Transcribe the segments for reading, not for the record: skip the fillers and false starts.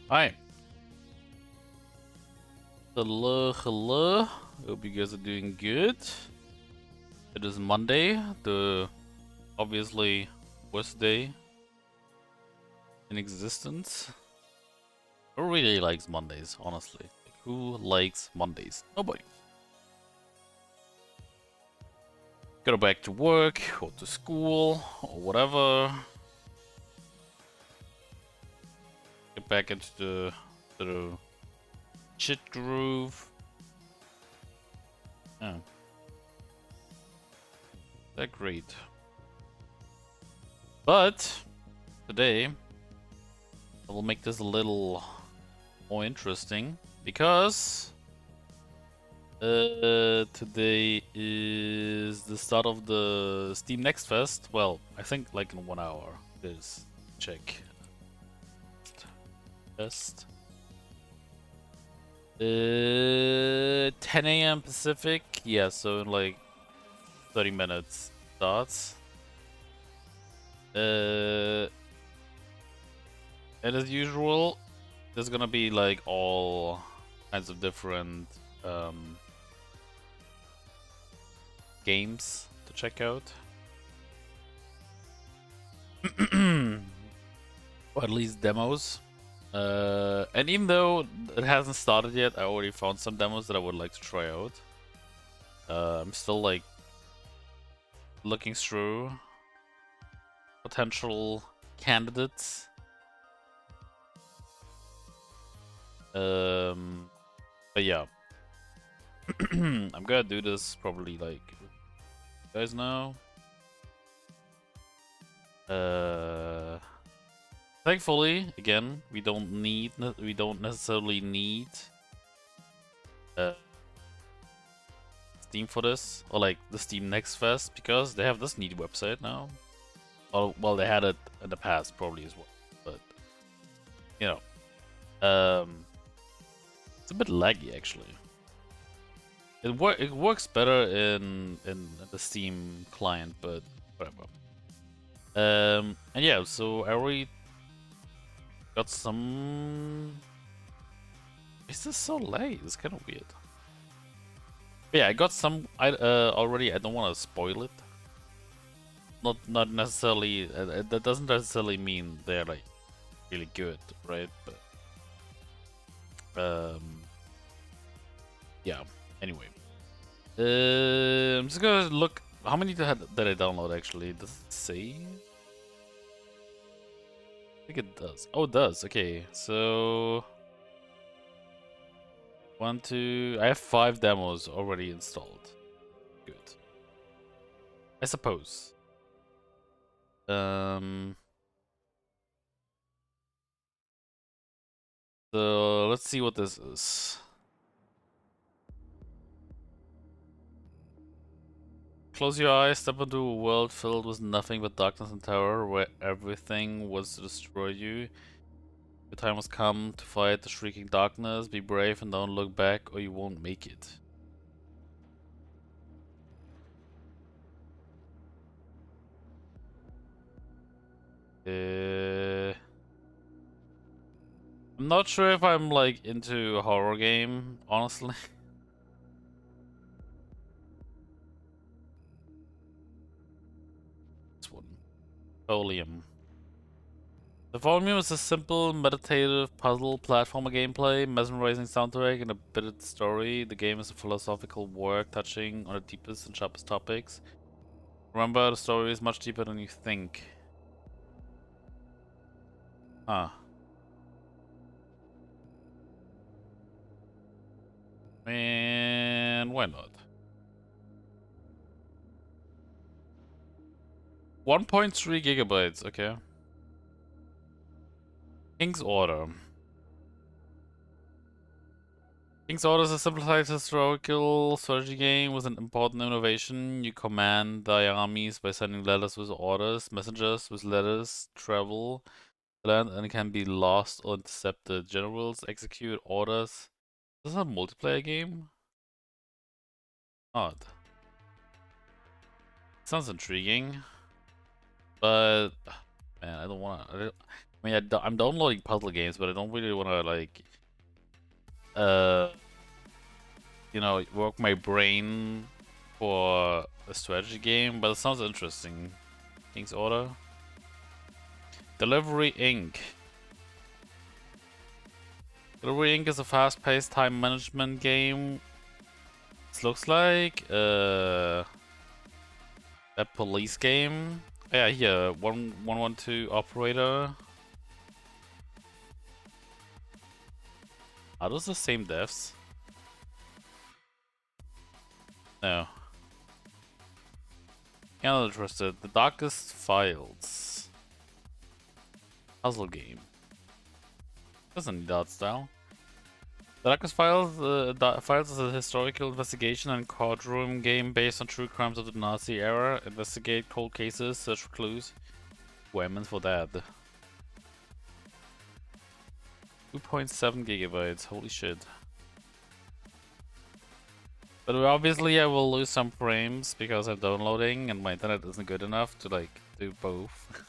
Hi. Hello, hello. Hope you guys are doing good. It is Monday, the obviously worst day in existence. Who really likes Mondays, honestly? Like, who likes Mondays? Nobody. Go back to work, or to school, or whatever. Get back into the shit groove. Oh. That great. But today I will make this a little more interesting because today is the start of the Steam Next Fest. Well, I think like in 1 hour. Is check fest. 10 a.m. Pacific. Yeah, so in like 30 minutes starts. And as usual, there's gonna be like all kinds of different games to check out. Or at least demos. And even though it hasn't started yet, I already found some demos that I would like to try out. I'm still like looking through potential candidates. But yeah. I'm gonna do this probably like you guys know. Thankfully, again, we don't necessarily need Steam for this, or like the Steam Next Fest, because they have this neat website now. Well, they had it in the past probably as well, but you know, it's a bit laggy actually. It works better in the Steam client, but whatever. And yeah, so I already got some. Is this so late? It's kind of weird. But yeah, I got some already. I don't want to spoil it. Not necessarily. That doesn't necessarily mean they're like really good, right? But yeah. Anyway, I'm just gonna look. How many did I download actually? Does it say? I think it does. Oh, it does. Okay, so 1, 2. I have 5 demos already installed. Good. I suppose. So let's see what this is. Close your eyes, step into a world filled with nothing but darkness and terror, where everything was to destroy you. Your time has come to fight the shrieking darkness. Be brave and don't look back, or you won't make it. I'm not sure if I'm like into a horror game, honestly. This one. Folium. The volume is a simple, meditative puzzle platformer gameplay, mesmerizing soundtrack, and a bitter story. The game is a philosophical work touching on the deepest and sharpest topics. Remember, the story is much deeper than you think. Huh. And why not? 1.3 gigabytes, okay. King's Order. King's Order is a simplified historical strategy game with an important innovation. You command thy armies by sending letters with orders, messengers with letters, travel the land, and it can be lost or intercepted. Generals execute orders. Is this a multiplayer game? Odd. Sounds intriguing, but Man, I don't wanna. I mean, I'm downloading puzzle games, but I don't really wanna like, uh, work my brain for a strategy game. But it sounds interesting. King's Order, Delivery Inc. Delivery Inc. is a fast-paced time management game. This looks like a police game. Yeah, here 112 operator. Are those the same devs? No. Not interested. The Darkest Files. Puzzle game. Doesn't need art style. The Darkest Files, Files is a historical investigation and courtroom game based on true crimes of the Nazi era. Investigate cold cases, search for clues. Women for that. 2.7 gigabytes. Holy shit. But obviously I will lose some frames because I'm downloading and my internet isn't good enough to like do both.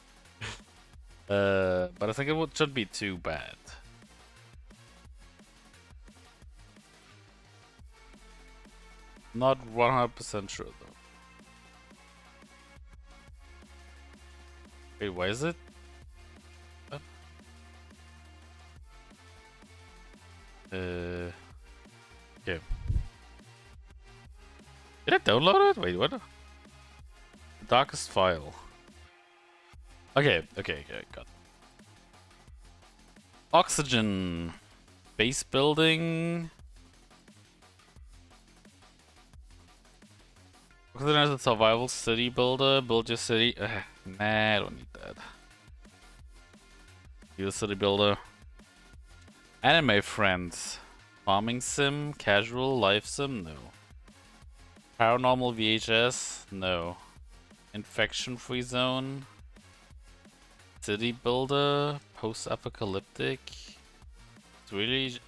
But I think shouldn't be too bad. Not 100% sure though. Wait, why is it? Okay. Did I download it? Wait, what? The Darkest File. Okay, got it. Oxygen. Base building. Oxygen is a survival city builder. Build your city. Nah, I don't need that. You're a city builder. Anime friends. Farming sim. Casual life sim. No. Paranormal VHS? No. Infection free zone? City builder? Post-apocalyptic? It's really...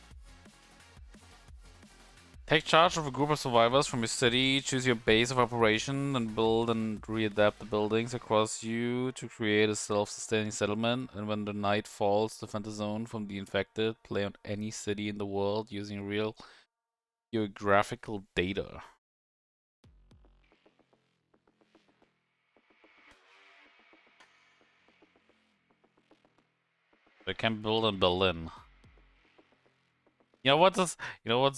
Take charge of a group of survivors from your city, choose your base of operation, and build and readapt the buildings across you to create a self-sustaining settlement. And when the night falls, defend the zone from the infected. Play on any city in the world using real geographical data. I can build in Berlin. You know what's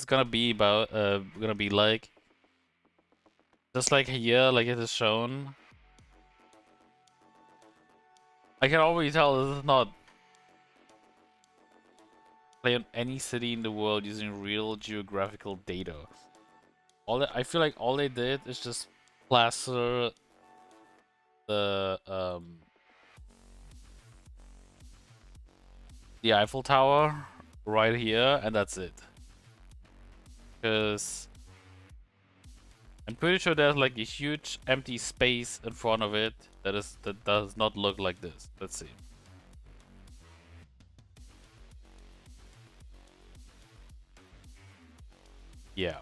gonna be about gonna be like? Just like here, like it is shown. I can already tell this is not play on any city in the world using real geographical data. I feel like all they did is just plaster the Eiffel Tower right here, and that's it. Because I'm pretty sure there's like a huge empty space in front of it that does not look like this. Let's see. Yeah.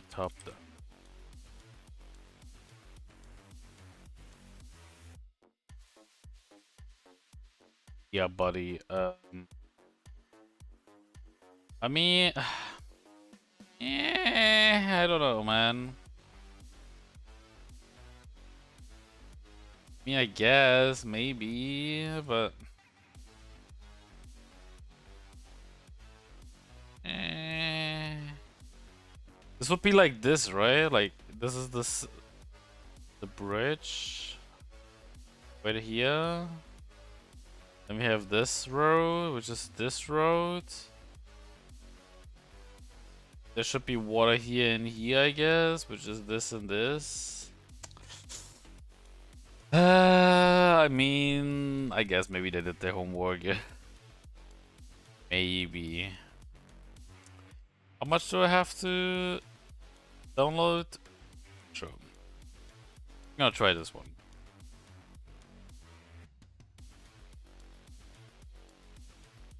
Top down. Yeah, buddy. I mean, I don't know, man. I mean, I guess maybe, but this would be like this, right? Like this is the bridge right here. Then we have this road, which is this road. There should be water here and here, I guess, which is this and this. I mean, I guess maybe they did their homework. Maybe. How much do I have to download? Sure. I'm gonna try this one.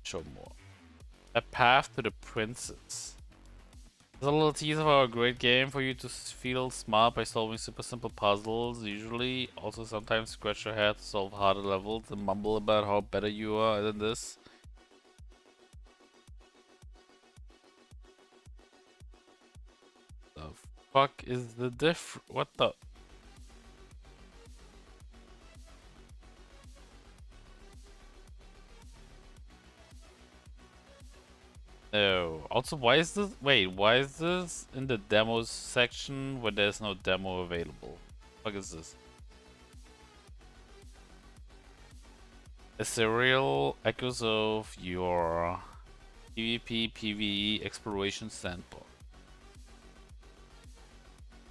Show more. A path to the princess. There's a little tease of our great game for you to feel smart by solving super simple puzzles, usually. Also sometimes scratch your head to solve harder levels and mumble about how better you are than this. The fuck is the what the? No. Also, why is this? Wait, why is this in the demos section where there's no demo available? What is this? A serial echoes of your PvP PvE exploration sandbox.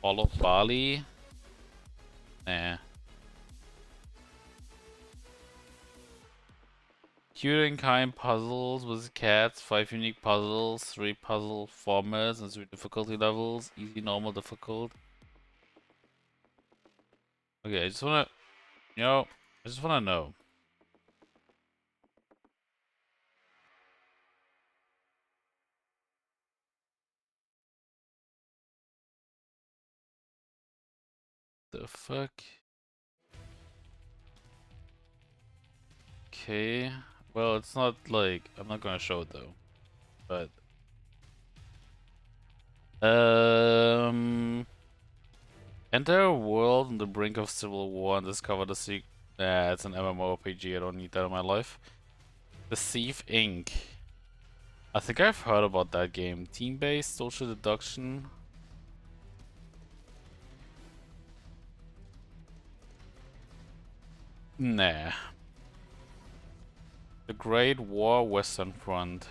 All of Bali? Nah. Cute and kind puzzles with cats, 5 unique puzzles, 3 puzzle formats and 3 difficulty levels, easy, normal, difficult. Okay, I just wanna, I just wanna know. The fuck? Okay. Well, it's not like, I'm not gonna show it though. But, enter a world on the brink of civil war and discover the secret. Nah, it's an MMORPG, I don't need that in my life. The Thief Inc. I think I've heard about that game. Team-based, social deduction. Nah. The Great War Western Front.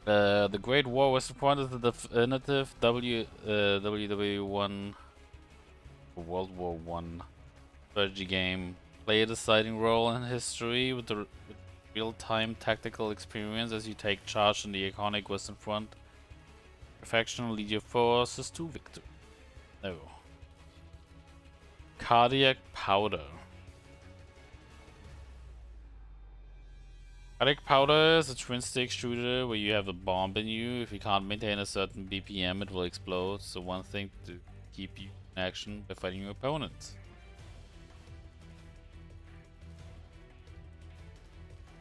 The Great War Western Front is the definitive WW1 World War One strategy game. Play a deciding role in history with the real-time tactical experience as you take charge in the iconic Western Front. Faction lead your forces to victory. No. Cardiac Powder. Cardiac Powder is a twin-stick shooter where you have a bomb in you. If you can't maintain a certain BPM, it will explode. So one thing to keep you in action by fighting your opponent.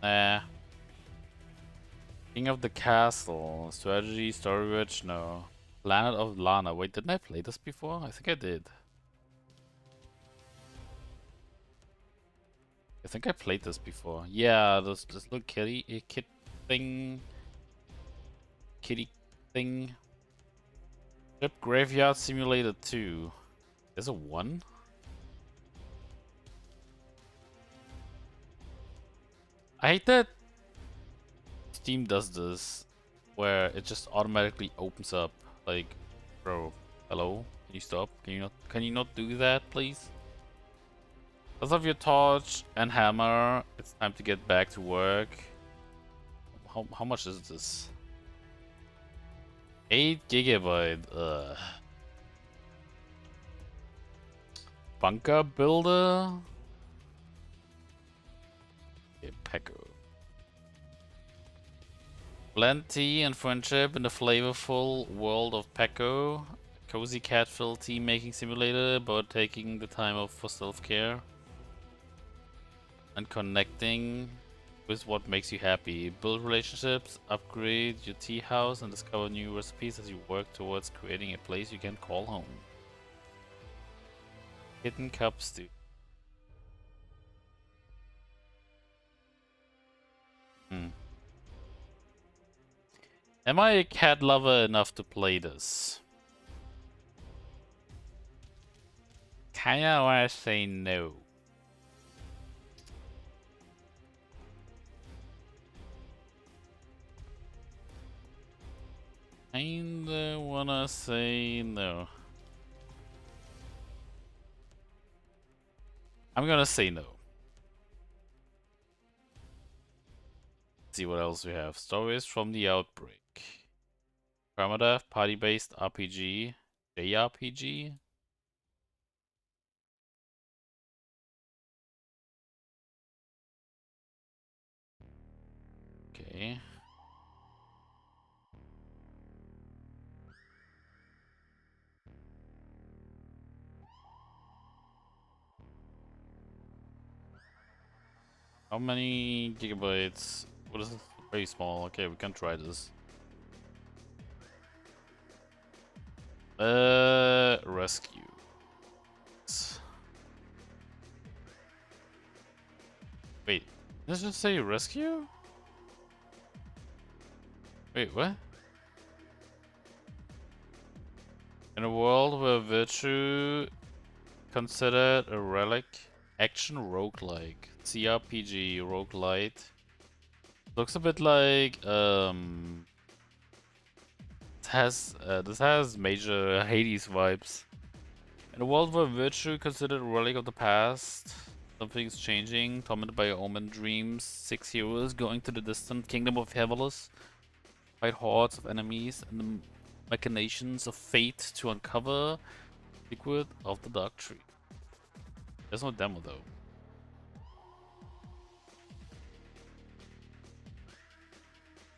Nah. King of the Castle. Strategy, story rich, no. Planet of Lana. Wait, didn't I play this before? I think I did. I think I played this before. Yeah, this little kid thing. Kitty thing. Ship Graveyard Simulator 2. There's a 1? I hate that Steam does this, where it just automatically opens up. Like, bro, hello? Can you stop? Can you not do that, please? Let's have your torch and hammer. It's time to get back to work. How much is this? 8 GB. Ugh. Bunker builder. Okay, Pecco. Blend tea and friendship in the flavorful world of Pecco. Cozy cat-filled tea making simulator about taking the time off for self-care and connecting with what makes you happy. Build relationships, upgrade your tea house, and discover new recipes as you work towards creating a place you can call home. Hidden Cup Stew. Am I a cat lover enough to play this? Kinda wanna say no. Kinda wanna say no. I'm gonna say no. Let's see what else we have. Stories from the Outbreak. Permadeath, party-based RPG, JRPG. Okay. Okay. How many gigabytes? What is it? Very small. Okay, we can try this. Rescue. Wait, does it say rescue? Wait, what? In a world where virtue considered a relic, action roguelike, CRPG roguelite. Looks a bit like this has major Hades vibes. In a world where virtue considered a relic of the past, something's changing. Tormented by omen dreams, 6 heroes going to the distant kingdom of Heavenless, fight hordes of enemies and the machinations of fate to uncover the secret of the dark tree. There's no demo though.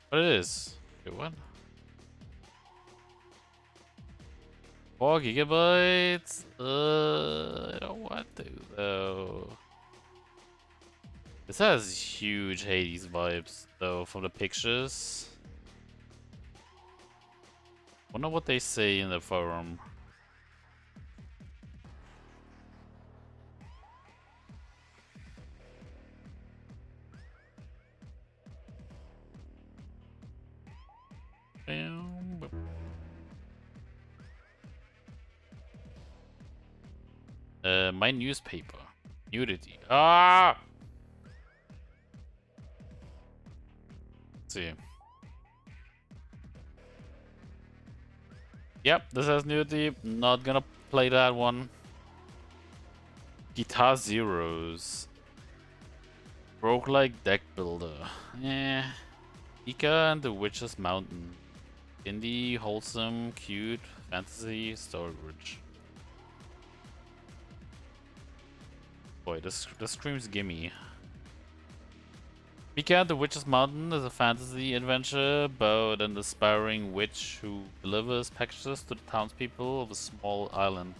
But it is. Wait, what? 4 gigabytes? I don't want to though. This has huge Hades vibes though from the pictures. Wonder what they say in the forum. My newspaper. Nudity. Ah! Let's see. Yep, this has nudity. Not gonna play that one. Guitar Zeros. Roguelike deck builder. Eh. Ika and the Witch's Mountain. Indie, wholesome, cute, fantasy, storage. Boy, this screams gimme. Mika the Witch's Mountain is a fantasy adventure about an aspiring witch who delivers packages to the townspeople of a small island.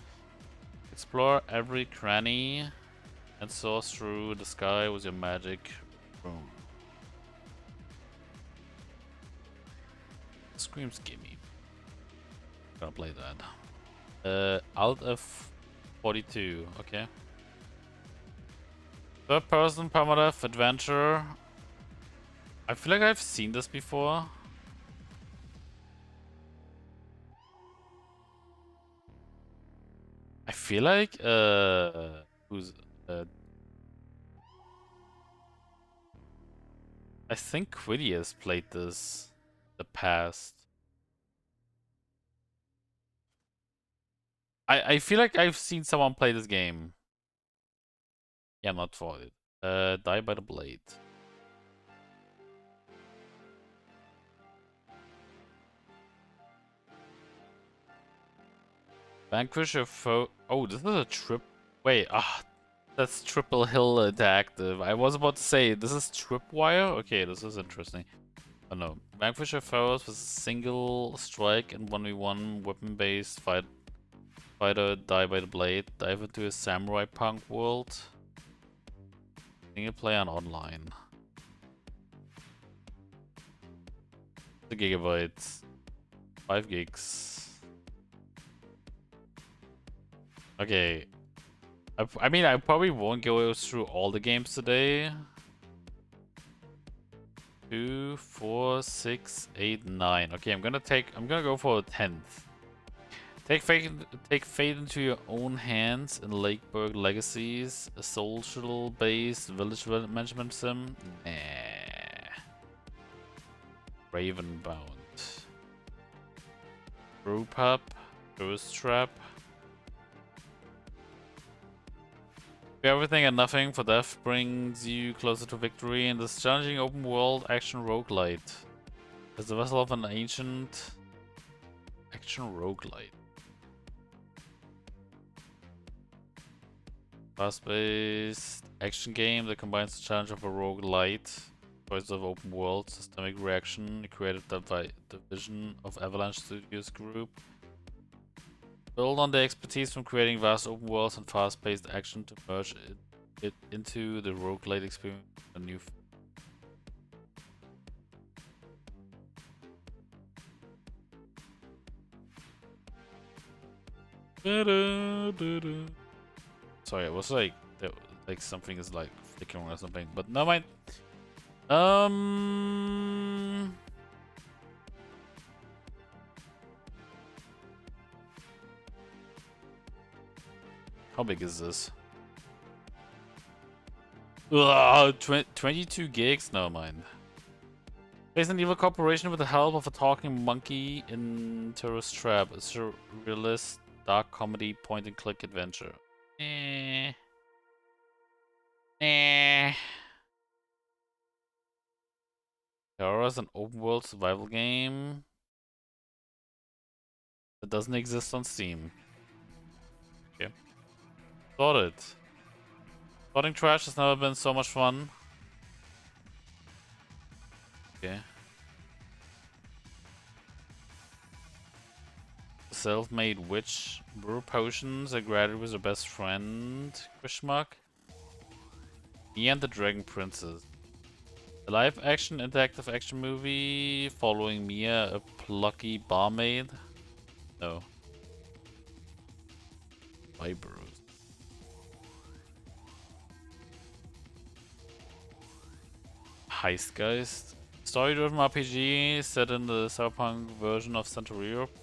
Explore every cranny and soar through the sky with your magic room. Screams gimme. Gonna play that. Alt F42, okay. Third person permadeath adventure. I feel like I've seen this before. I feel like who's I think Quiddy has played this in the past. I feel like I've seen someone play this game. Yeah, not for it. Die by the blade. Vanquish a foe. Oh, this is a trip. Wait, that's Triple Hill Interactive. I was about to say, this is Tripwire? Okay, this is interesting. Oh no. Vanquish your foes with a single strike and 1v1 weapon-based fighter die by the blade. Dive into a samurai punk world. Single player and online. The gigabytes. 5 gigs. Okay. I mean, I probably won't go through all the games today. 2, 4, 6, 8, 9. Okay, I'm gonna go for a 10th. Take fate into your own hands in Lakeburg Legacies, a social-based village management sim. Nah. Ravenbound. Brewpub, Ghost Trap. Everything and nothing for death brings you closer to victory in this challenging open world action roguelite. As the vessel of an ancient action roguelite. Fast-paced action game that combines the challenge of a roguelite choice of open world systemic reaction created by the vision of Avalanche Studios Group. Build on the expertise from creating vast open worlds and fast-paced action to merge it into the roguelite experience. A new. Sorry, it was like something is like flickering or something, but no mind. How big is this? 22 gigs? No mind. Based on Evil Corporation with the help of a talking monkey in Tourist Trap, a surrealist dark comedy point-and-click adventure. Terror is an open-world survival game that doesn't exist on Steam. Okay. Got it. Sorting trash has never been so much fun. Okay. Self-made witch. Brew potions. I graduated with her best friend. Question mark. Me and the Dragon Princess. A live-action interactive action movie following Mia, a plucky barmaid. No. Vibros. Heistgeist. Story-driven RPG set in the cyberpunk version of Central Europe.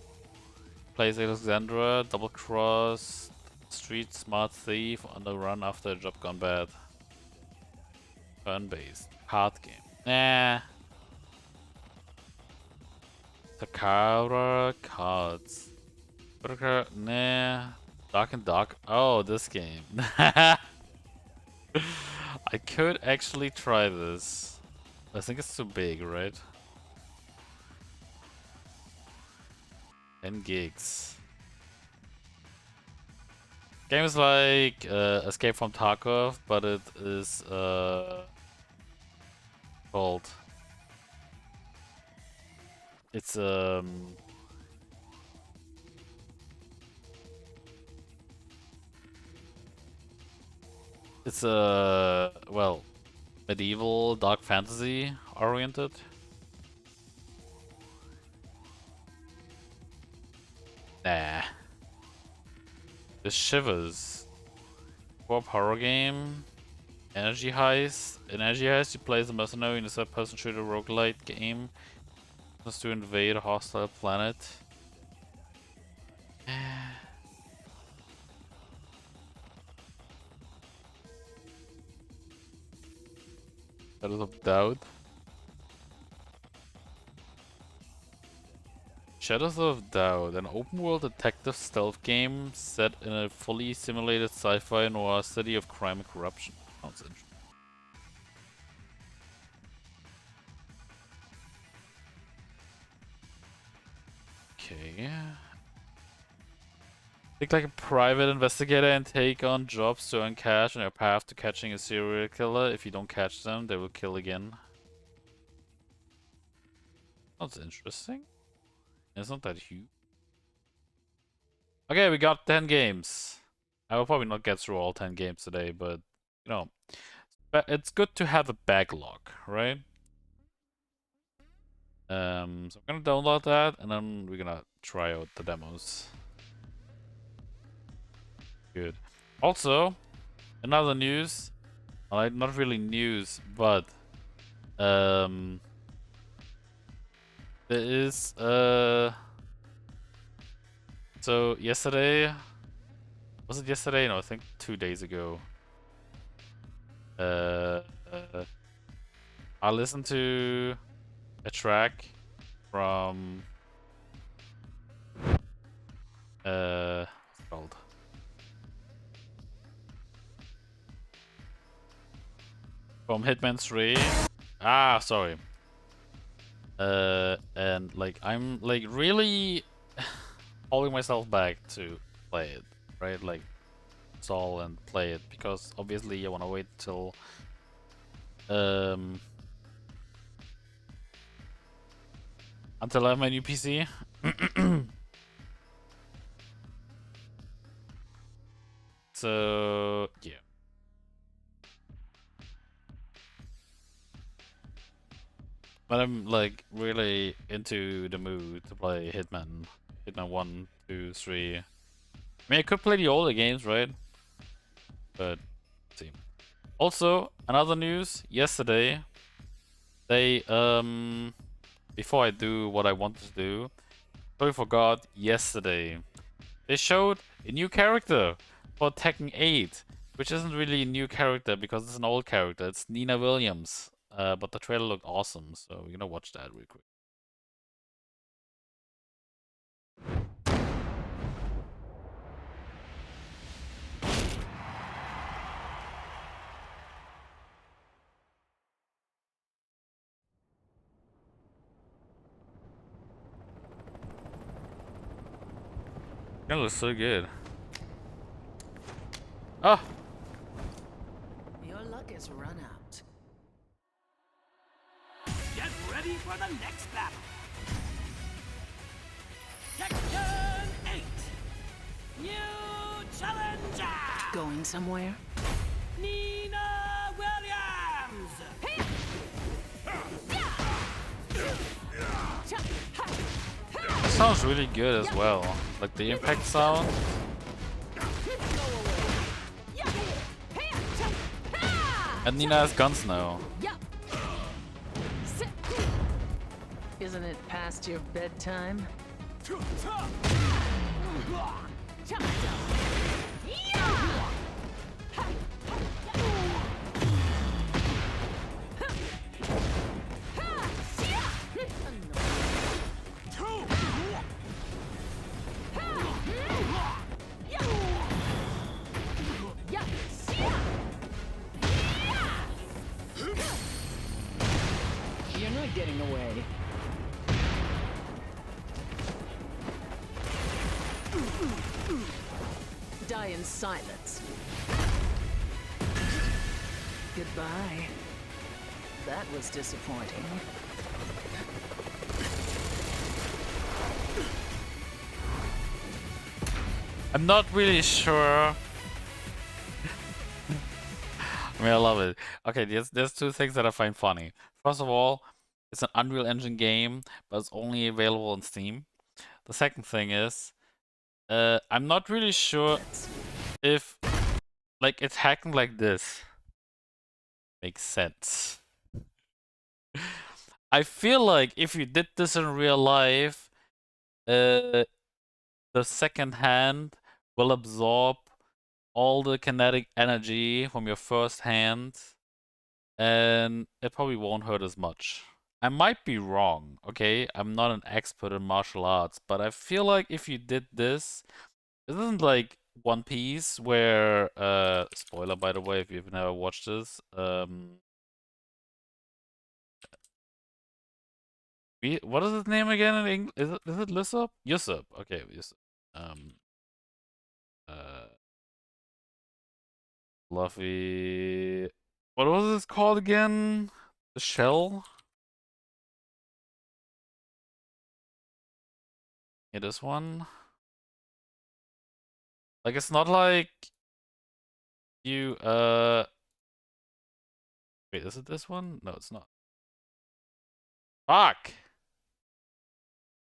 Plays Alexandra, double cross, street smart thief on the run after a job gone bad. Turn-based. Card game. Nah. Takara cards. Nah. Dark and Dark. Oh, this game. I could actually try this. I think it's too big, right? 10 gigs. Game is like Escape from Tarkov, but it is called. It's well, medieval dark fantasy oriented. Nah. The Shivers. Co-op horror game. Energy Heist. In Energy Heist, you play as a mercenary in a third-person shooter roguelite game. Just to invade a hostile planet. Shadows of Doubt. Shadows of Doubt, an open-world detective stealth game set in a fully simulated sci-fi noir city of crime and corruption. Sounds interesting. Okay. Think like a private investigator and take on jobs to earn cash on your path to catching a serial killer. If you don't catch them, they will kill again. Sounds interesting. It's not that huge. Okay, we got 10 games. I will probably not get through all 10 games today, but, you know, it's good to have a backlog, right? So I'm gonna download that, and then we're gonna try out the demos. Good. Also, another news, like not really news, but there is so yesterday, was it yesterday? No, I think 2 days ago. I listened to a track from what's it called? From Hitman 3. Ah, sorry. And like I'm like really holding myself back to play it, right? Like install and play it because obviously I want to wait till until I have my new PC. So yeah. But I'm like really into the mood to play Hitman. Hitman 1, 2, 3. I mean, I could play the older games, right? But let's see. Also, another news yesterday. They before I do what I wanted to do, totally forgot yesterday. They showed a new character for Tekken 8, which isn't really a new character because it's an old character. It's Nina Williams. But the trailer looked awesome, so we're gonna watch that real quick. That looks so good. Oh! Your luck has run out. Get ready for the next battle. Tekken 8. New challenger. Going somewhere? Nina Williams. It sounds really good as well. Like the impact sound. And Nina has guns now. Isn't it past your bedtime? You're not getting away. Die in silence. Goodbye. That was disappointing. I'm not really sure. I mean, I love it. Okay, there's two things that I find funny. First of all, it's an Unreal Engine game, but it's only available on Steam. The second thing is, I'm not really sure if, like, it's hacking like this makes sense. I feel like if you did this in real life, the second hand will absorb all the kinetic energy from your first hand, and it probably won't hurt as much. I might be wrong, okay? I'm not an expert in martial arts, but I feel like if you did this, it isn't like One Piece where, spoiler by the way, if you've never watched this, what is his name again in English? Is it Lysop? Yusuf. Okay, Yusuf. Um, uh, Luffy. What was this called again? The shell? Yeah, this one. Like, it's not like you, wait, is it this one? No, it's not. Fuck!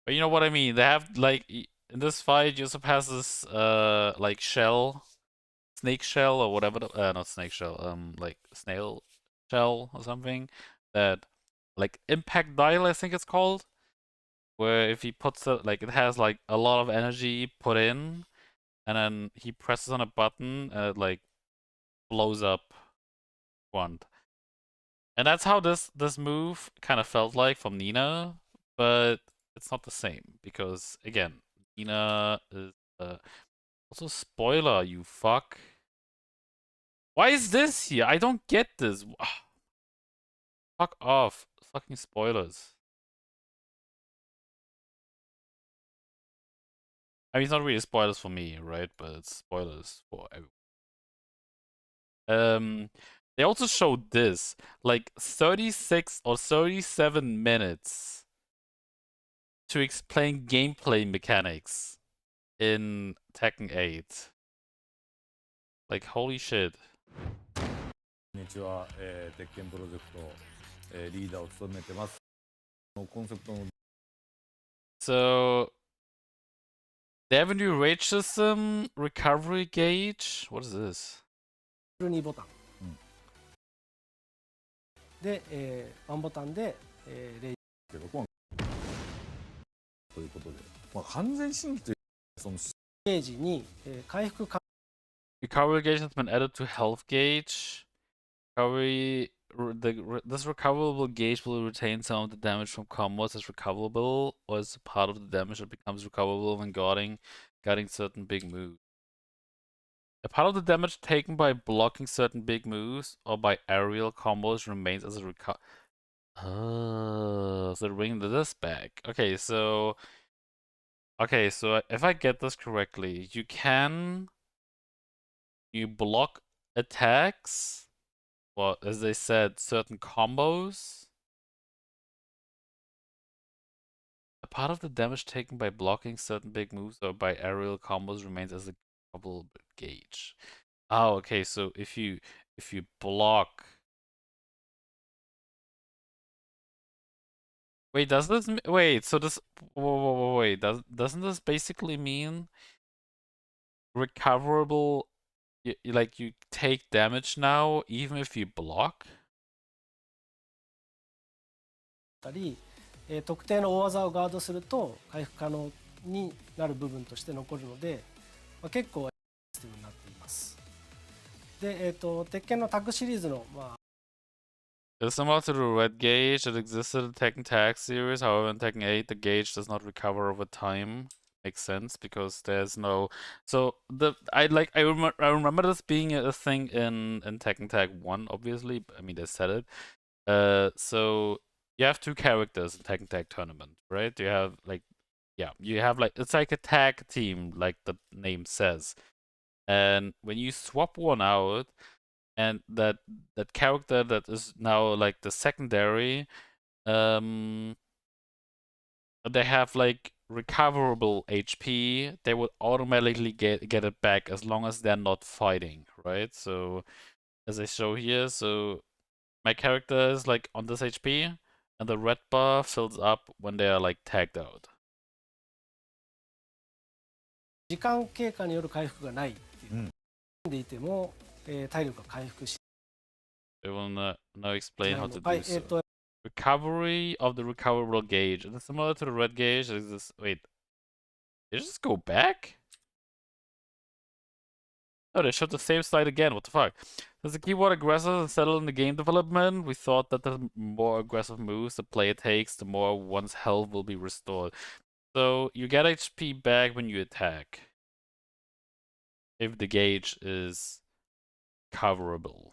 But you know what I mean. They have, like, in this fight, Yusuf has this, like, shell. Snake shell or whatever, not snake shell, like, snail shell or something. That, like, impact dial, I think it's called. Where if he puts it, like, it has, like, a lot of energy put in. And then he presses on a button and it, like, blows up one. And that's how this move kind of felt like from Nina, but it's not the same because again, Nina is also spoiler, you fuck. Why is this here? I don't get this. Fuck off. Fucking spoilers. I mean, it's not really spoilers for me, right? But it's spoilers for everyone. They also showed this, like 36 or 37 minutes to explain gameplay mechanics in Tekken 8. Like, holy shit. こんにちは、鉄拳プロジェクト、リーダーを務めてます。コンセプトの So, they have a new rage system, recovery gauge. What is this? 2ボタン、で、1ボタンで、レイけど、ということで、まあ、完全新規というそのゲージに、回復か Recovery gauge has been added to health gauge. This recoverable gauge will retain some of the damage from combos as recoverable, or as part of the damage that becomes recoverable when guarding certain big moves. A part of the damage taken by blocking certain big moves or by aerial combos remains as a recover. Oh, so bring this back. Okay, so if I get this correctly, you block attacks. Well, as they said, certain combos. A part of the damage taken by blocking certain big moves or by aerial combos remains as a recoverable gauge. Oh, okay. So if you block. Wait, does this wait? So this wait, doesn't this basically mean recoverable? Like you take damage now, even if you block? ったり、特定の大技をガードすると回復可能になる部分として残るので、結構システムになっています。で、鉄拳のタッグシリーズの、It's similar to the red gauge that existed in Tekken Tag series. However, in Tekken 8, the gauge does not recover over time. Makes sense because there's no. So I remember this being a thing in Tekken Tag 1. Obviously, I mean they said it. So you have two characters in Tekken Tag Tournament, right? You have like it's like a tag team, like the name says. And when you swap one out, and that character that is now like the secondary, they have like recoverable HP. They would automatically get it back as long as they're not fighting, right? So as I show here, so my character is like on this HP, and the red bar fills up when they are like tagged out. 時間経過による回復がないっていう、でいても、体力が回復し I will now explain how to は do い、so. Recovery of the recoverable gauge. Is it similar to the red gauge? Is this wait? Did it just go back? Oh, they showed the same slide again. What the fuck? Since the keyboard aggressive and settled in the game development, we thought that the more aggressive moves the player takes, the more one's health will be restored. So you get HP back when you attack. If the gauge is coverable.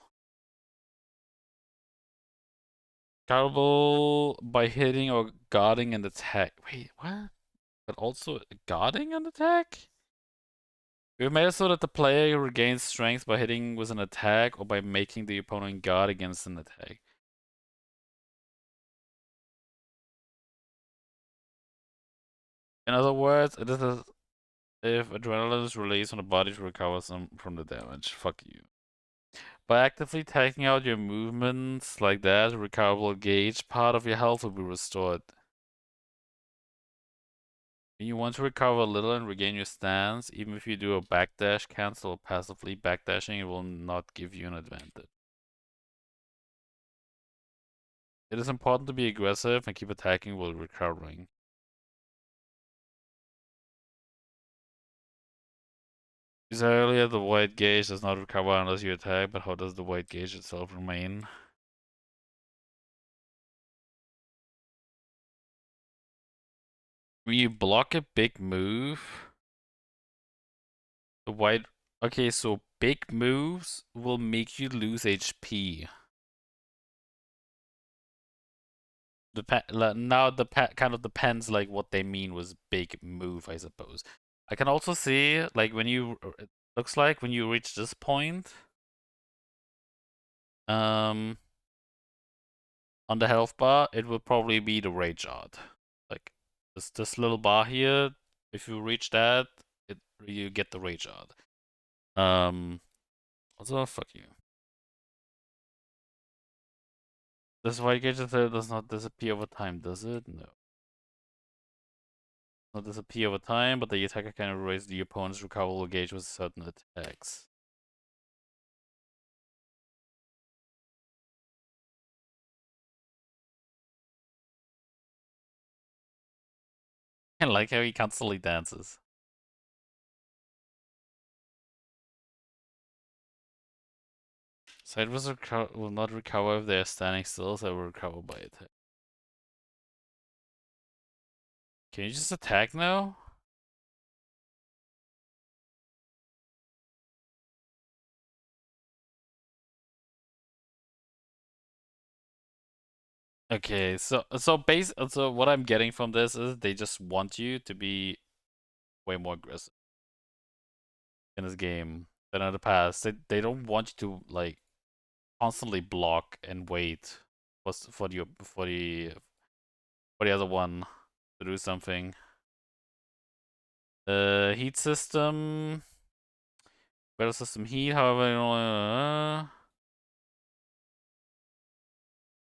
Coverable by hitting or guarding an attack. Wait, what? But also guarding an attack? We've made it so that the player regains strength by hitting with an attack or by making the opponent guard against an attack. In other words, it is as if adrenaline is released on the body to recover some from the damage. Fuck you. By actively taking out your movements like that, the recoverable gauge part of your health will be restored. When you want to recover a little and regain your stance, even if you do a backdash, cancel, or passively backdashing, it will not give you an advantage. It is important to be aggressive and keep attacking while recovering. You said earlier the white gauge does not recover unless you attack, but how does the white gauge itself remain? When you block a big move, the white... Okay, so big moves will make you lose HP. Now kind of depends like what they mean with big move, I suppose. I can also see like when you... It looks like when you reach this point... on the health bar, it will probably be the rage art. Like, This little bar here. If you reach that, you get the rage out. Also, fuck you. This white gauge does not disappear over time, does it? No. Not disappear over time, but the attacker can erase the opponent's recoverable gauge with certain attacks. I like how he constantly dances. Side will not recover if they are standing still, so will recover by attack. Can you just attack now? Okay, so what I'm getting from this is they just want you to be way more aggressive in this game than in the past. They don't want you to like constantly block and wait for the other one to do something. Heat system, battle system heat. However,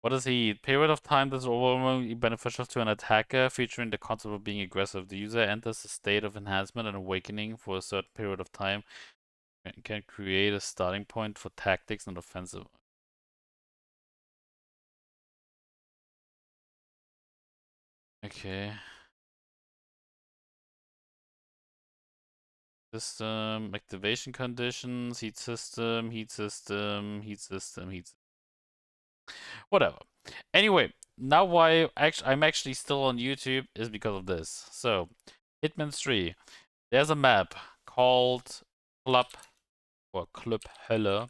what is heat? Period of time that is overwhelmingly beneficial to an attacker, featuring the concept of being aggressive. The user enters a state of enhancement and awakening for a certain period of time. It can create a starting point for tactics and offensive. Okay. System, activation conditions, heat system, heat system, heat system, heat system. Whatever. Anyway, now why I'm actually still on YouTube is because of this. So, Hitman 3. There's a map called Club or Club Hölle.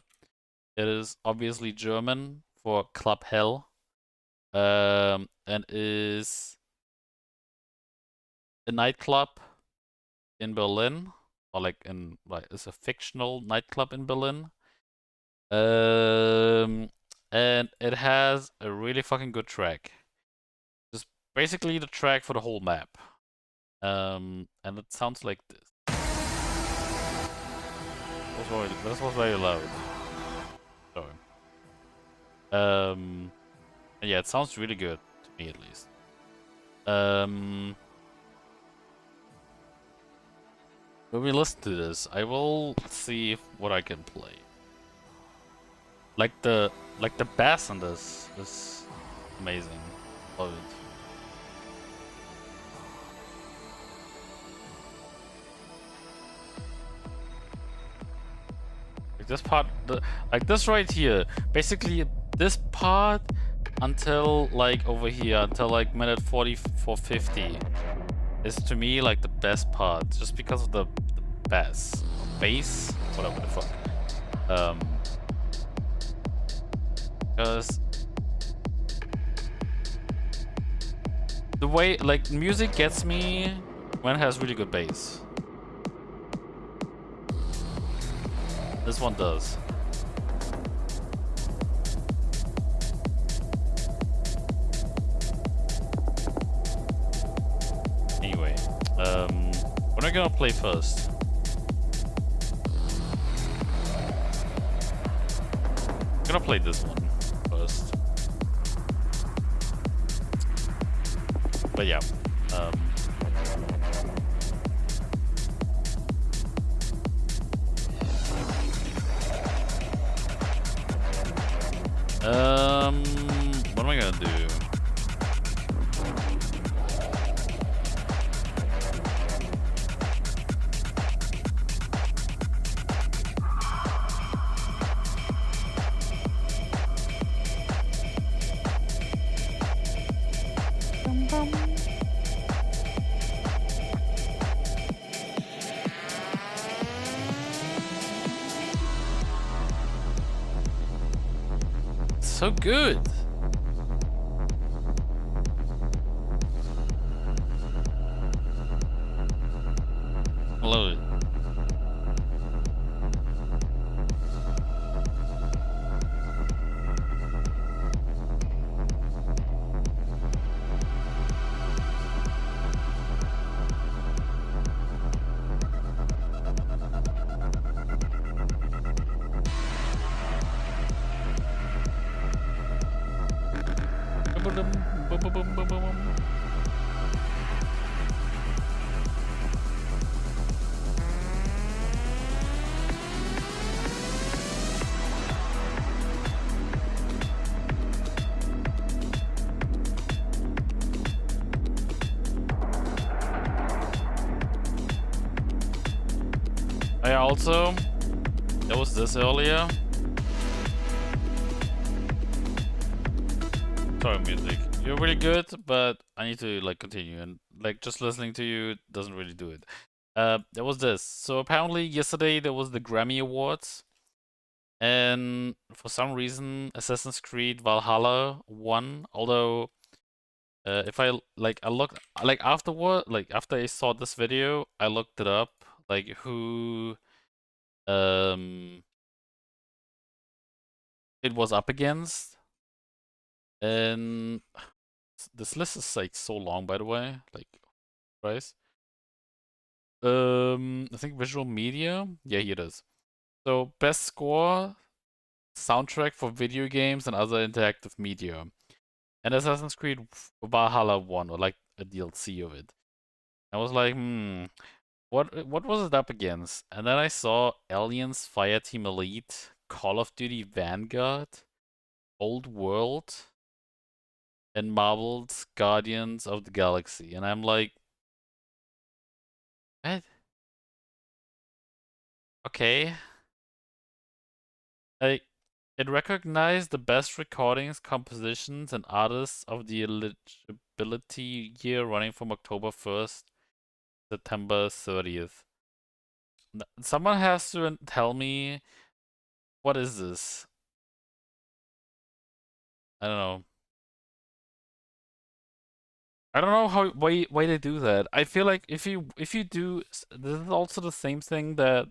It is obviously German for Club Hell. And is a nightclub in Berlin, or it's a fictional nightclub in Berlin. And it has a really fucking good track. Just basically the track for the whole map. And it sounds like this. This was very loud. Sorry. Yeah, it sounds really good to me at least. When we listen to this, I will see what I can play. Like the bass on this is amazing. Love it. Like this part, like this right here, basically this part until like over here, until like minute 44:50 is to me like the best part, just because of the bass, whatever the fuck. Because the way like music gets me when it has really good bass. This one does. Anyway, what am I gonna play first? I'm gonna play this one first. But yeah, what am I gonna do? So good. I love it. boom, boom, boom, boom. I also, there was this earlier. Sorry, music. You're really good, but I need to like continue, and like just listening to you doesn't really do it. There was this. So apparently yesterday there was the Grammy Awards, and for some reason Assassin's Creed Valhalla won. Although, if I looked like afterward, like after I saw this video, I looked it up, like who it was up against, and this list is like so long, by the way, like price. I think visual media, yeah, here it is. So best score, soundtrack for video games and other interactive media, and Assassin's Creed Valhalla won, or like a DLC of it. I was like, what was it up against? And then I saw Aliens Fireteam Elite, Call of Duty Vanguard, Old World, and Marvel's Guardians of the Galaxy. And I'm like, what? Okay. It recognized the best recordings, compositions, and artists of the eligibility year running from October 1st September 30th. Someone has to tell me, what is this? I don't know. I don't know why they do that. I feel like if you do, this is also the same thing that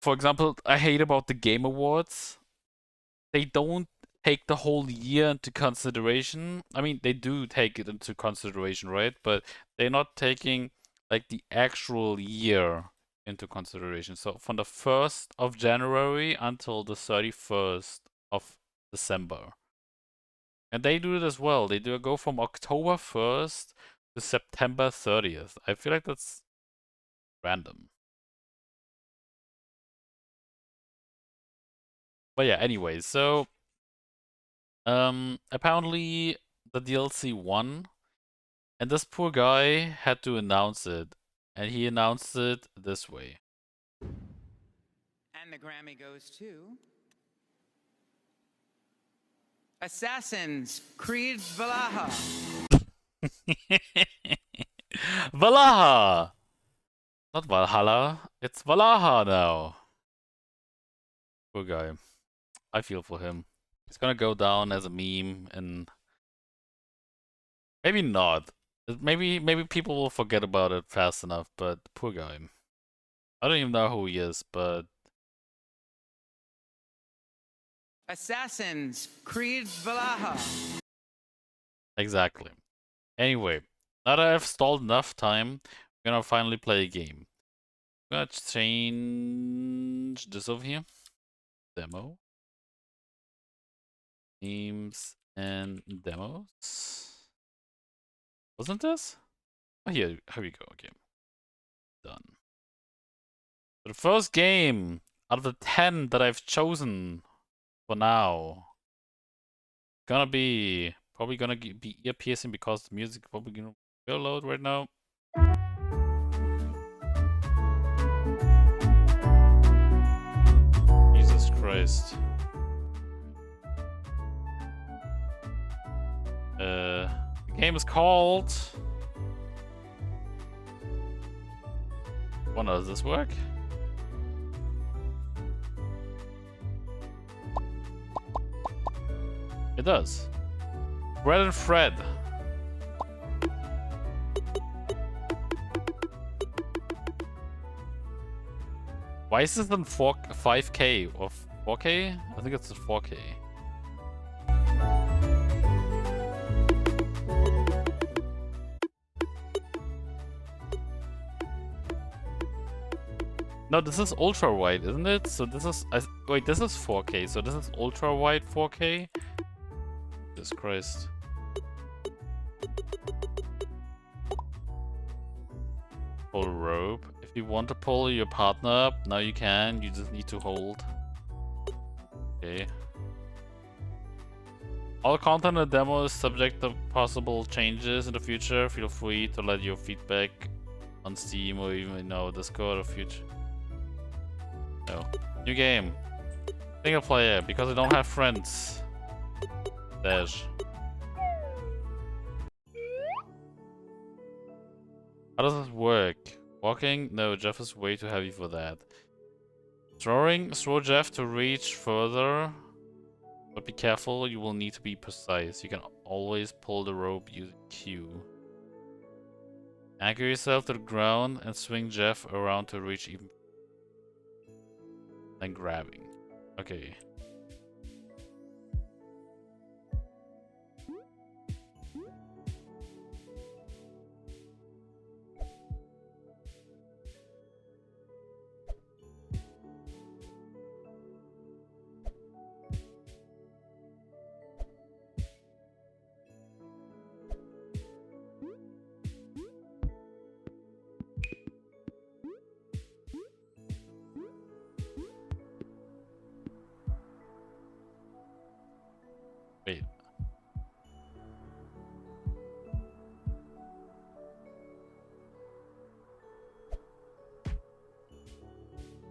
for example, I hate about the Game Awards. They don't take the whole year into consideration. I mean, they do take it into consideration, right? But they're not taking like the actual year into consideration. So from the 1st of January until the 31st of December. And they do it as well. They do go from October 1st to September 30th. I feel like that's random. But yeah, anyway, so apparently the DLC won, and this poor guy had to announce it, and he announced it this way. And the Grammy goes to Assassin's Creed Valhalla. Valhalla! Not Valhalla, it's Valhalla now. Poor guy. I feel for him. He's gonna go down as a meme, and maybe not. Maybe people will forget about it fast enough, but poor guy. I don't even know who he is, but Assassin's Creed Valhalla. exactly. Anyway, now that I've stalled enough time, we're gonna finally play a game. I'm gonna change this over here. Demo. Games and demos. Wasn't this? Oh, here we go. Okay. Done. So the first game out of the 10 that I've chosen for now, probably gonna be ear piercing because the music probably gonna load right now. Jesus Christ. The game is called... Well, does this work? It does. Fred and Fred. Why is this on 5K or 4K? I think it's a 4K. No, this is ultra wide, isn't it? So this is wait, this is 4K. So this is ultra wide 4K. Jesus Christ. Pull rope. If you want to pull your partner up, now you can. You just need to hold. Okay. All content in the demo is subject to possible changes in the future. Feel free to let your feedback on Steam or even Discord or future. No. New game. Single player, because I don't have friends. Dash. How does this work? Walking? No, Jeff is way too heavy for that. Throw Jeff to reach further. But be careful, you will need to be precise. You can always pull the rope using Q. Anchor yourself to the ground and swing Jeff around to reach even. Then grabbing. Okay. Wait.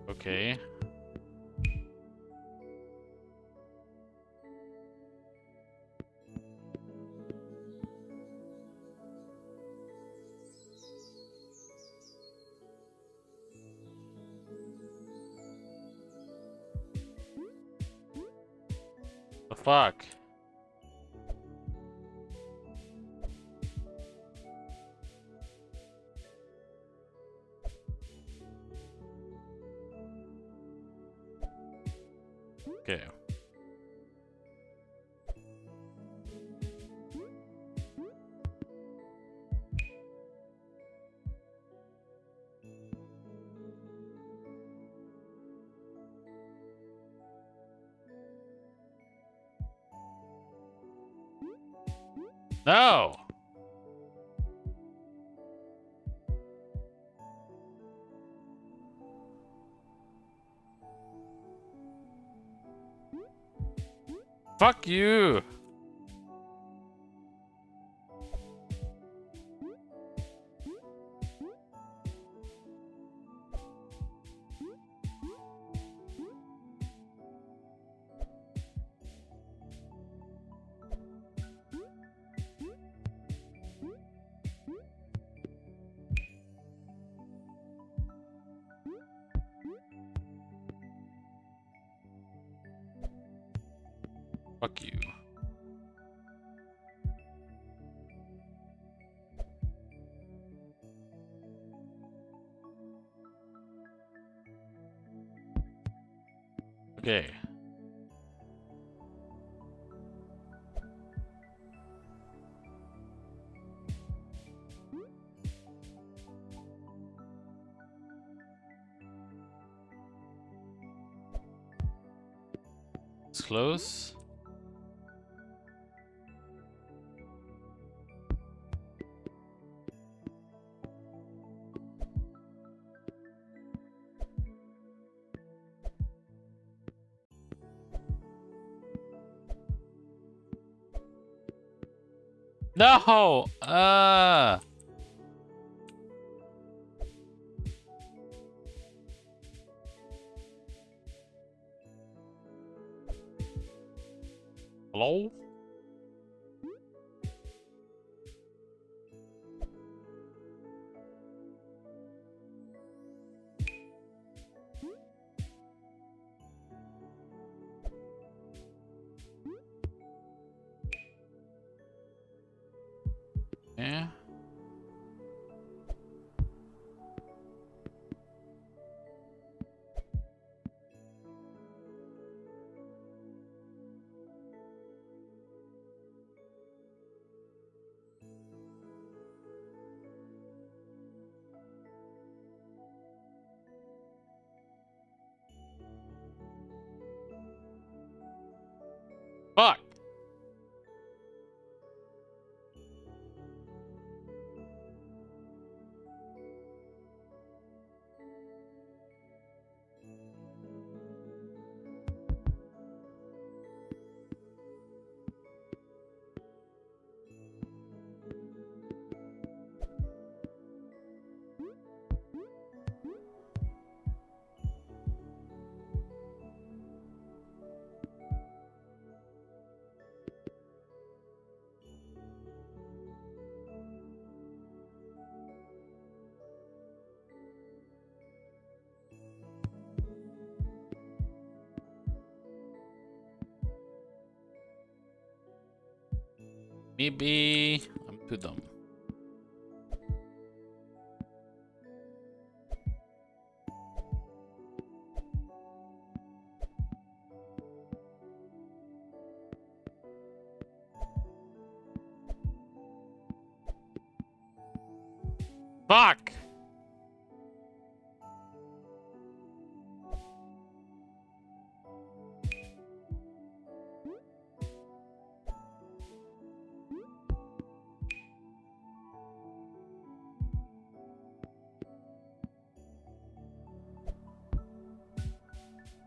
Okay. The fuck? Okay. No! Fuck you! Fuck you. Okay. It's close. No! Hello? Yeah. Fuck! Maybe I'm too dumb. Fuck!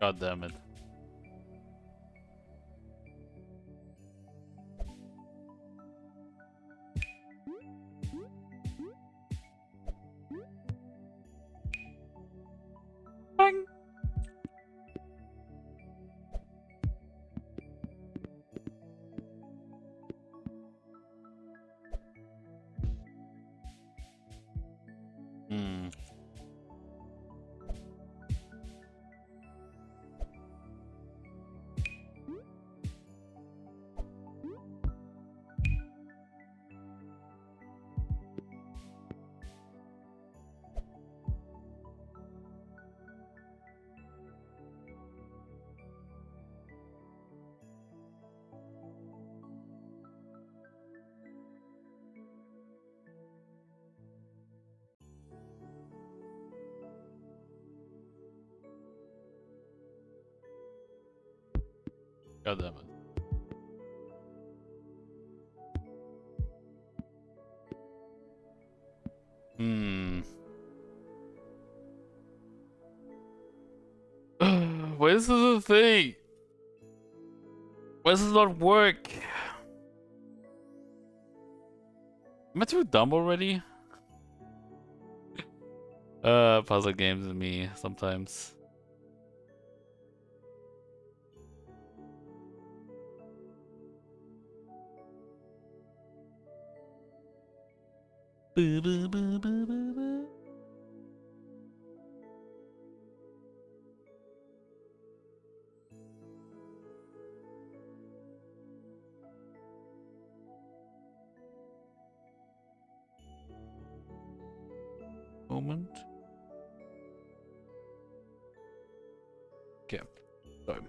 God damn it. Bang. Hmm. God damn it. Hmm. Why is this a thing? Why does this not work? Am I too dumb already? Puzzle games and me sometimes. Boo, boo, boo, boo, boo, boo. Moment. Okay. Sorry.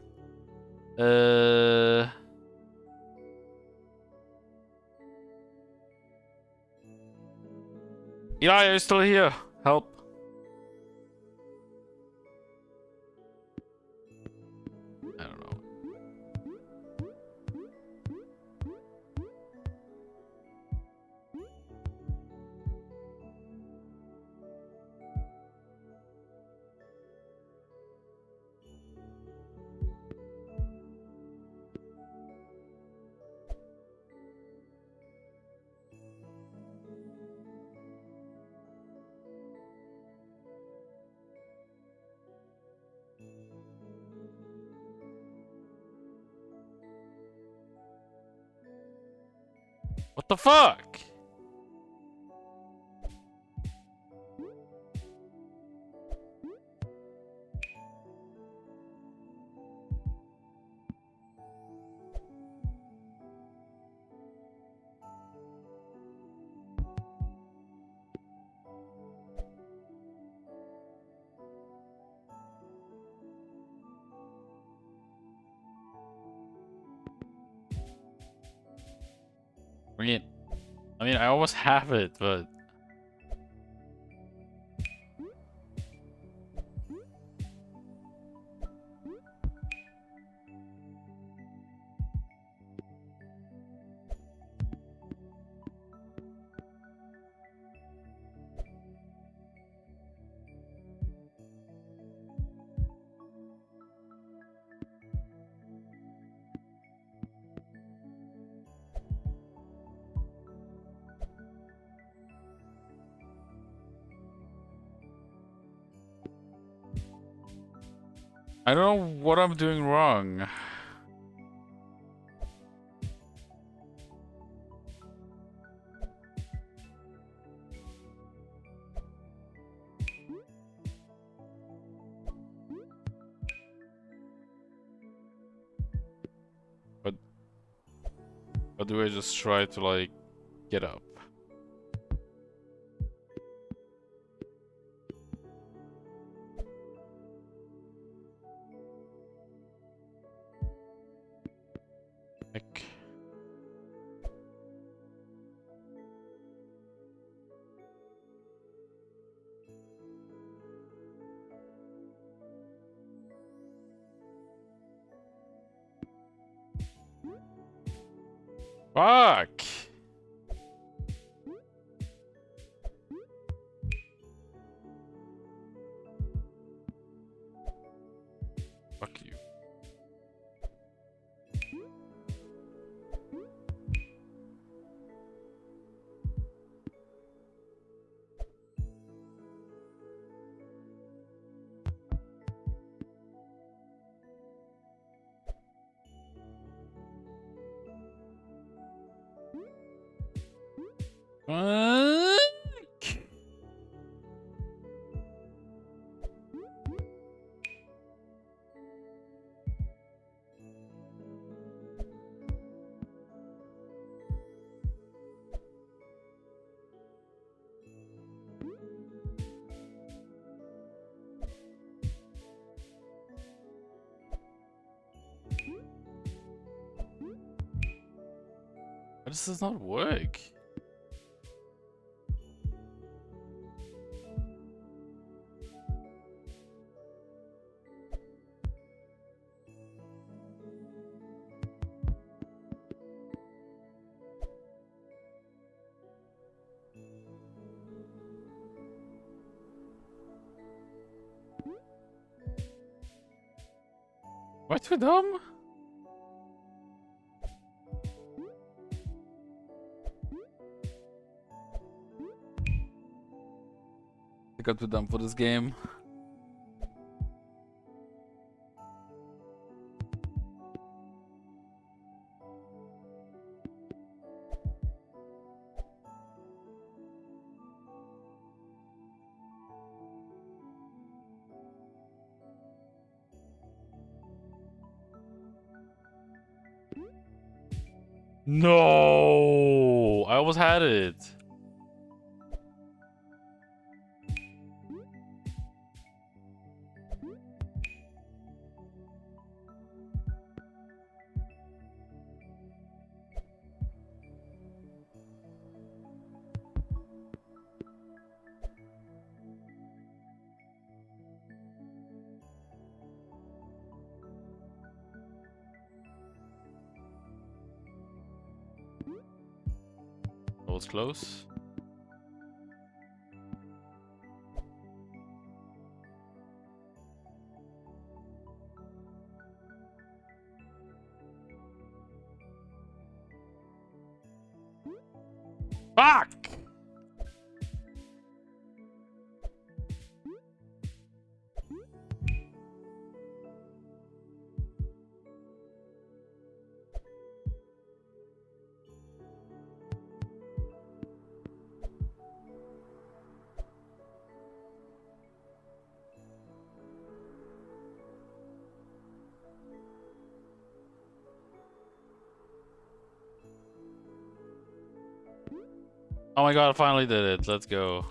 Eli, are you still here? Help. I don't know. What the fuck? Bring it. I mean, I almost have it, but... I don't know what I'm doing wrong. But Or do I just try to like get up? Heck. Fuck! Fuck you. Fuck! Why does this not work? Am I too dumb? I got too dumb for this game. No, I almost had it. That was close. Fuck! Oh my god, I finally did it. Let's go.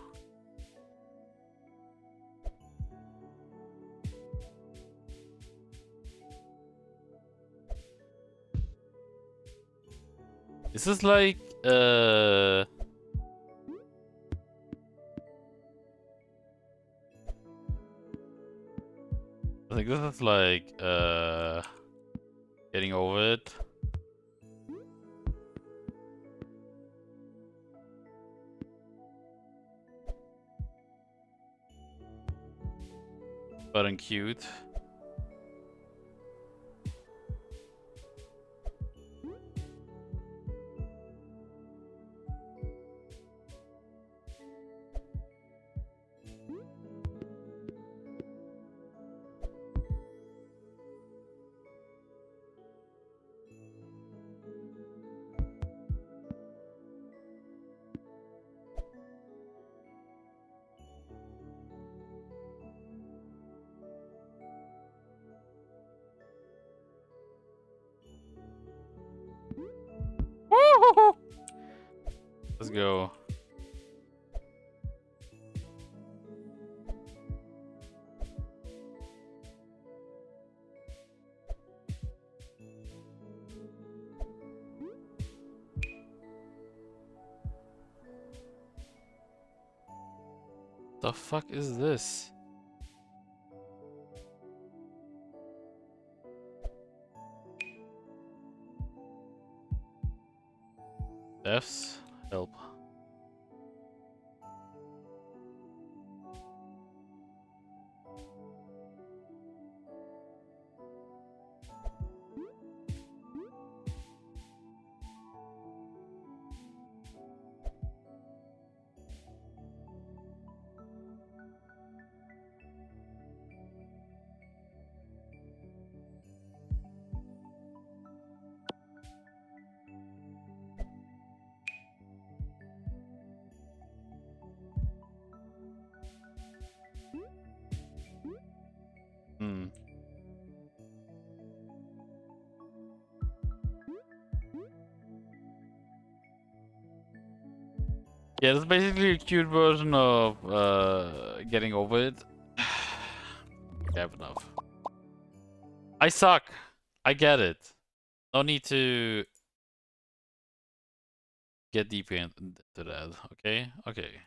Is this like, I think this is like, getting over it. But cute. go. The fuck is this? F's? Help. Hmm. Yeah, it's basically a cute version of getting over it. I have enough. I suck. I get it. No need to get deeper into that. Okay. Okay.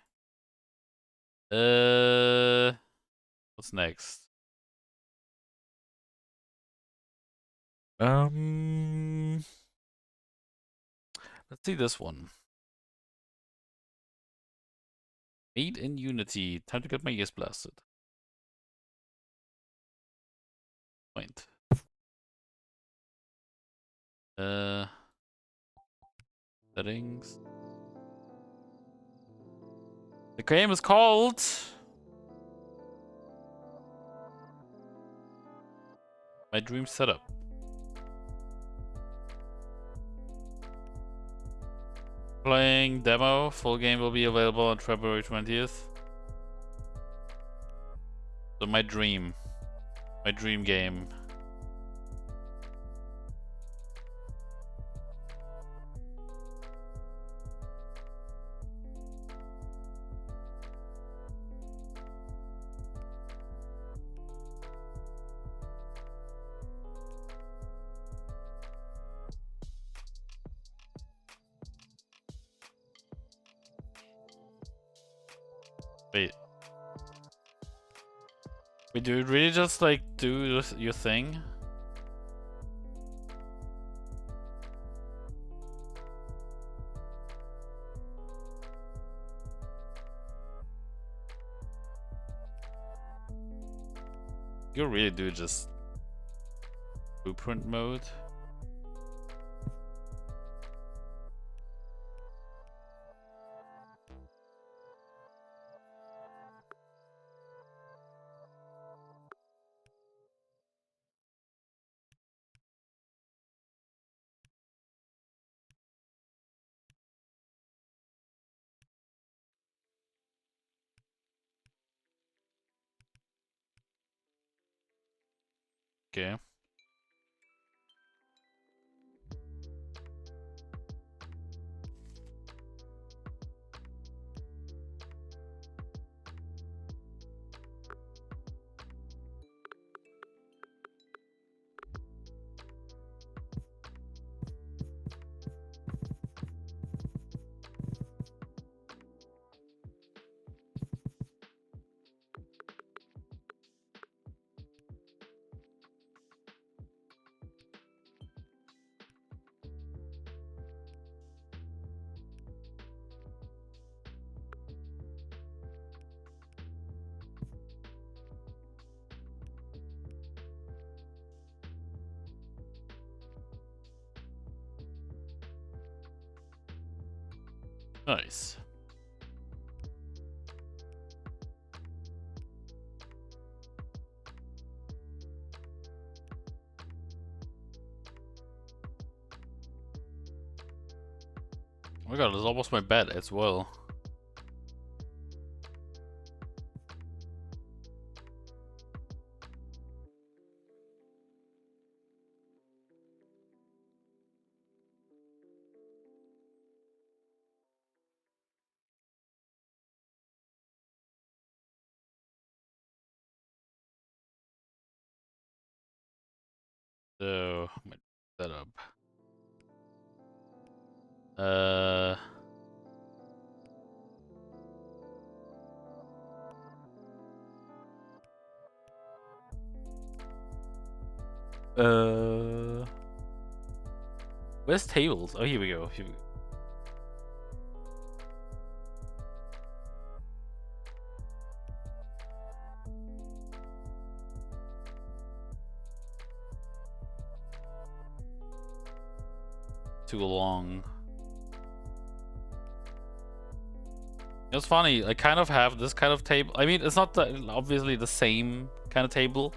What's next? Let's see this one. Made in Unity. Time to get my ears blasted. Point. Settings. The game is called My Dream Setup. Playing demo. Full game will be available on February 20th. So my dream game. Wait. Wait, do you really just like do your thing? You really do just blueprint mode? Okay. Nice. Oh my god, it's almost my bed as well. So I'm gonna set up. Uh. Where's tables? Oh, here we go. Here we go. Too long. It's funny. I kind of have this kind of table. I mean, it's not obviously the same kind of table,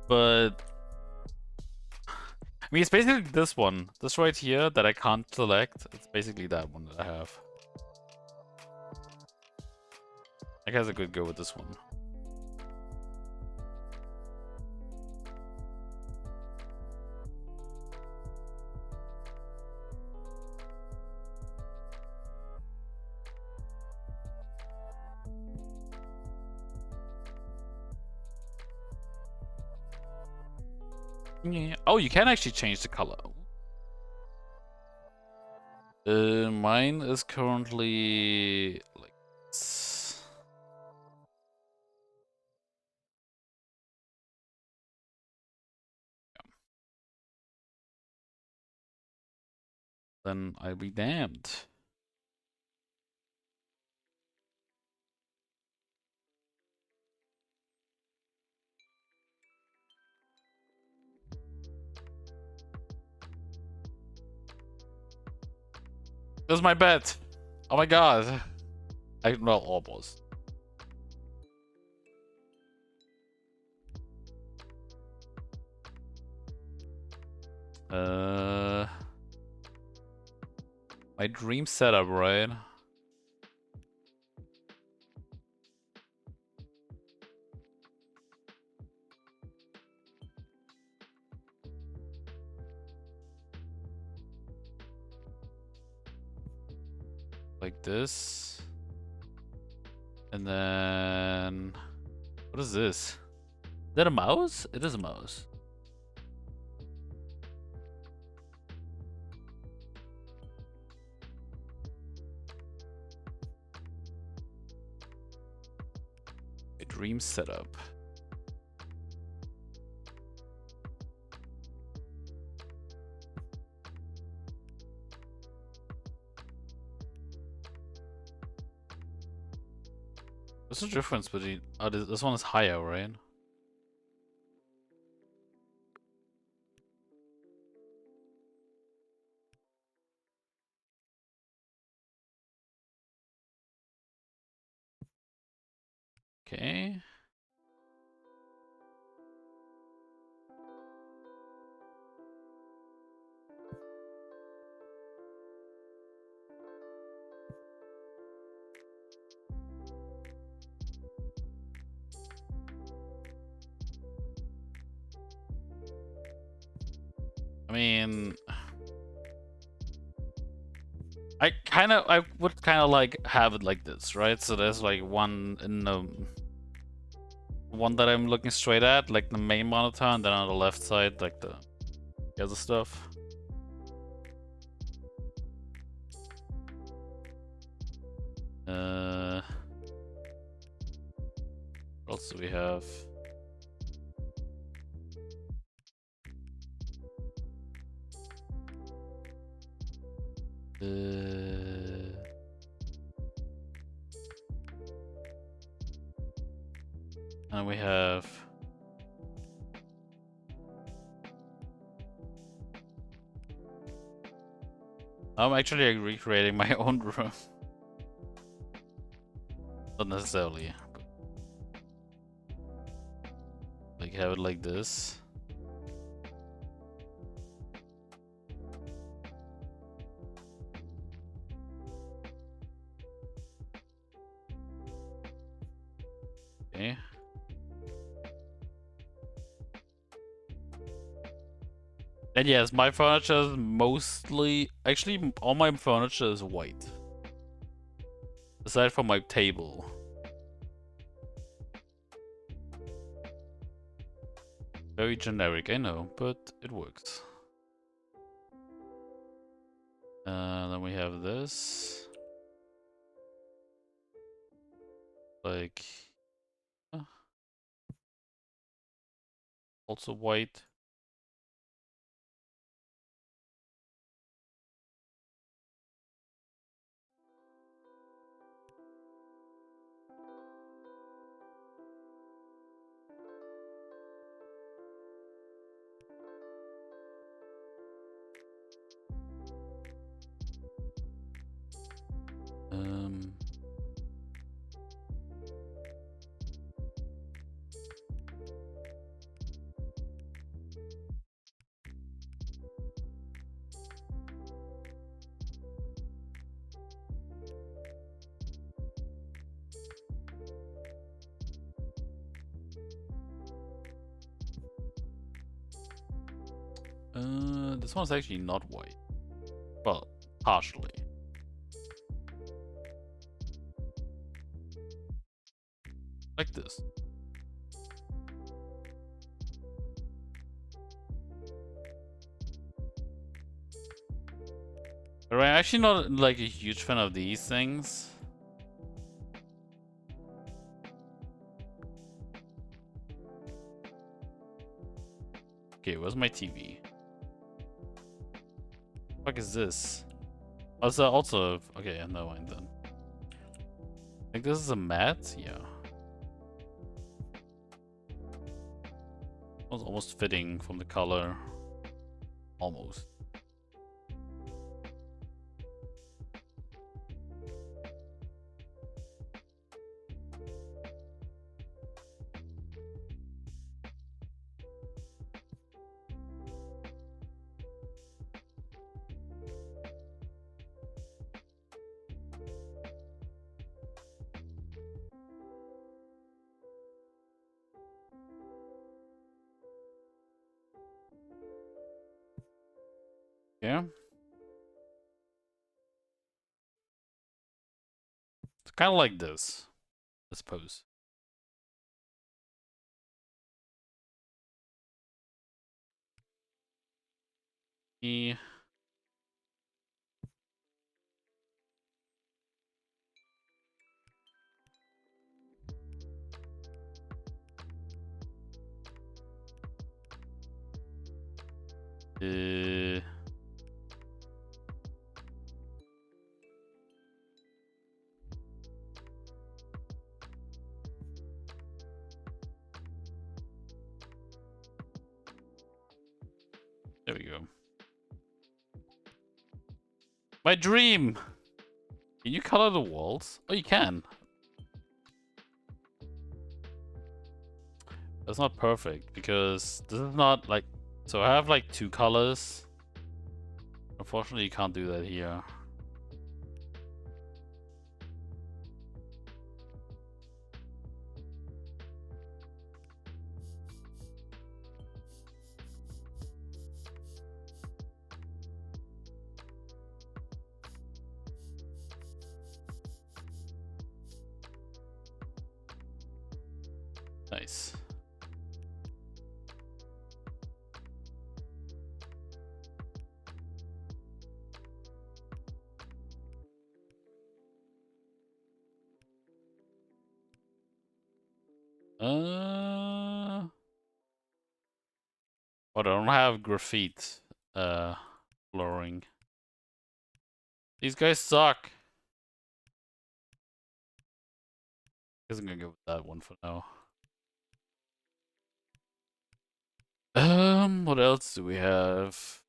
but I mean, it's basically this one. This right here that I can't select. It's basically that one that I have. I guess I could go with this one. Yeah. Oh, you can actually change the color. Mine is currently like this. Then I'll be damned. This is my bet. Oh my god. Well, almost. My dream setup, right? Like this. And then... What is this? Is that a mouse? It is a mouse. A dream setup. What's the difference between... Oh, this one is higher, right? Okay. I mean... I would kind of like have it like this, right? So there's like one in the... One that I'm looking straight at, like the main monitor, and then on the left side, like the other stuff. What else do we have? And we have... I'm actually recreating my own room. Not necessarily. But like have it like this. Okay. And yes, my furniture is mostly... Actually, all my furniture is white. Aside from my table. Very generic, I know, but it works. Then we have this. Like... also white. Um... this one's actually not white. Well, partially. Like this. But I'm actually not like a huge fan of these things. Okay, where's my TV? What the fuck is this? Oh, is that also... okay, no mind then. I think this is a mat? Yeah. It was almost fitting from the color. Almost. Yeah. It's kind of like this, I suppose. E. There we go. My dream! Can you color the walls? Oh, you can. That's not perfect because this is not like... so I have like 2 colors. Unfortunately, you can't do that here. Nice. But I don't have graphite flooring. These guys suck. I guess I'm gonna go with that one for now. What else do we have?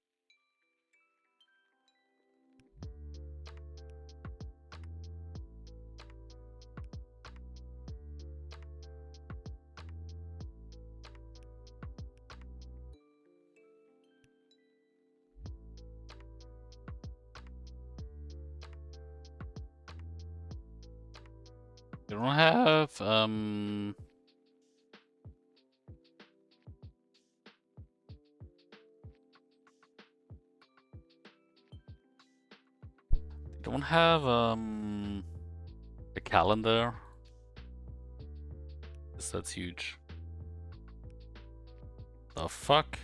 We don't have, don't have, a calendar. Yes, that's huge. The fuck?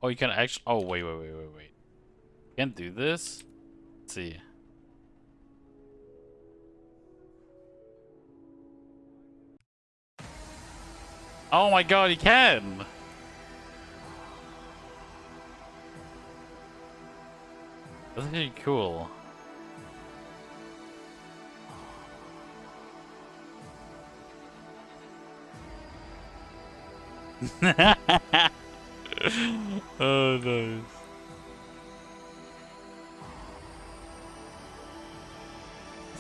Oh, you can actually. Oh, wait. Can't do this? Let's see. Oh my god, you can! That's actually cool. Oh, nice.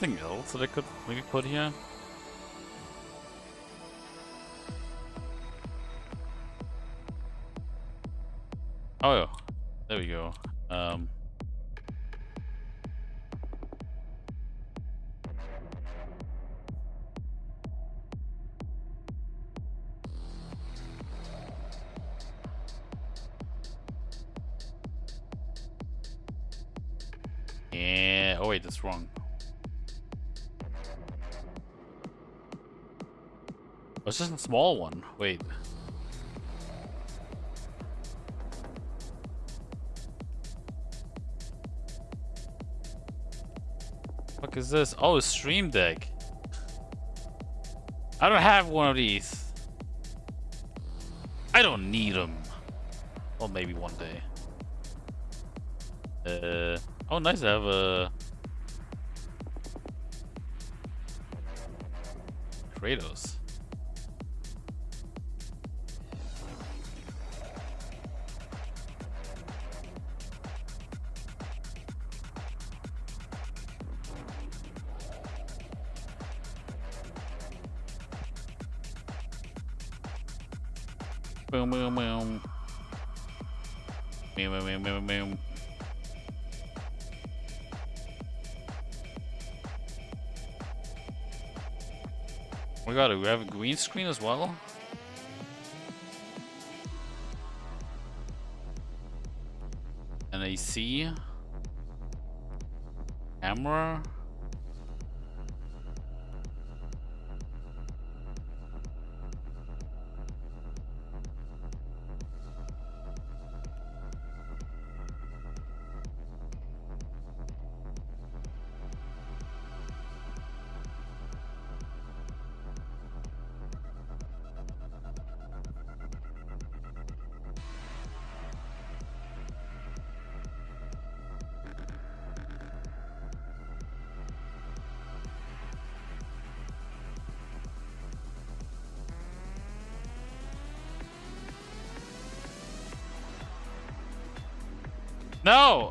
Anything else that I could maybe put here? Oh, there we go. Yeah. Oh wait, that's wrong. Oh, it's just a small one. Wait. Fuck is this? Oh, a Stream Deck. I don't have one of these. I don't need them. Well, maybe one day. Oh, nice to have a Kratos. Boom, boom, boom. Boom, boom, boom, boom, boom. We have a green screen as well. An AC. Camera. No!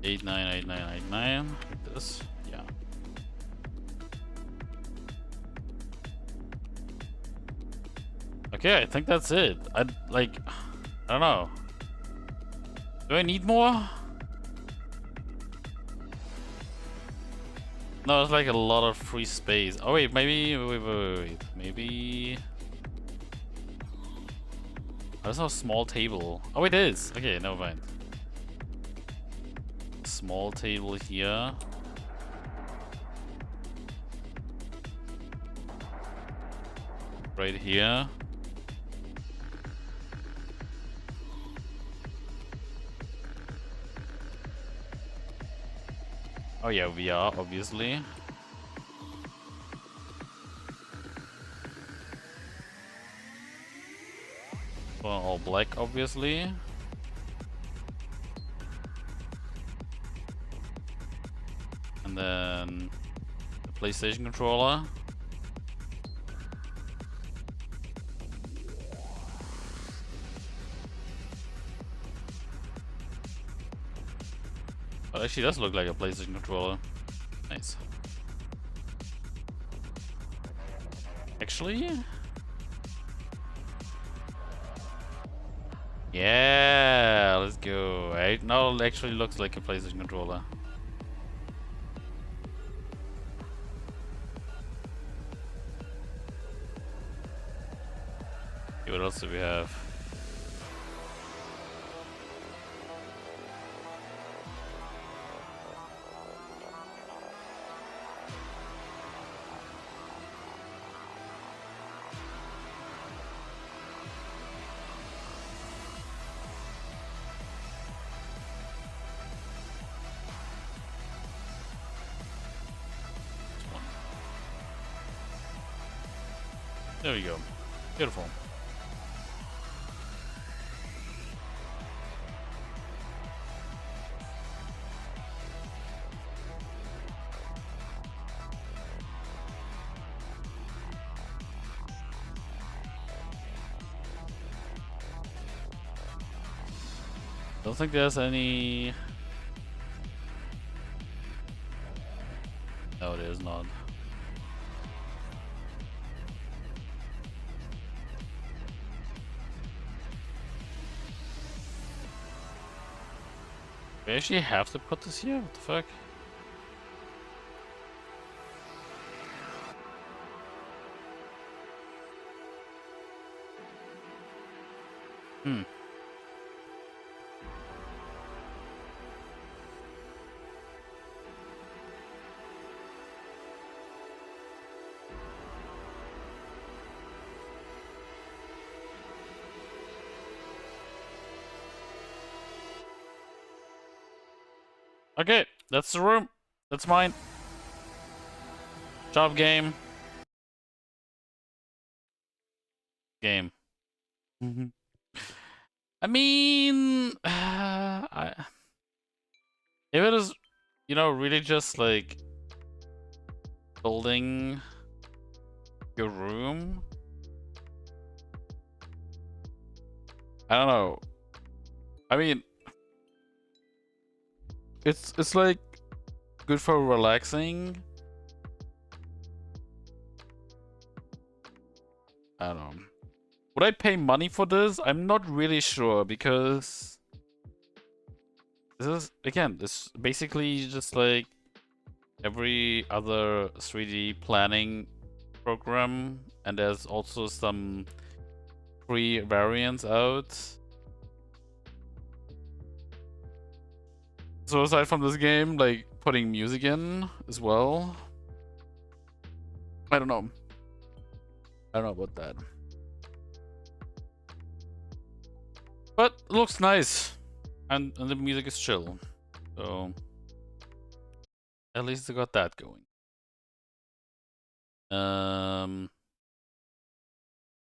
898989. Like this. Yeah. Okay, I think that's it. I don't know. Do I need more? No, it's like a lot of free space. Oh wait, wait. Maybe. Oh, there's no small table. Oh, it is. Okay, never mind. Small table here. Right here. Oh yeah, VR, obviously. Well, all black, obviously. And then the PlayStation controller. Well, actually, does look like a PlayStation controller. Nice. Actually, yeah, let's go. Right now, it actually looks like a PlayStation controller. Okay, what else do we have? There we go. Beautiful. Don't think there's any. No, it is not. We actually have to put this here? What the fuck? Hmm. Okay, that's the room. That's mine. Job game. Game. I mean, if it is, you know, really just like building your room, I don't know. I mean, it's like good for relaxing. I don't know. Would I pay money for this? I'm not really sure because this is, again, this basically just like every other 3D planning program, and there's also some free variants out. So aside from this game, like putting music in as well, I don't know. I don't know about that. But it looks nice, and the music is chill, so at least I got that going.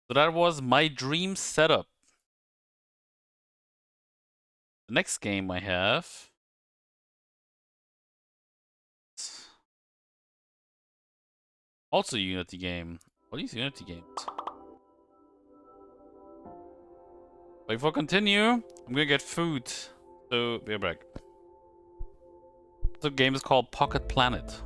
So that was my dream setup. The next game I have, also a Unity game. All these Unity games. But before I continue, I'm gonna get food. So be right back. The game is called Pocket Planet.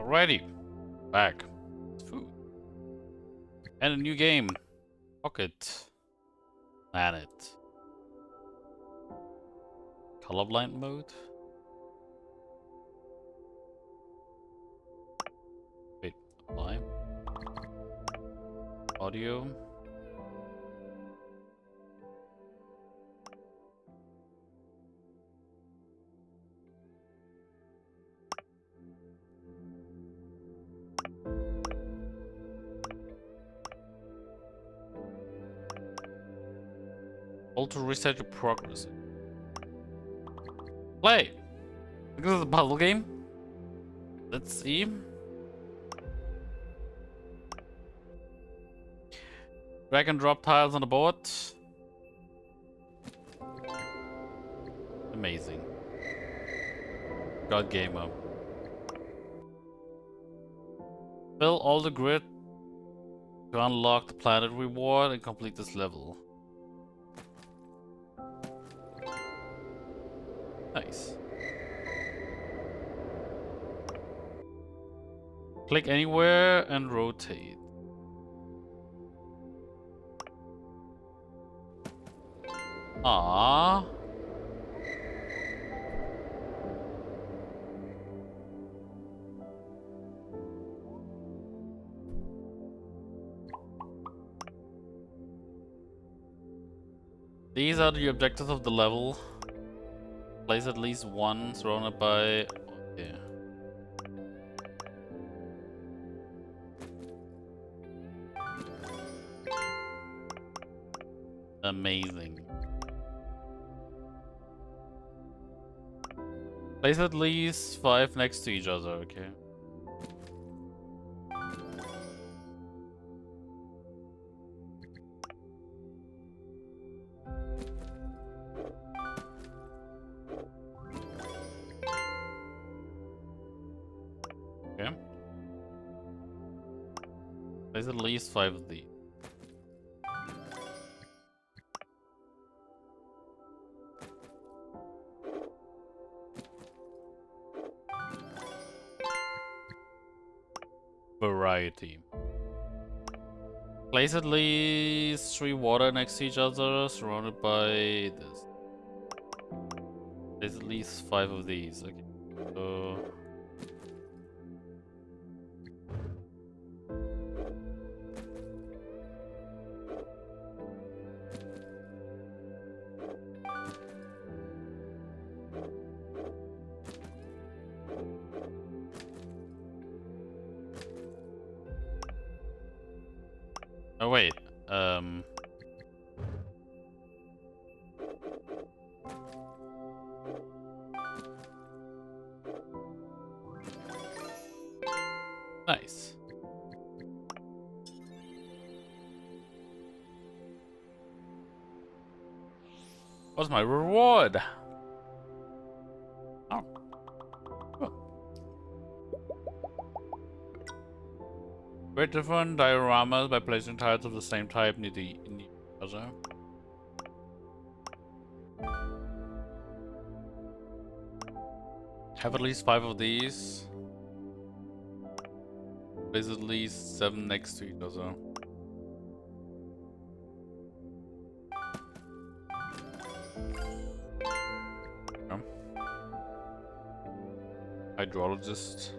Alrighty. Back. Food. And a new game. Pocket Planet. Colorblind mode? Wait, apply. Audio. Hold to reset your progress. Play! This is a puzzle game. Let's see. Drag and drop tiles on the board. Amazing. God gamer. Fill all the grid to unlock the planet reward and complete this level. Nice. Click anywhere and rotate. Ah. These are the objectives of the level. Place at least one surrounded by... Okay. Amazing. Place at least 5 next to each other, okay. Okay. Place at least 5 of these. Variety. Place at least 3 water next to each other, surrounded by this. Place at least 5 of these. Okay. So oh wait, nice. What's my reward? Oh. Oh. Create different dioramas by placing tiles of the same type near the other. Have at least 5 of these. Place at least 7 next to each other. Okay. Hydrologist.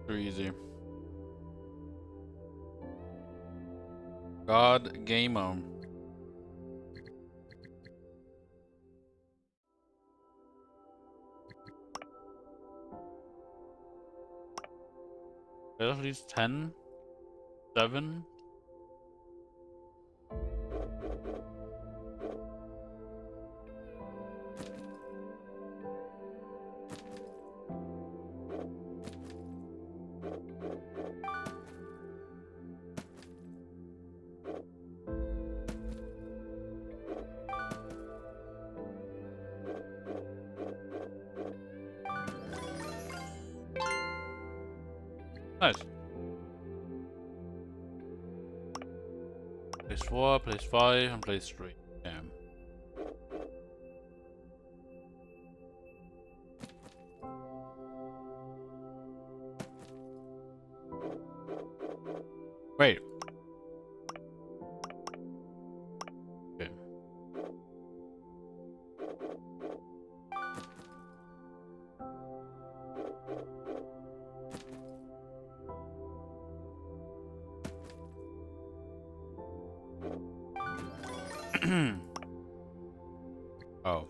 Too easy. God gamer. At least 10, 7. Nice. Place 4, place 5, and place 3. Damn. Wait. Okay. Oh.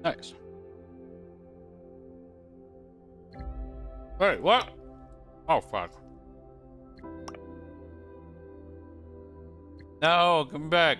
Nice. Wait, what? Oh, fuck. No, come back.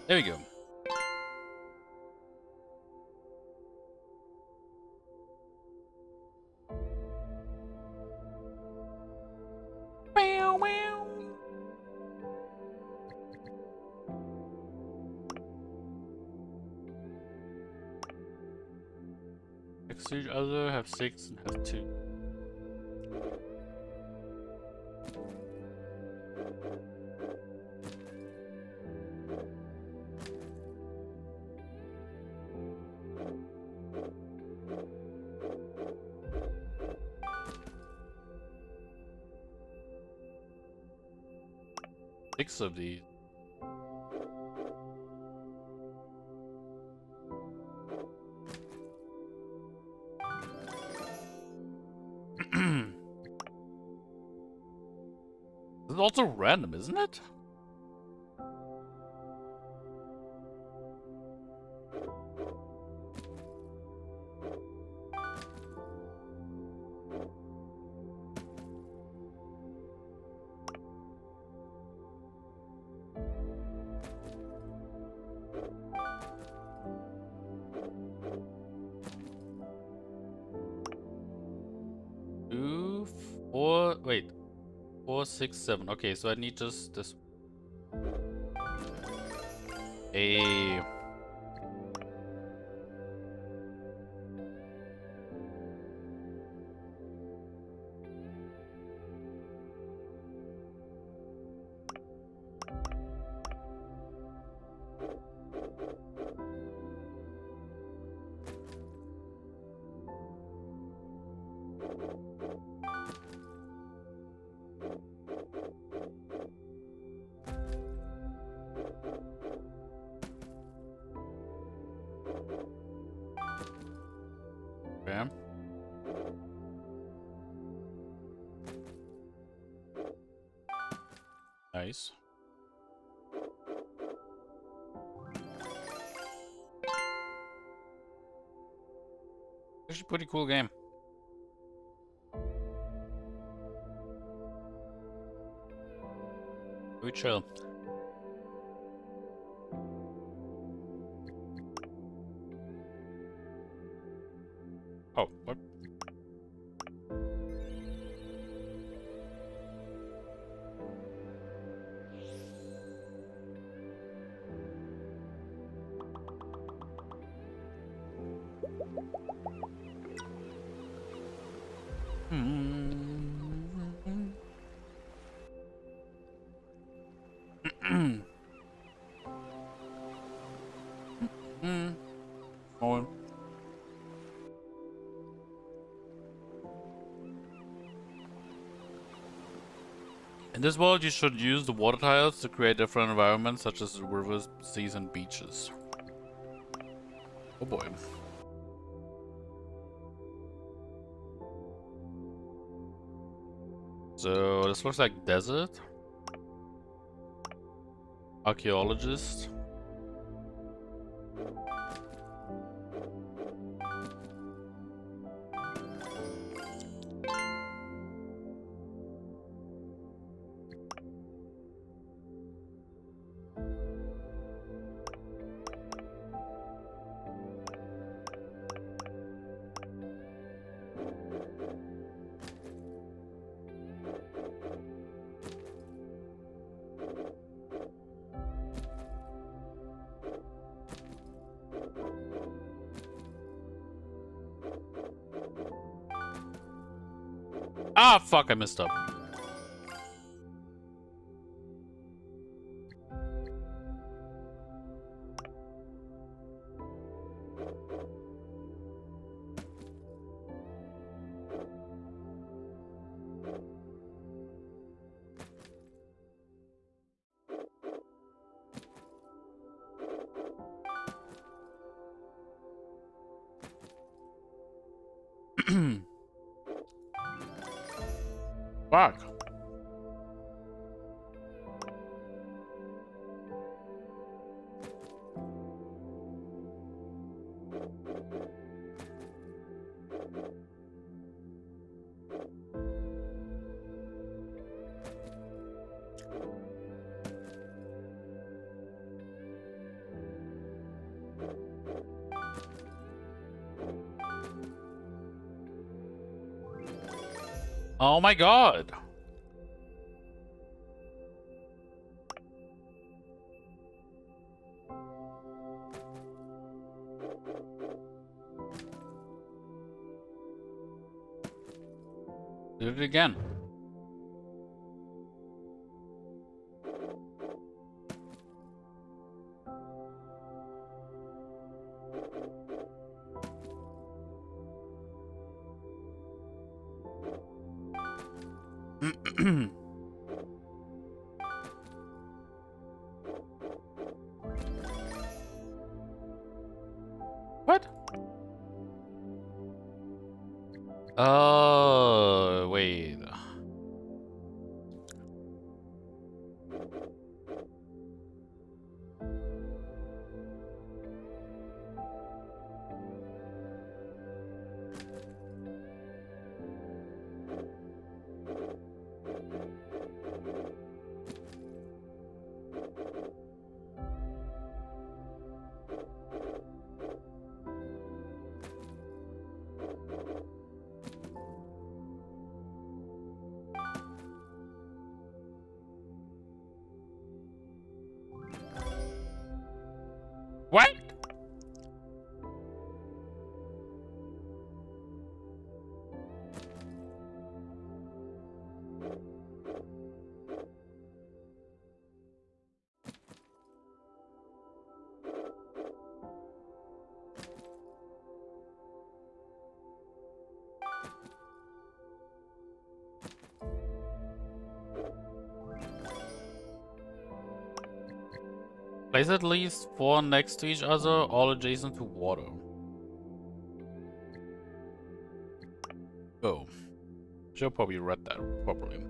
There we go. Meow, meow. Next to each other, have 6 and have 2. Six of these. This is also random, isn't it? Two, 4, wait. 4, 6, 7. Okay, so I need just this. A. Okay. Nice. Actually, pretty cool game. We chill. Oh, what? Going. In this world, you should use the water tiles to create different environments, such as rivers, seas, and beaches. Oh boy. So this looks like desert. Archaeologist. Ah, fuck, I messed up. Fuck. Oh my god. Did it again. What? Oh, wait. What? Place at least 4 next to each other, all adjacent to water. Oh. Should probably read that properly.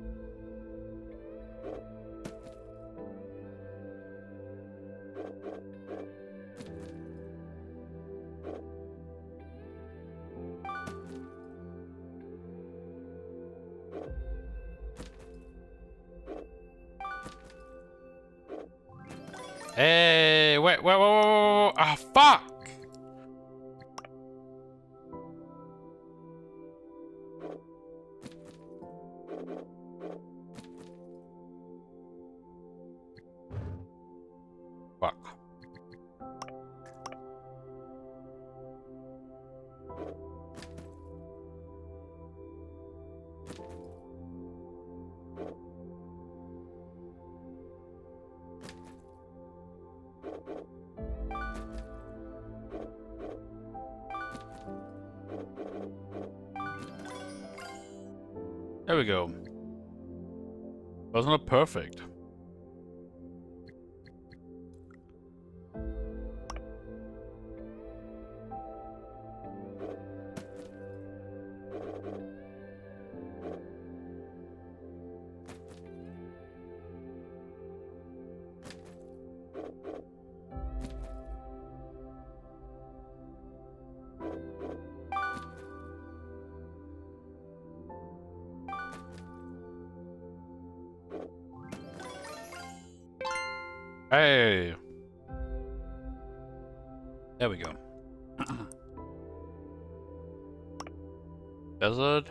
Hey, wait, ah, fuck! Fuck. There we go. Was not perfect. Hey! There we go. Desert.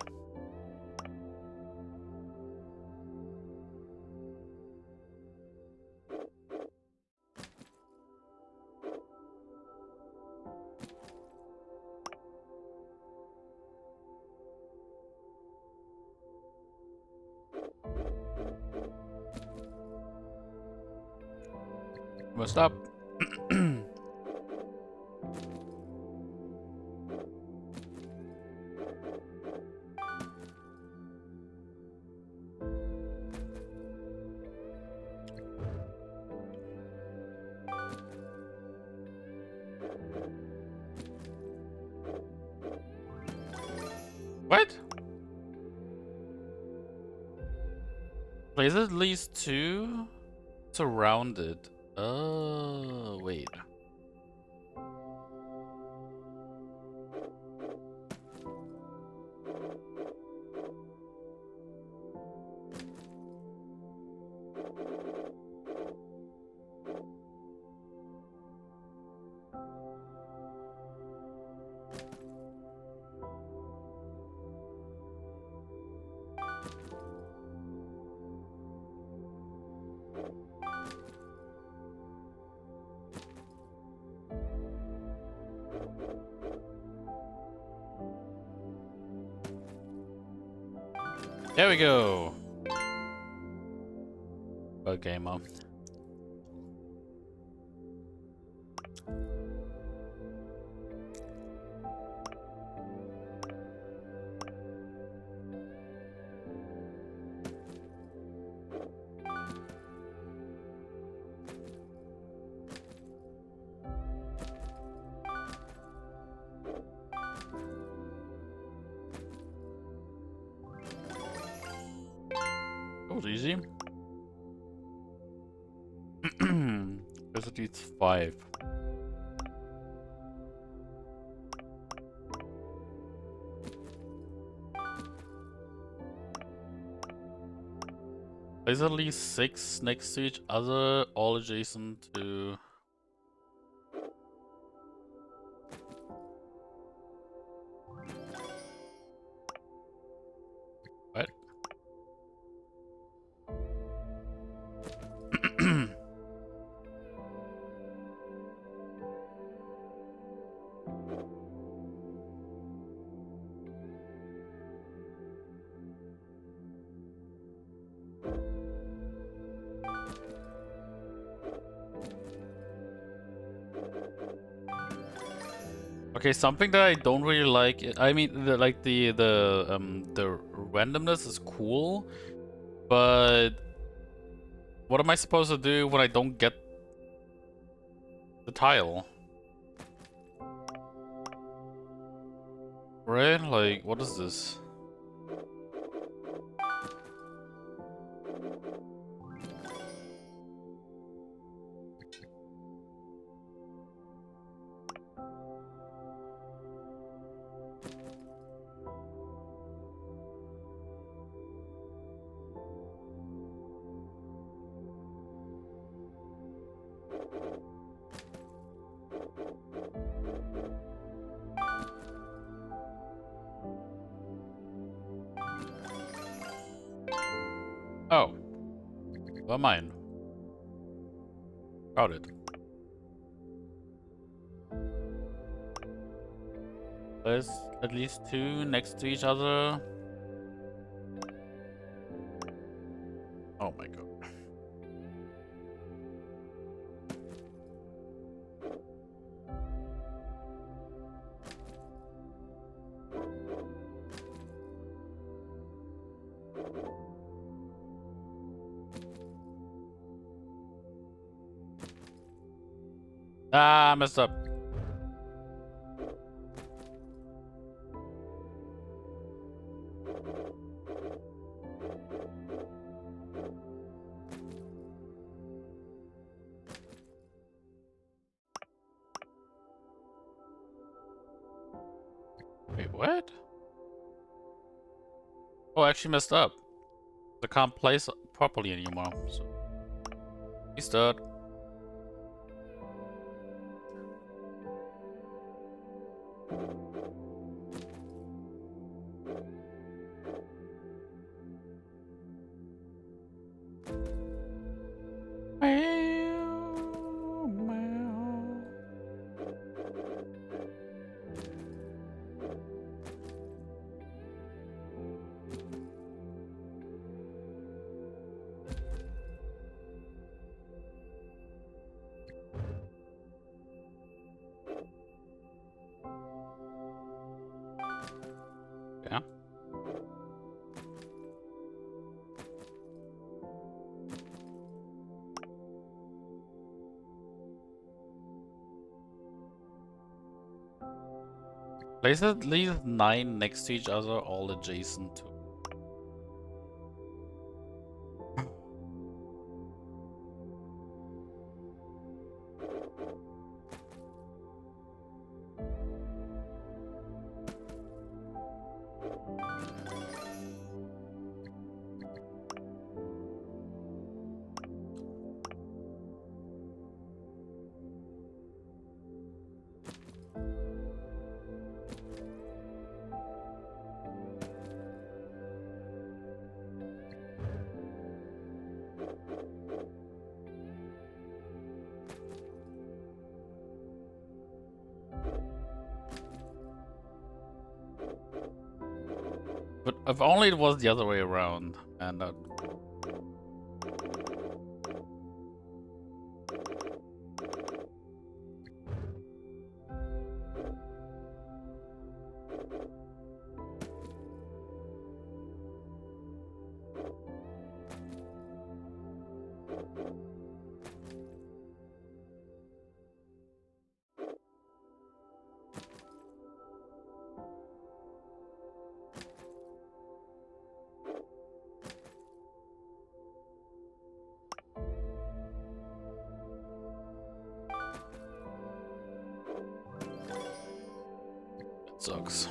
What's up? What? Place at least 2 surrounded. Oh, wait. There we go. Okay, Mom. That was easy. Basically, it's 5. There's at least 6 next to each other, all adjacent to... What? Okay, something that I don't really like. I mean, the randomness is cool, but what am I supposed to do when I don't get the tile? Right? Like, what is this? Oh. Well, mine. Got it. There's at least 2 next to each other. Oh my god. Ah, I messed up. Wait, what? Oh, I actually messed up. I can't place properly anymore. So restart. Yeah. Place at least 9 next to each other, all adjacent to. But if only it was the other way around, and it sucks.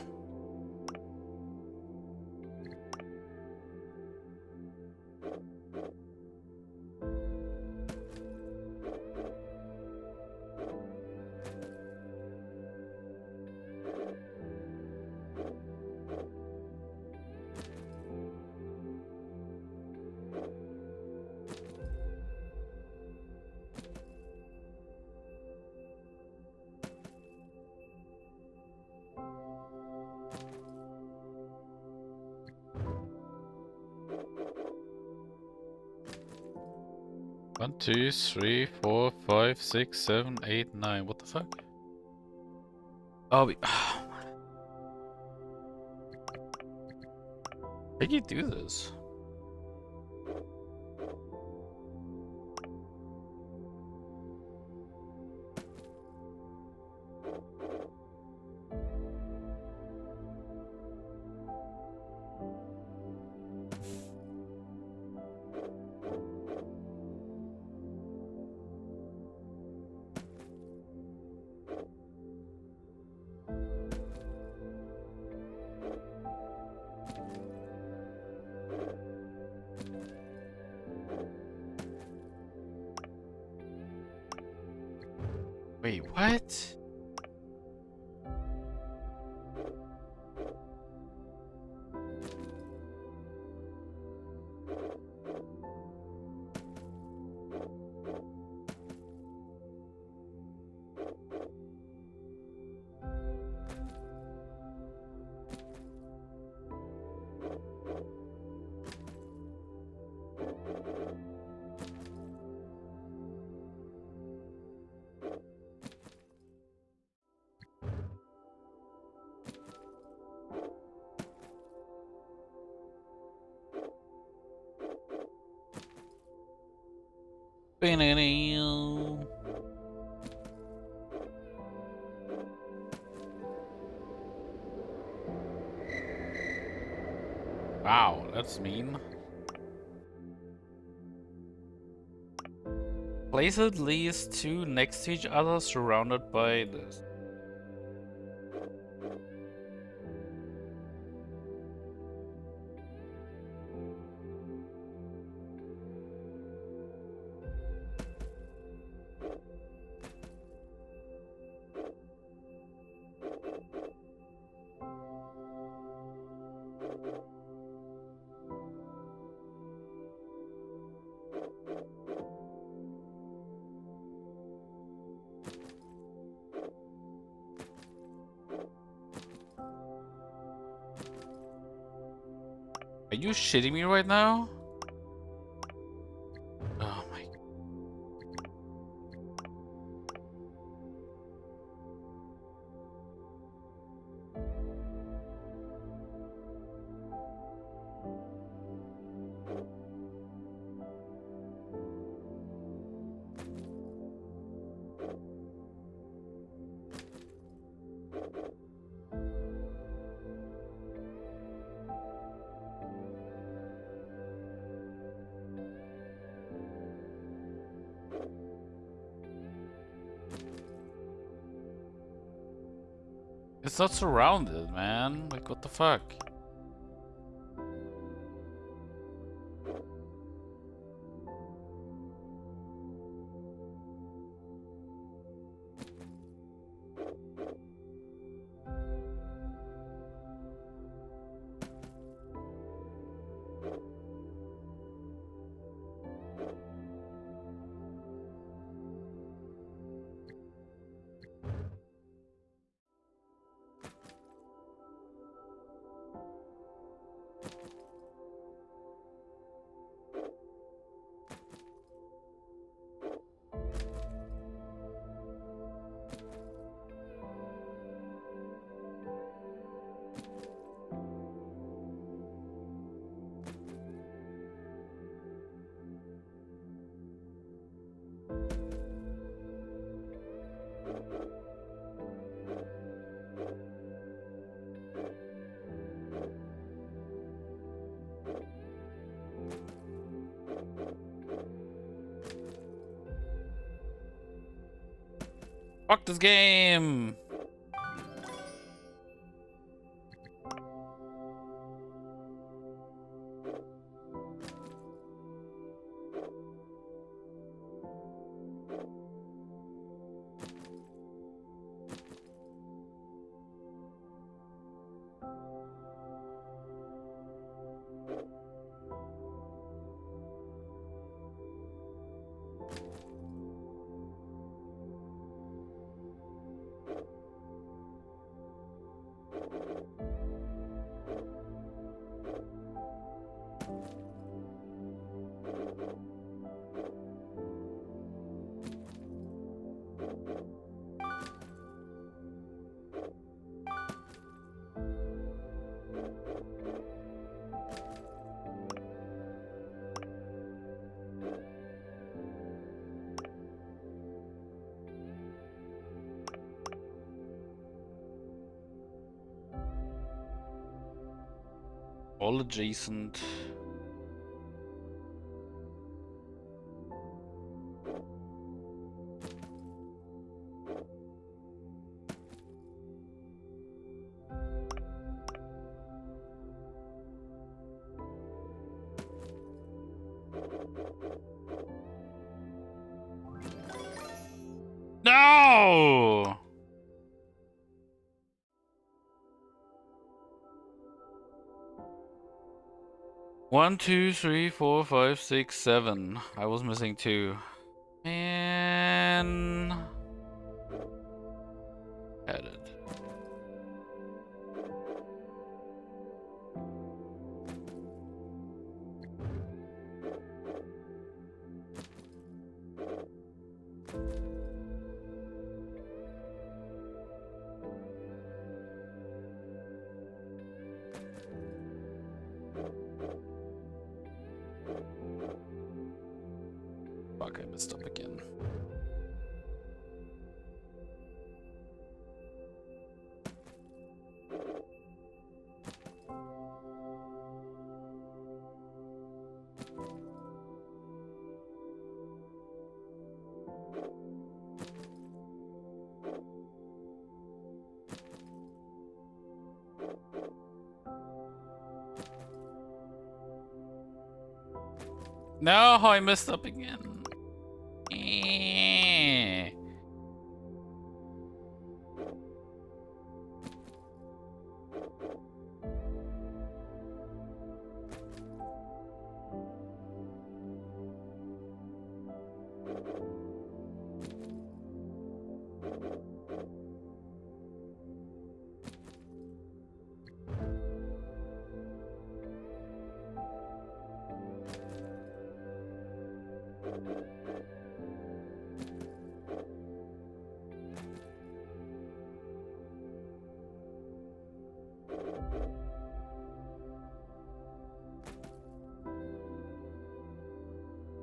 One, two, three, four, five, six, seven, eight, nine. What the fuck? Oh, how do you do this? Wait, what? Wow, that's mean. Place at least 2 next to each other, surrounded by this. you shitting me right now? Oh my. It's not surrounded, man. Like, what the fuck? Fuck this game! All adjacent. No! One, two, three, four, five, six, seven. I was missing two. Man. Added. Fuck, I messed up again. No, I messed up again. Eh.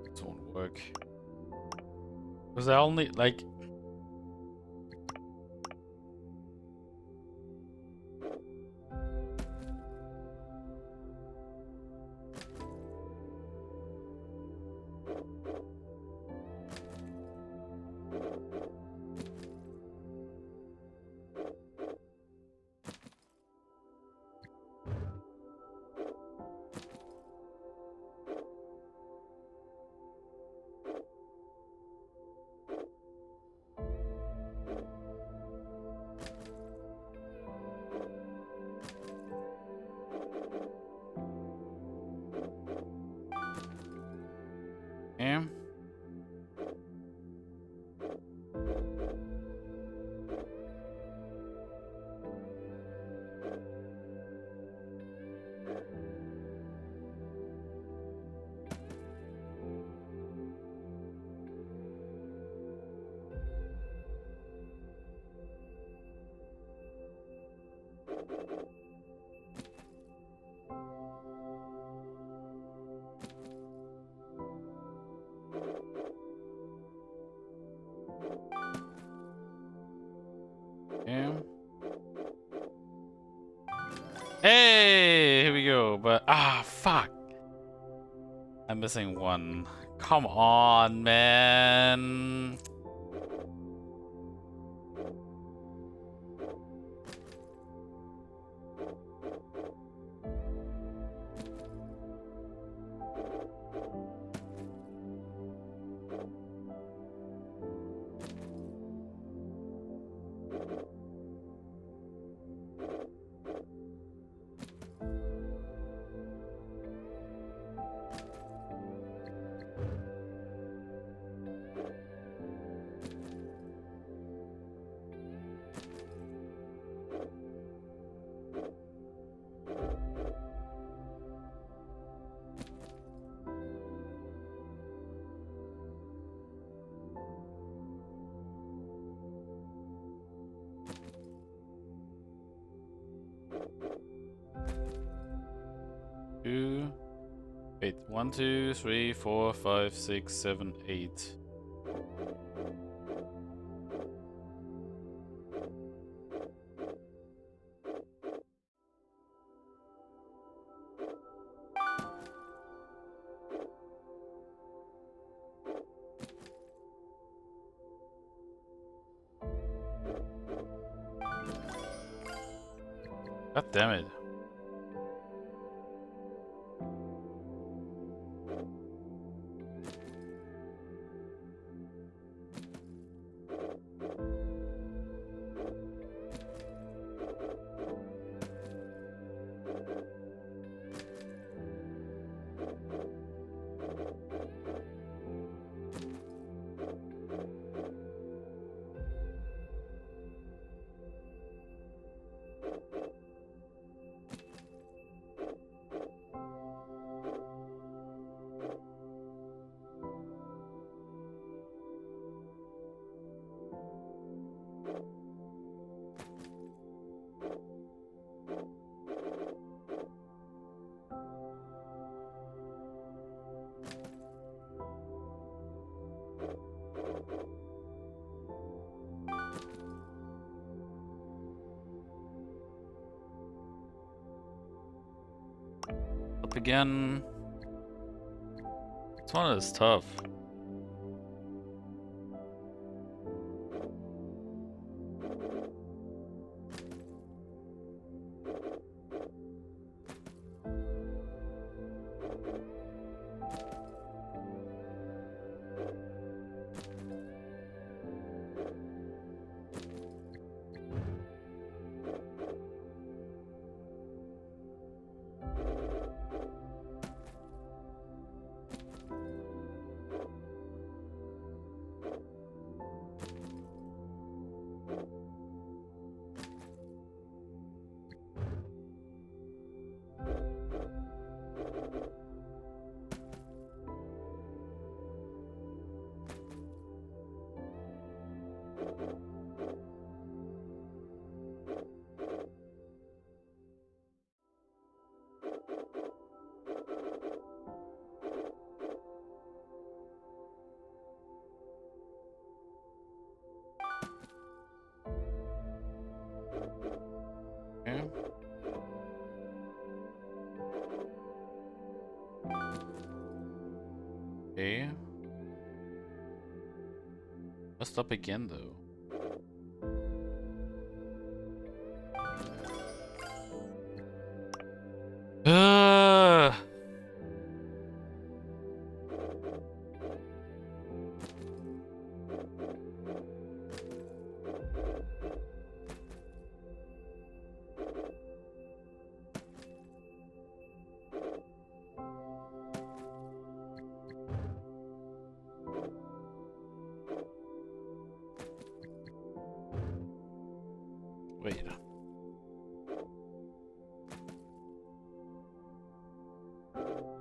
This won't work. Because I only like. Yeah. Yeah. Hey, here we go. But fuck. I'm missing one. Come on, man. Two. Wait, 1, 2, 3, 4, 5, 6, 7, 8. God damn it. Up again. This one is tough. Okay. Okay. Messed up again though. Wait.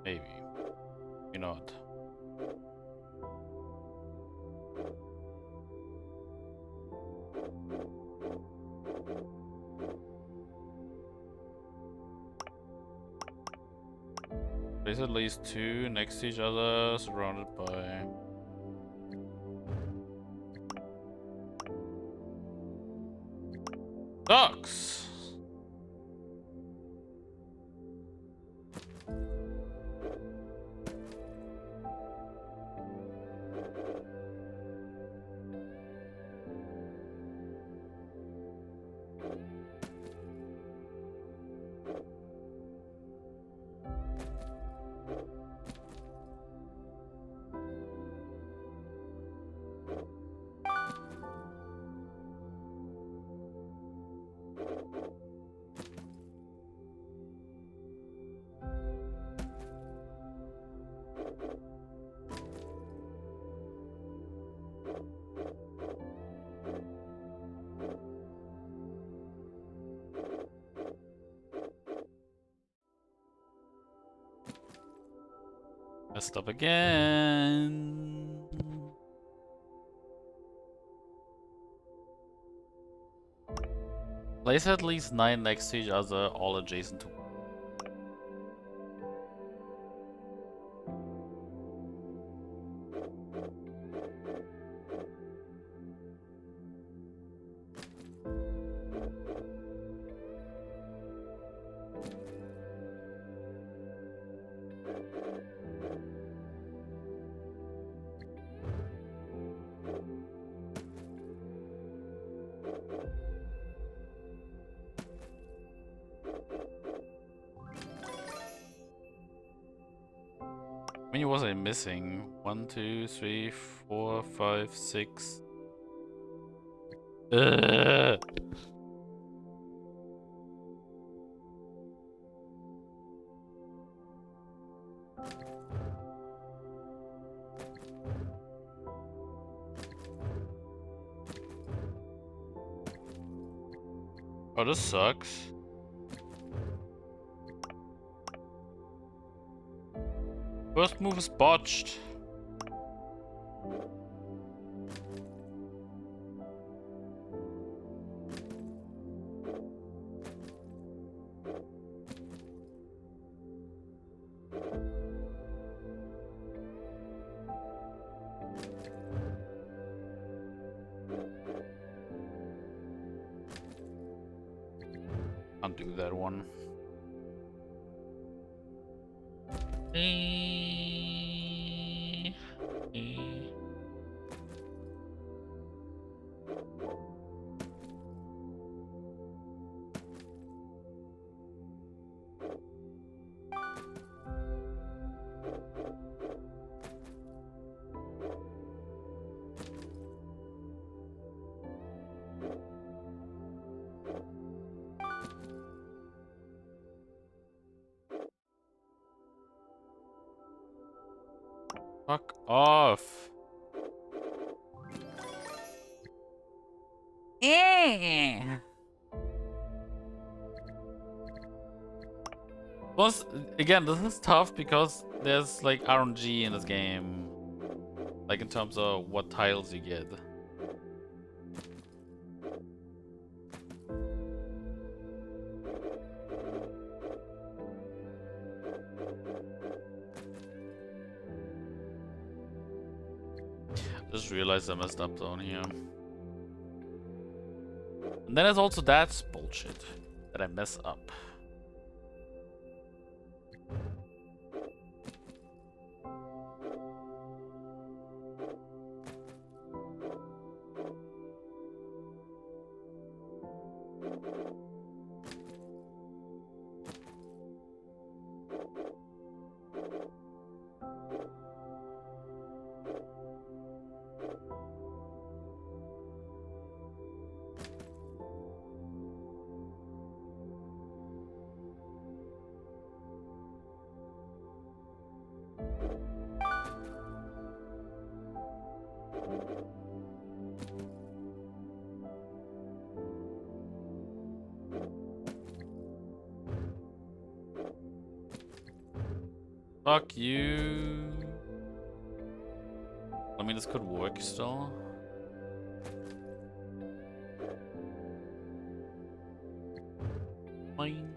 Maybe. Maybe not. Place at least 2 next to each other, surrounded by... ducks! Messed up again. Place at least 9 next to each other, all adjacent to... How many was I missing? 1, 2, 3, 4, 5, 6. Ugh. Oh, this sucks. First move is botched. Can't do that one. Fuck off. Plus, again, this is tough because there's like RNG in this game. Like in terms of what tiles you get. Just realized I messed up down here. And then there's also that bullshit that I mess up. Fuck you. I mean, this could work still. Fine.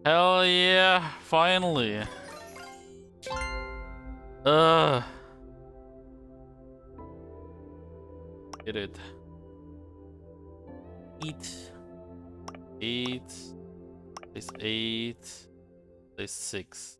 Hell yeah, finally. Get it. Eat. 8. Place 8. Place 6.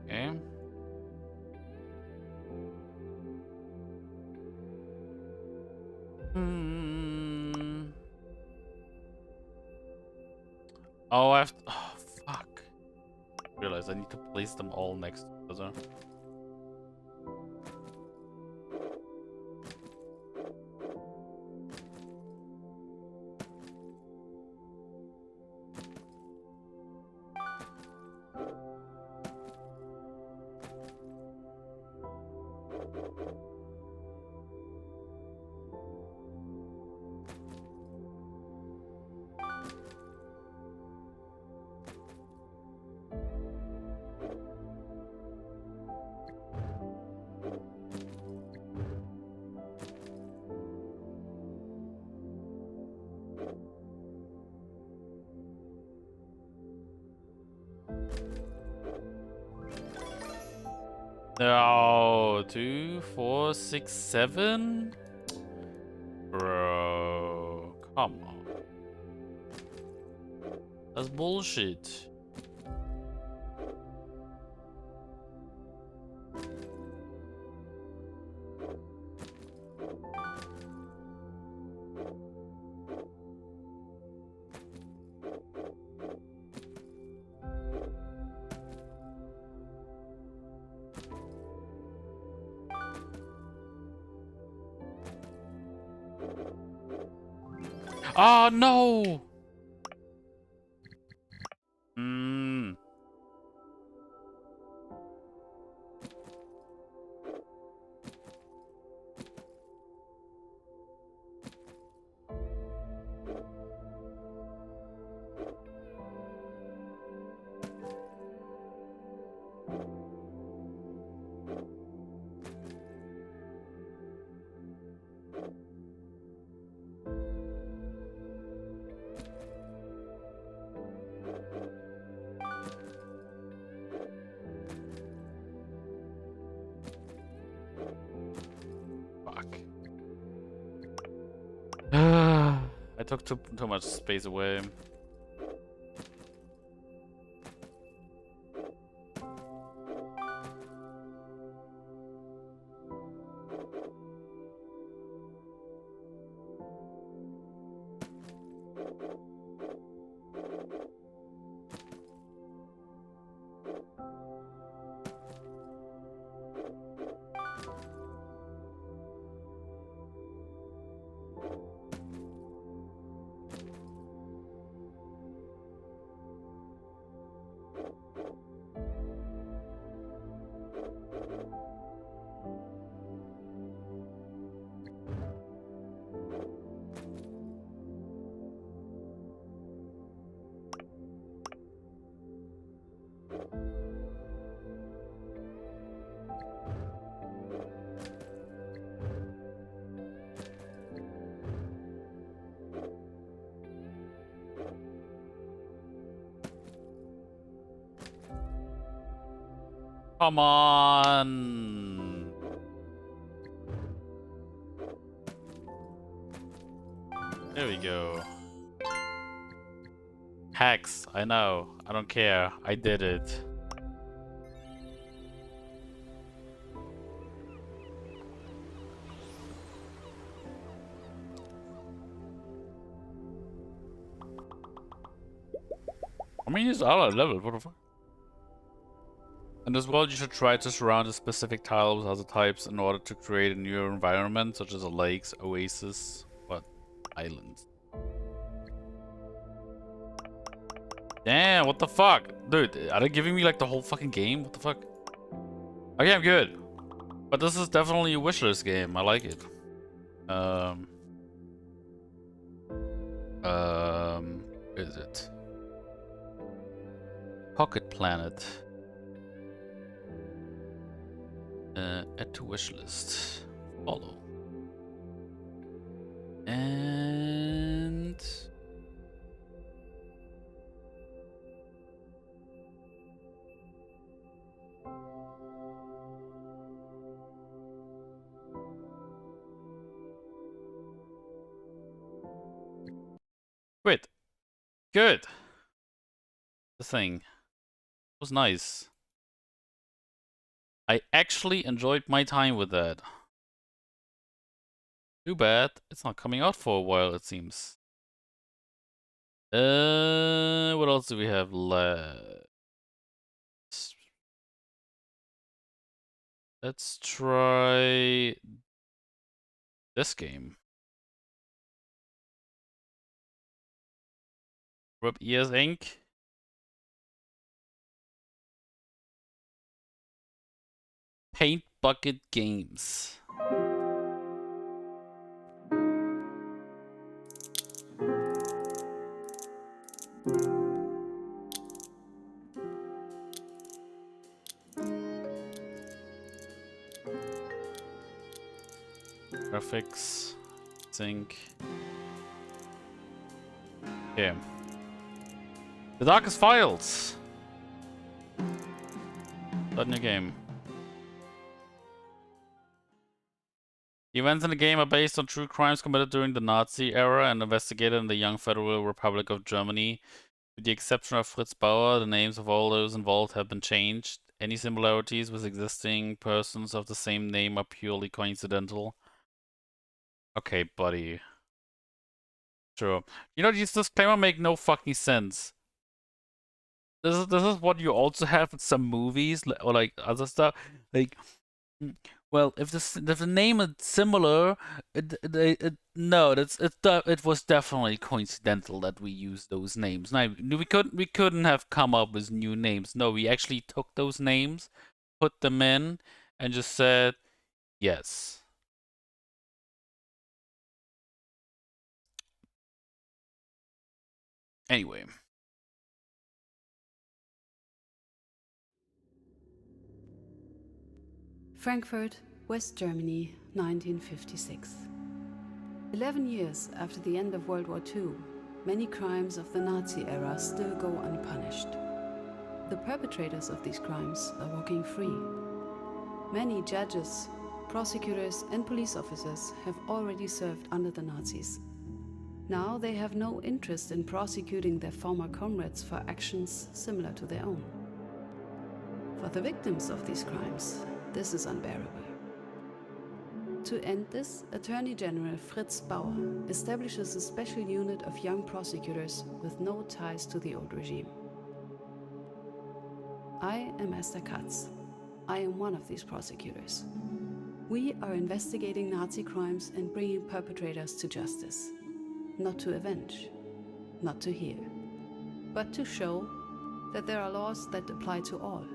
Okay. Oh, I have to, oh, fuck. Realize I need to place them all next to each other. No, 2, 4, 6, 7? Bro, come on. That's bullshit. Oh no! Fuck. I took too much space away. Come on. There we go. Hacks, I know. I don't care. I did it. I mean, it's all at level. What the fuck? And as well, you should try to surround a specific tile with other types in order to create a new environment, such as a lakes, oasis, or islands. Damn, what the fuck? Dude, are they giving me like the whole fucking game? What the fuck? Okay, I'm good. But this is definitely a wishlist game. I like it. Is it? Pocket Planet. Add to wishlist. Follow. And... Quit. Good. The thing was nice. I actually enjoyed my time with that. Too bad it's not coming out for a while, it seems. What else do we have left? Let's try this game. Rub Ears Inc. Paint Bucket Games. Graphics. Sync. Okay. The Darkest Files. Start new game. The events in the game are based on true crimes committed during the Nazi era and investigated in the young Federal Republic of Germany. With the exception of Fritz Bauer, the names of all those involved have been changed. Any similarities with existing persons of the same name are purely coincidental. Okay, buddy. Sure. You know, these disclaimer make no fucking sense. This is what you also have with some movies or like other stuff. Like, well, if the name is similar, no, it was definitely coincidental that we used those names. Now we couldn't have come up with new names. No, we actually took those names, put them in, and just said yes. Anyway. Frankfurt, West Germany, 1956. 11 years after the end of World War II, many crimes of the Nazi era still go unpunished. The perpetrators of these crimes are walking free. Many judges, prosecutors, and police officers have already served under the Nazis. Now they have no interest in prosecuting their former comrades for actions similar to their own. For the victims of these crimes, this is unbearable. To end this, Attorney General Fritz Bauer establishes a special unit of young prosecutors with no ties to the old regime. I am Esther Katz. I am one of these prosecutors. We are investigating Nazi crimes and bringing perpetrators to justice. Not to avenge, not to heal, but to show that there are laws that apply to all.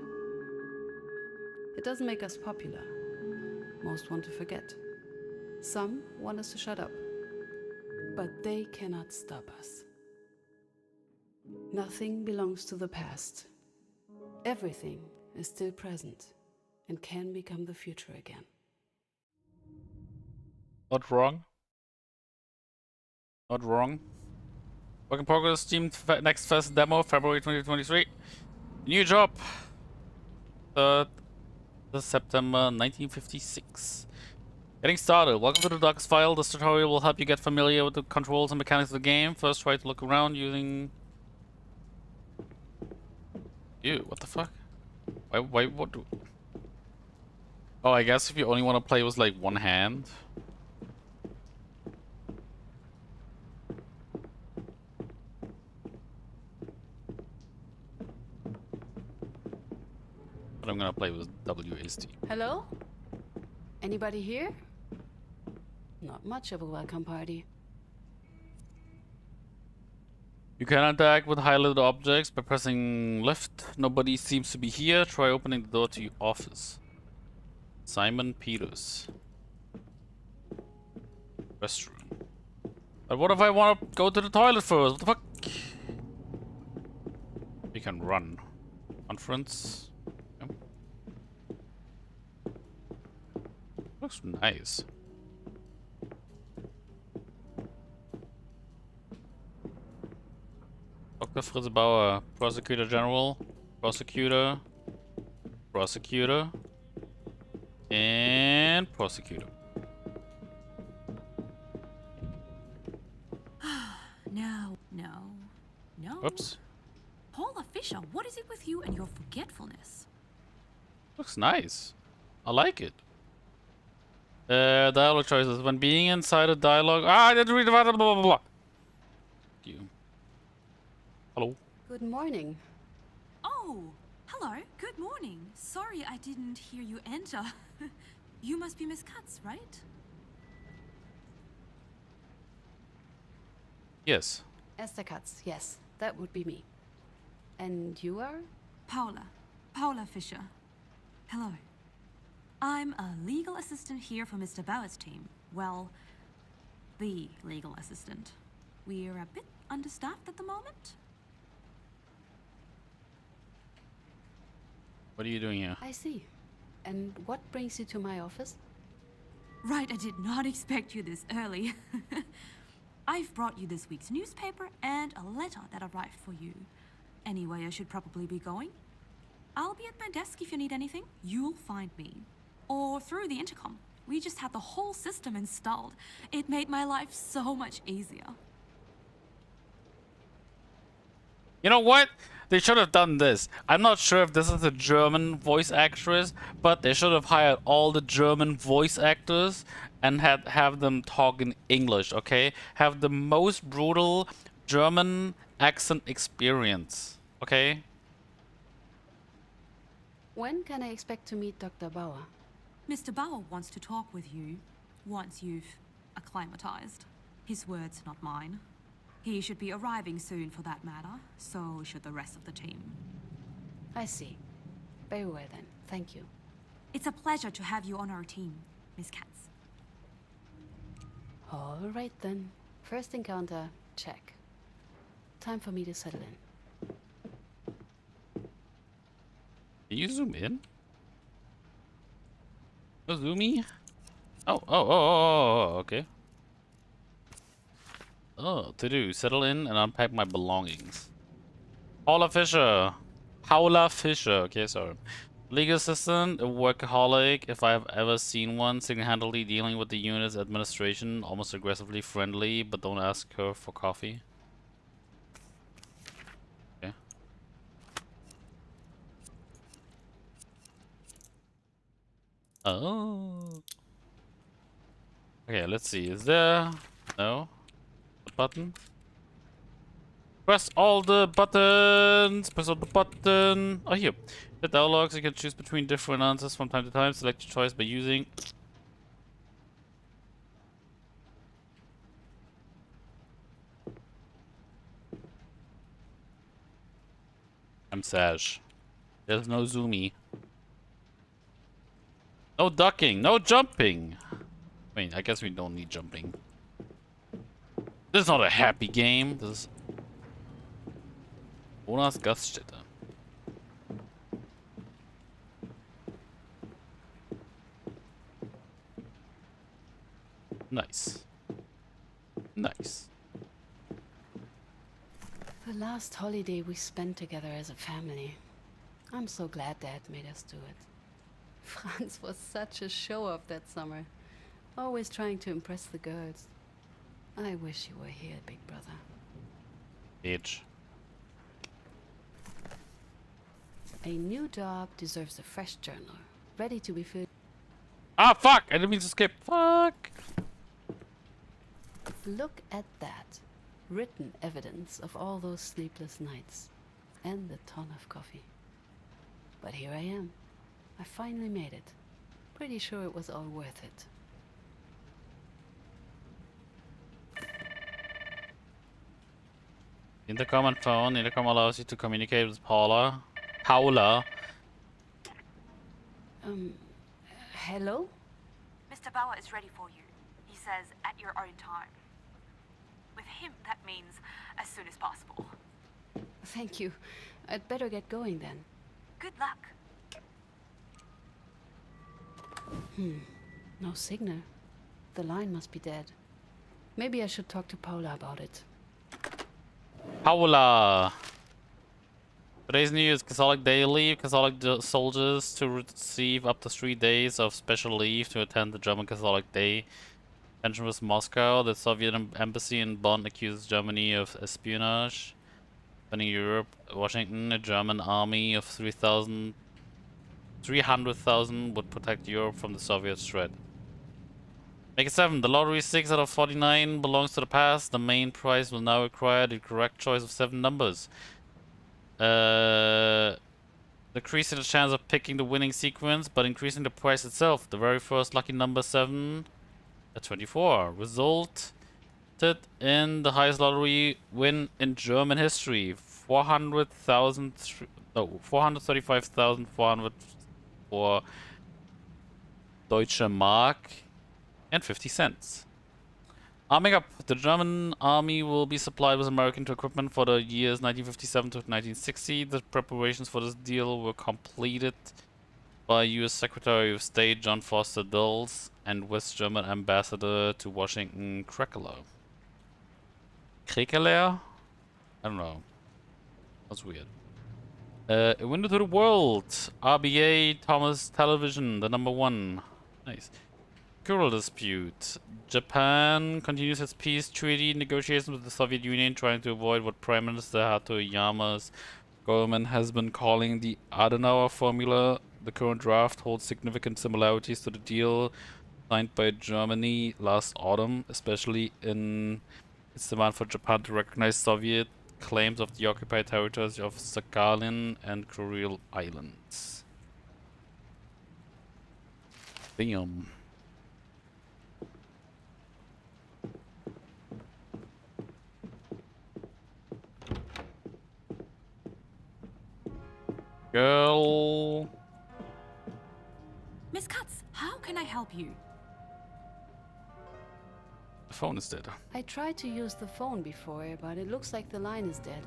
It doesn't make us popular. Most want to forget. Some want us to shut up. But they cannot stop us. Nothing belongs to the past. Everything is still present and can become the future again. Not wrong. Not wrong. Work in progress, Steam next fest demo, February 2023. New job. This is September 1956. Getting started. Welcome to the Docs file. This tutorial will help you get familiar with the controls and mechanics of the game. First, try to look around using... Ew, what the fuck? Why, what do... Oh, I guess if you only want to play with, like, one hand. But I'm gonna play with WASD. Hello? Anybody here? Not much of a welcome party. You can interact with highlighted objects by pressing left. Nobody seems to be here. Try opening the door to your office. Simon Peters. Restroom. But what if I want to go to the toilet first? What the fuck? You can run. Conference. Okay. Looks nice. Dr. Fritz Bauer, Prosecutor General, Prosecutor, Prosecutor, and Prosecutor. No. Oops. Paula Fisher, what is it with you and your forgetfulness? Looks nice. I like it. Dialogue choices. When being inside a dialogue... I didn't read about it, blah, blah, blah. You. Hello. Good morning. Oh, hello. Good morning. Sorry I didn't hear you enter. You must be Miss Katz, right? Yes. Esther Katz, yes, that would be me. And you are? Paula Fisher. Hello. I'm a legal assistant here for Mr. Bauer's team. Well, the legal assistant. We're a bit understaffed at the moment. What are you doing here? I see. And what brings you to my office? Right, I did not expect you this early. I've brought you this week's newspaper and a letter that arrived for you. Anyway, I should probably be going. I'll be at my desk if you need anything. You'll find me. Or through the intercom. We just had the whole system installed. It made my life so much easier. You know what? They should have done this. I'm not sure if this is a German voice actress, but they should have hired all the German voice actors and have them talk in English, okay? Have the most brutal German accent experience, okay? When can I expect to meet Dr. Bauer? Mr. Bauer wants to talk with you once you've acclimatized. His words, not mine. He should be arriving soon for that matter, so should the rest of the team. I see. Very well then, thank you. It's a pleasure to have you on our team, Miss Katz. All right then. First encounter, check. Time for me to settle in. Can you zoom in? Oh, zoomy? Oh, okay. Oh, to do. Settle in and unpack my belongings. Paula Fisher. Paula Fisher. Okay, sorry. Legal assistant, a workaholic, if I have ever seen one, single-handedly dealing with the unit's administration, almost aggressively friendly, but don't ask her for coffee. Okay. Oh. Okay, let's see. Is there... No? A button? Press all the buttons! Press all the button! Oh, here. The dialogues, you can choose between different answers from time to time. Select your choice by using... I'm Sash. There's no zoomy. No ducking, no jumping! I mean, I guess we don't need jumping. This is not a happy game. This is... Jonas Gaststätte. Nice. Nice. The last holiday we spent together as a family. I'm so glad Dad made us do it. Franz was such a show-off that summer. Always trying to impress the girls. I wish you were here, big brother. Bitch. A new job deserves a fresh journal, ready to be filled. Ah, fuck! I didn't mean to skip. Fuck! Look at that. Written evidence of all those sleepless nights. And the ton of coffee. But here I am. I finally made it. Pretty sure it was all worth it. Intercom and phone. Intercom allows you to communicate with Paula. Paula. Hello? Mr. Bauer is ready for you. He says at your own time. With him, that means as soon as possible. Thank you. I'd better get going then. Good luck. No signal. The line must be dead. Maybe I should talk to Paula about it. Paula. Today's news. Catholic Day leave. Catholic soldiers to receive up to 3 days of special leave to attend the German Catholic Day. Tension with Moscow. The Soviet embassy in Bonn accuses Germany of espionage. In Europe, Washington, a German army of 300,000 would protect Europe from the Soviet threat. Make it 7. The lottery 6 out of 49 belongs to the past. The main prize will now require the correct choice of 7 numbers. Decreasing the chance of picking the winning sequence, but increasing the price itself. The very first lucky number 7 at 24 resulted in the highest lottery win in German history. 435,400 for Deutsche Mark and 50 cents. Arming up. The German army will be supplied with American equipment for the years 1957 to 1960. The preparations for this deal were completed by U.S. Secretary of State John Foster Dulles and West German Ambassador to Washington Krekeler. Krekeler? I don't know. That's weird. A window to the world. RBA Thomas Television, the #1. Nice. Coral dispute. Japan continues its peace treaty negotiations with the Soviet Union, trying to avoid what Prime Minister Hatoyama's government has been calling the Adenauer formula. The current draft holds significant similarities to the deal signed by Germany last autumn, especially in its demand for Japan to recognize Soviet claims of the occupied territories of Sakhalin and Kuril Islands. Damn. Girl. Miss Katz, how can I help you? The phone is dead. I tried to use the phone before, but it looks like the line is dead.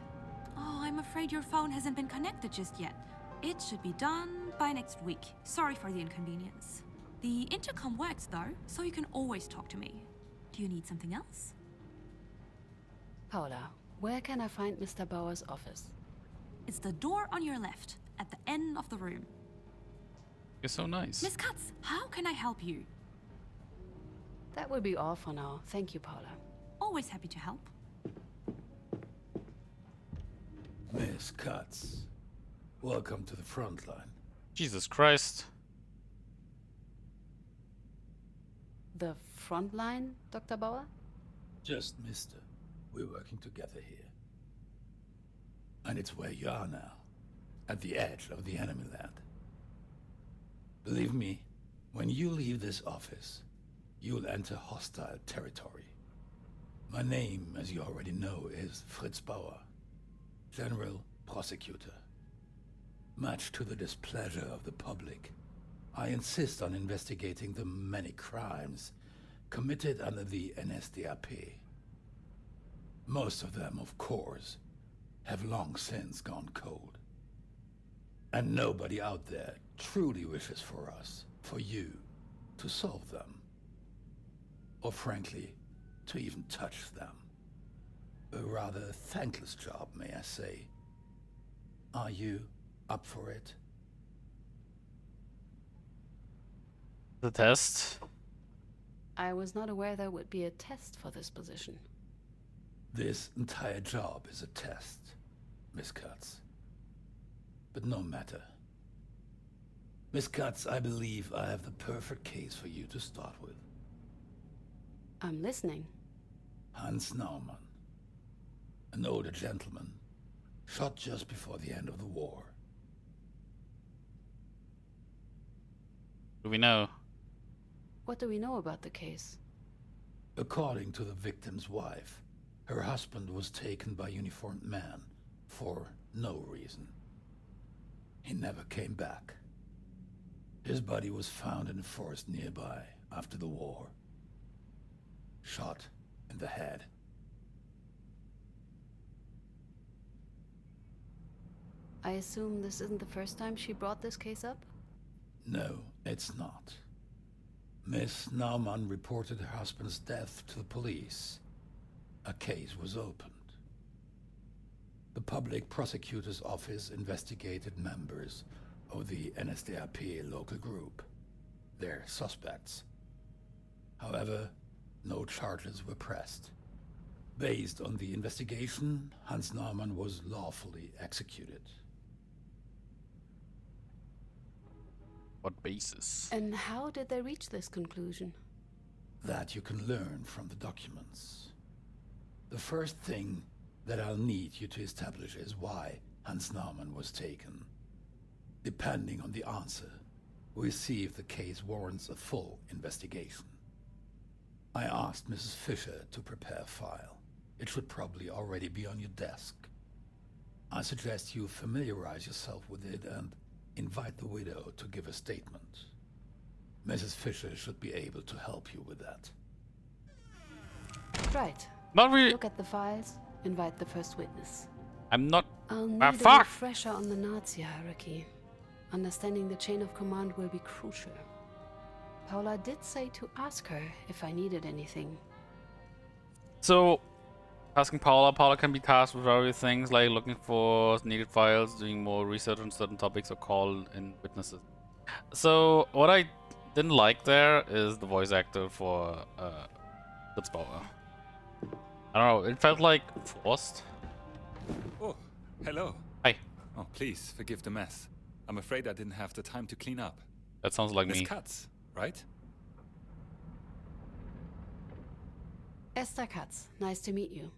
Oh, I'm afraid your phone hasn't been connected just yet. It should be done by next week. Sorry for the inconvenience. The intercom works though, so you can always talk to me. Do you need something else? Paula, where can I find Mr. Bauer's office? It's the door on your left, at the end of the room. You're so nice. Miss Katz, how can I help you? That will be all for now. Thank you, Paula. Always happy to help. Miss Katz, welcome to the front line. Jesus Christ. The front line, Dr. Bauer? Just mister. We're working together here. And it's where you are now, at the edge of the enemy land. Believe me, when you leave this office, you'll enter hostile territory. My name, as you already know, is Fritz Bauer, General Prosecutor. Much to the displeasure of the public, I insist on investigating the many crimes committed under the NSDAP. Most of them, of course, have long since gone cold. And nobody out there truly wishes for us, for you, to solve them. Or frankly, to even touch them. A rather thankless job, may I say. Are you up for it? The test. I was not aware there would be a test for this position. This entire job is a test, Miss Katz. But no matter. Miss Katz, I believe I have the perfect case for you to start with. I'm listening. Hans Naumann, an older gentleman, shot just before the end of the war. Do we know? What do we know about the case? According to the victim's wife, her husband was taken by uniformed men for no reason. He never came back. His body was found in a forest nearby after the war. Shot in the head. I assume this isn't the first time she brought this case up? No, it's not. Miss Naumann reported her husband's death to the police. A case was opened. The public prosecutor's office investigated members of the NSDAP local group. They're suspects. However, no charges were pressed. Based on the investigation, Hans Naumann was lawfully executed. What basis? And how did they reach this conclusion? That you can learn from the documents. The first thing that I'll need you to establish is why Hans Naumann was taken. Depending on the answer, we'll see if the case warrants a full investigation. I asked Mrs. Fisher to prepare a file. It should probably already be on your desk. I suggest you familiarize yourself with it and invite the widow to give a statement. Mrs. Fisher should be able to help you with that. Right. Not really. Look at the files, invite the first witness. I'm not. I'll need a fuck! refresher on the Nazi hierarchy. Understanding the chain of command will be crucial. Paula did say to ask her if I needed anything. So, asking Paula. Paula can be tasked with various things like looking for needed files, doing more research on certain topics, or call in witnesses. So, what I didn't like there is the voice actor for Blitzbauer. I don't know, it felt like forced. Oh, hello. Hi. Oh, please, forgive the mess. I'm afraid I didn't have the time to clean up. That sounds like Miss me. Katz, right? Esther Katz, nice to meet you.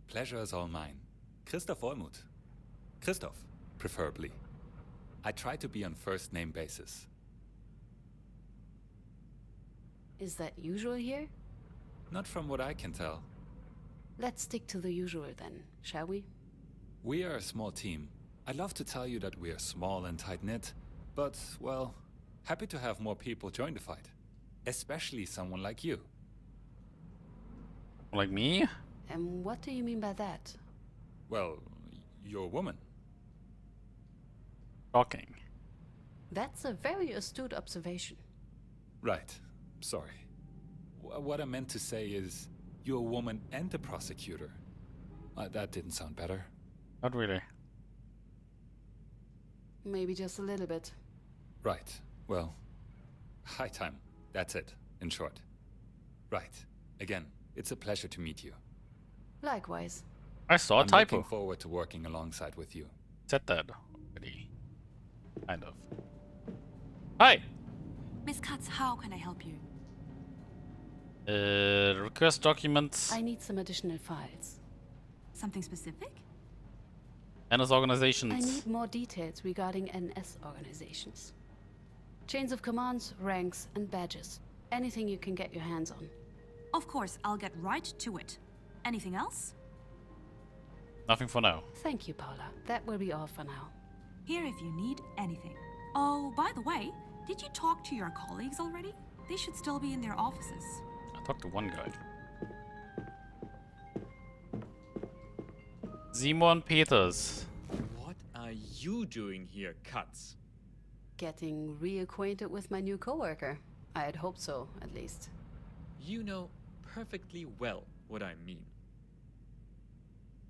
Pleasure is all mine. Christoph Olmuth. Christoph, preferably. I try to be on first name basis. Is that usual here? Not from what I can tell. Let's stick to the usual then, shall we? We are a small team. I'd love to tell you that we are small and tight-knit, but, well, happy to have more people join the fight. Especially someone like you. Like me? And what do you mean by that? Well, you're a woman. Shocking. That's a very astute observation. Right. Sorry. What I meant to say is, you're a woman and a prosecutor. That didn't sound better. Not really. Maybe just a little bit. Right. Well, high time. That's it, in short. Right. Again, it's a pleasure to meet you. Likewise. I saw a I'm typo. looking forward to working alongside with you. Said that already. Kind of. Hi! Miss Katz, how can I help you? Request documents. I need some additional files. Something specific? NS organizations. I need more details regarding NS organizations. Chains of commands, ranks, and badges. Anything you can get your hands on. Of course, I'll get right to it. Anything else? Nothing for now. Thank you, Paula. That will be all for now. Here if you need anything. Oh, by the way, did you talk to your colleagues already? They should still be in their offices. I talked to one guy. Simon Peters. What are you doing here, Katz? Getting reacquainted with my new coworker. I had hoped so, at least. You know perfectly well what I mean.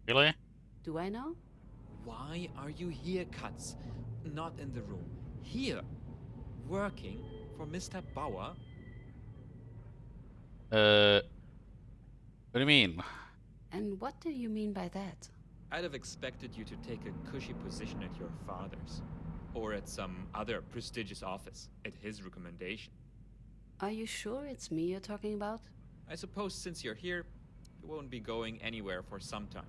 Really? Do I know? Why are you here, Katz? Not in the room. Here, working For Mr. Bauer? What do you mean? And what do you mean by that? I'd have expected you to take a cushy position at your father's. Or at some other prestigious office, at his recommendation. Are you sure it's me you're talking about? I suppose since you're here, you won't be going anywhere for some time.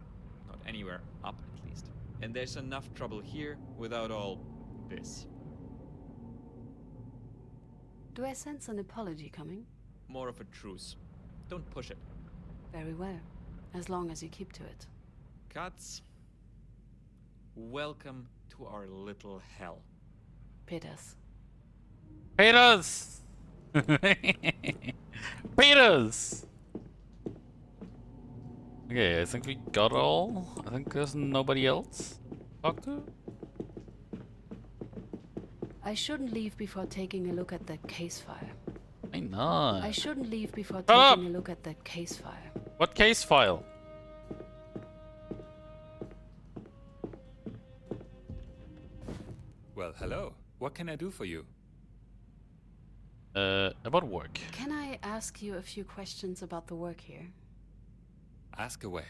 Not anywhere up, at least. And there's enough trouble here without all this. Do I sense an apology coming? More of a truce. Don't push it. Very well, as long as you keep to it. Katz, welcome to our little hell. Peters. Peters! Peters! Okay, I think we got all. I think there's nobody else to talk to. I shouldn't leave before taking a look at that case file. Why not? I shouldn't leave before Shut up! taking a look at that case file. What case file? Well, hello. What can I do for you? About work. Can I ask you a few questions about the work here? Ask away.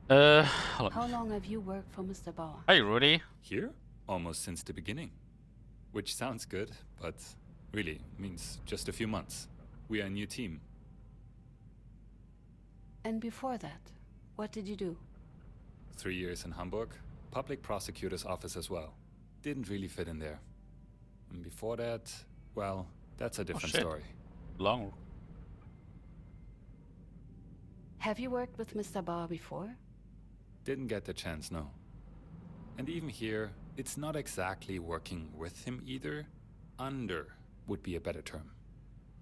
Hold on. How long have you worked for Mr. Bauer? Hi, Rudy. Here? Almost since the beginning. Which sounds good, but really means just a few months. We are a new team. And before that, what did you do? 3 years in Hamburg. Public prosecutor's office as well. Didn't really fit in there. And before that, well, that's a different shit. story. Long. Have you worked with Mr. Bauer before? Didn't get the chance, no. And even here, it's not exactly working with him either. Under would be a better term.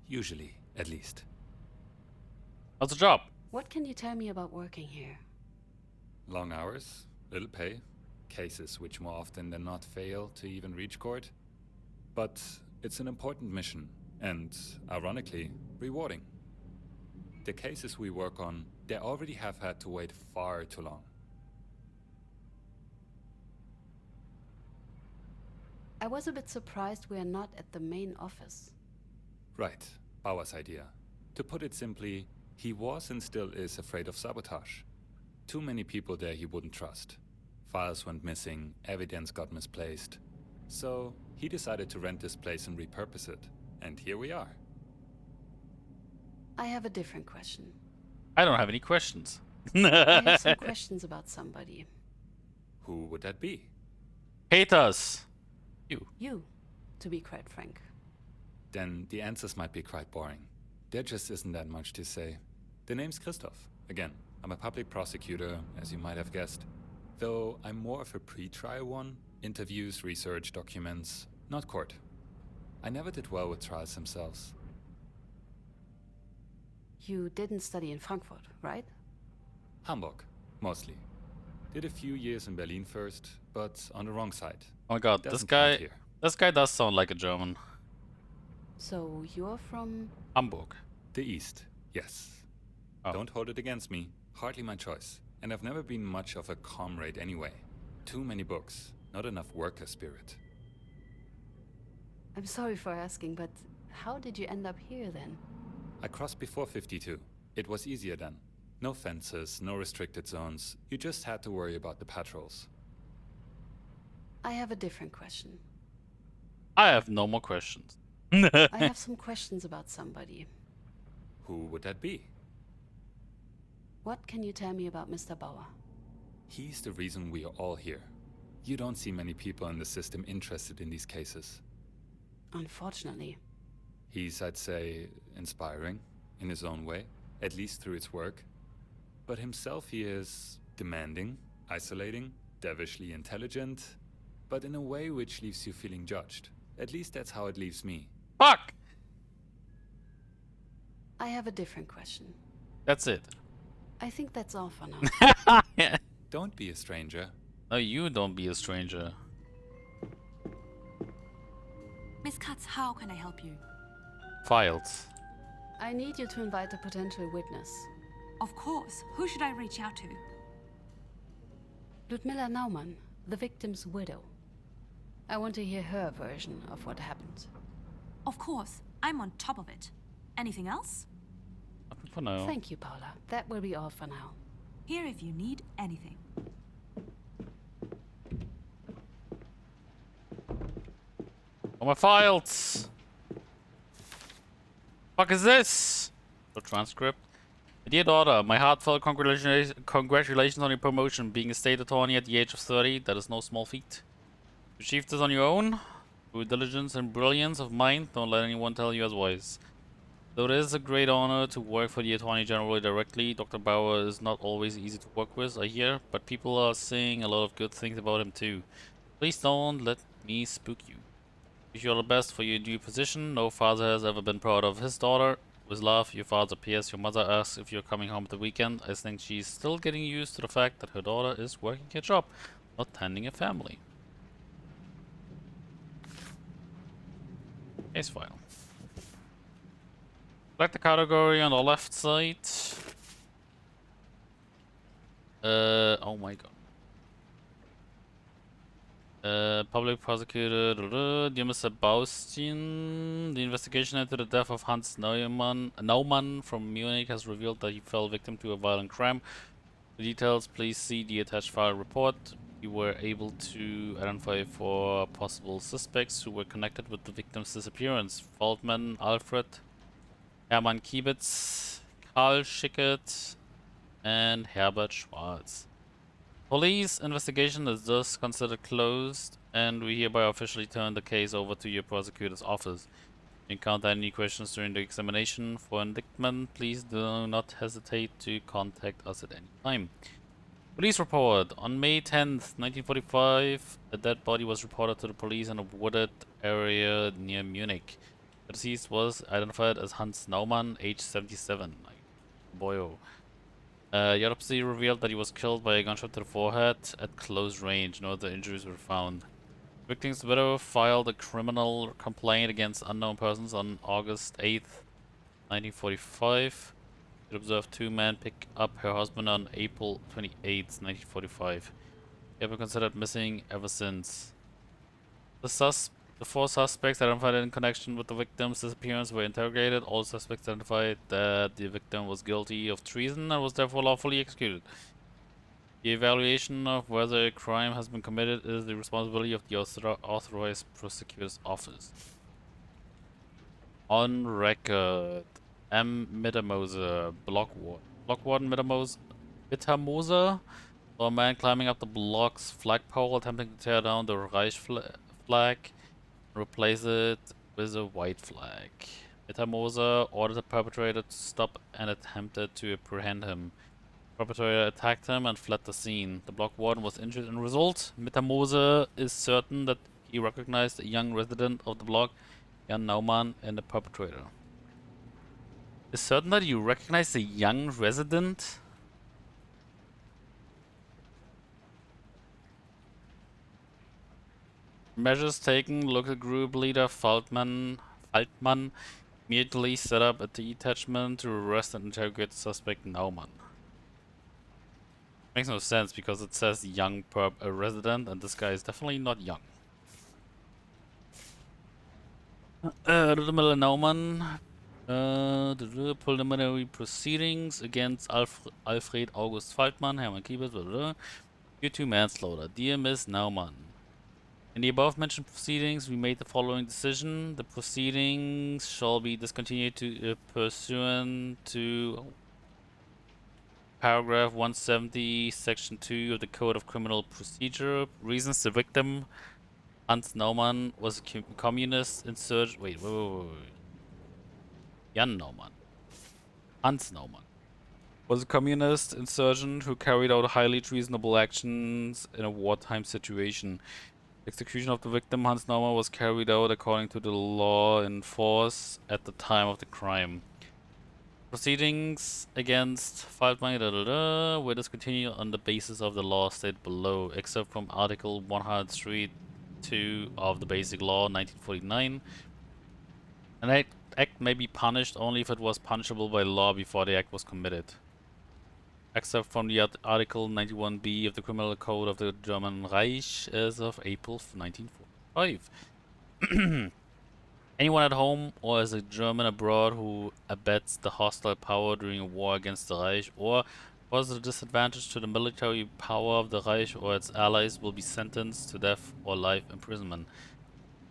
Usually, at least. How's the job? What can you tell me about working here? Long hours, little pay, cases which more often than not fail to even reach court. But it's an important mission, and, ironically, rewarding. The cases we work on, they already have had to wait far too long. I was a bit surprised we are not at the main office. Right, Bauer's idea. To put it simply, he was and still is afraid of sabotage. Too many people there he wouldn't trust. Files went missing, evidence got misplaced. So he decided to rent this place and repurpose it. And here we are. I have a different question. I don't have any questions. I have some questions about somebody. Who would that be? Haters. You, to be quite frank. Then the answers might be quite boring. There just isn't that much to say. The name's Christoph. Again, I'm a public prosecutor, as you might have guessed. Though I'm more of a pre-trial one. Interviews, research, documents, not court. I never did well with trials themselves. You didn't study in Frankfurt, right? Hamburg, mostly. Did a few years in Berlin first, but on the wrong side. Oh my god, Doesn't count here. this guy does sound like a German. So you're from... Hamburg. The East, yes. Oh. Don't hold it against me. Hardly my choice. And I've never been much of a comrade anyway. Too many books, not enough worker spirit. I'm sorry for asking, but how did you end up here then? I crossed before 52. It was easier then. No fences, no restricted zones. You just had to worry about the patrols. I have a different question. I have no more questions. I have some questions about somebody. Who would that be? What can you tell me about Mr. Bauer? He's the reason we are all here. You don't see many people in the system interested in these cases. Unfortunately. He's, I'd say, inspiring in his own way, at least through his work. But himself he is demanding, isolating, devilishly intelligent, but in a way which leaves you feeling judged. At least that's how it leaves me. Fuck! I have a different question. That's it. I think that's all for now. Don't be a stranger. No, you don't be a stranger. Miss Katz, how can I help you? Files. I need you to invite a potential witness. Of course. Who should I reach out to? Ludmilla Naumann, the victim's widow. I want to hear her version of what happened. Of course, I'm on top of it. Anything else? Nothing for now. Thank you, Paula. That will be all for now. Here if you need anything. Oh, my files! Fuck is this? The transcript. Dear daughter, my heartfelt congratulations on your promotion. Being a state attorney at the age of 30, that is no small feat. You achieved this on your own, through diligence and brilliance of mind. Don't let anyone tell you otherwise. Though it is a great honor to work for the Attorney General directly, Dr. Bauer is not always easy to work with, I hear, but people are saying a lot of good things about him too. Please don't let me spook you. Wish you all the best for your new position. No father has ever been proud of his daughter. With love, your father P.S. Your mother asks if you're coming home at the weekend. I think she's still getting used to the fact that her daughter is working a job, not tending a family. Case file. Select the category on the left side. Oh my god. Public prosecutor, dear Mr. Baustin, the investigation into the death of Hans Naumann from Munich has revealed that he fell victim to a violent crime. For details, please see the attached file report. We were able to identify 4 possible suspects who were connected with the victim's disappearance. Feldman Alfred, Hermann Kiebitz, Karl Schickert, and Herbert Schwarz. Police investigation is thus considered closed, and we hereby officially turn the case over to your prosecutor's office. If you encounter any questions during the examination for indictment, please do not hesitate to contact us at any time. Police report. On May 10th, 1945, a dead body was reported to the police in a wooded area near Munich. The deceased was identified as Hans Naumann, age 77. Boyo. The autopsy revealed that he was killed by a gunshot to the forehead at close range. No other injuries were found. The victim's widow filed a criminal complaint against unknown persons on August 8th, 1945. It observed 2 men pick up her husband on April 28th, 1945. They have been considered missing ever since. The 4 suspects identified in connection with the victim's disappearance were interrogated. All suspects identified that the victim was guilty of treason and was therefore lawfully executed. The evaluation of whether a crime has been committed is the responsibility of the authorized prosecutor's office. On record, M. Mittermoser, Block Warden Mittermoser saw a man climbing up the block's flagpole attempting to tear down the Reich flag. Replace it with a white flag. Mittermoser ordered the perpetrator to stop and attempted to apprehend him. The perpetrator attacked him and fled the scene. The block warden was injured in result. Mittermoser is certain that he recognized a young resident of the block, Jan Naumann, and the perpetrator. Is certain that you recognize a young resident? Measures taken, local group leader Faltman immediately set up a detachment to arrest and interrogate the suspect Naumann. Makes no sense because it says young resident and this guy is definitely not young. Rudolf Naumann, preliminary proceedings against Alfred August Faltmann, Hermann Kiebitz, due to manslaughter. Dear Miss Naumann, in the above-mentioned proceedings, we made the following decision. The proceedings shall be discontinued to pursuant to paragraph 170, section 2 of the Code of Criminal Procedure. Reasons: the victim, Hans Naumann, was a communist insurgent. Wait. Jan Naumann. Hans Naumann was a communist insurgent who carried out highly treasonable actions in a wartime situation. Execution of the victim, Hans Naumann, was carried out according to the law in force at the time of the crime. Proceedings against Faltmann were discontinued on the basis of the law stated below, except from Article 103(2) of the Basic Law 1949. An act may be punished only if it was punishable by law before the act was committed. Except from the Article 91b of the Criminal Code of the German Reich as of April 1940. 5. Anyone at home or as a German abroad who abets the hostile power during a war against the Reich or causes a disadvantage to the military power of the Reich or its allies will be sentenced to death or life imprisonment.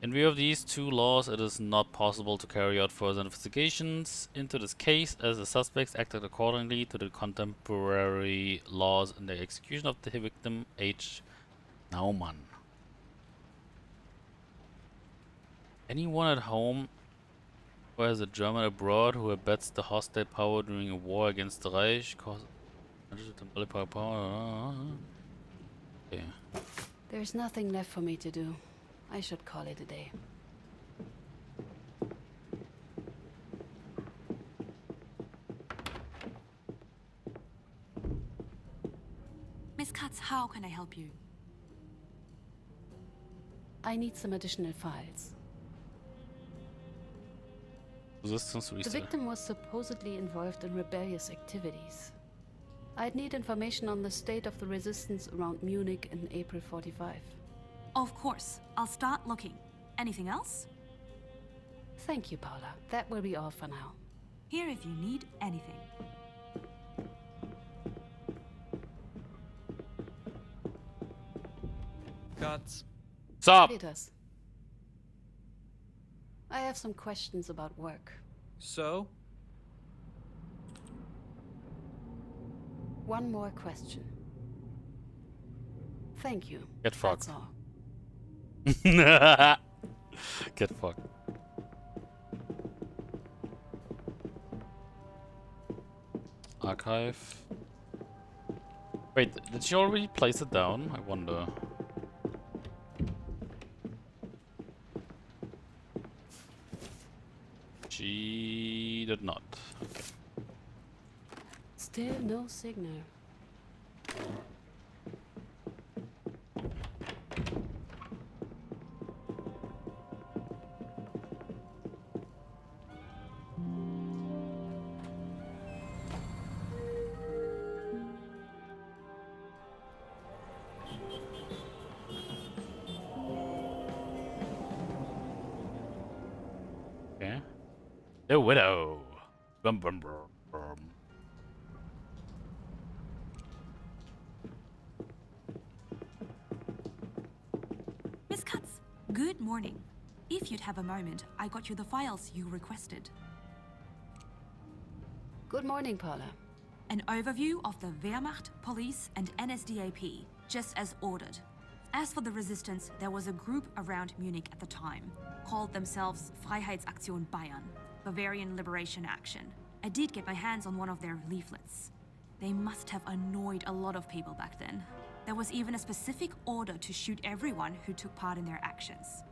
In view of these two laws, it is not possible to carry out further investigations into this case, as the suspects acted accordingly to the contemporary laws in the execution of the victim H. Naumann. Anyone at home or as a German abroad who abets the hostile power during a war against the Reich causes the military power. Okay. There's nothing left for me to do. I should call it a day. Miss Katz, how can I help you? I need some additional files. Resistance The research. victim was supposedly involved in rebellious activities. I'd need information on the state of the resistance around Munich in April 45. Of course. I'll start looking. Anything else? Thank you, Paula. That will be all for now. Here if you need anything. Cuts. Stop! Peters. I have some questions about work. So? One more question. Thank you. Get fucked. That's all. Get fucked. Archive. Wait, did she already place it down? I wonder. She did not. Okay. Still no signal. Okay. The Widow. Bum, bum, bum, bum. Miss Katz, good morning. If you'd have a moment, I got you the files you requested. Good morning, Paula. An overview of the Wehrmacht, police, and NSDAP, just as ordered. As for the resistance, there was a group around Munich at the time, called themselves Freiheitsaktion Bayern, Bavarian Liberation Action. I did get my hands on one of their leaflets. They must have annoyed a lot of people back then. There was even a specific order to shoot everyone who took part in their actions.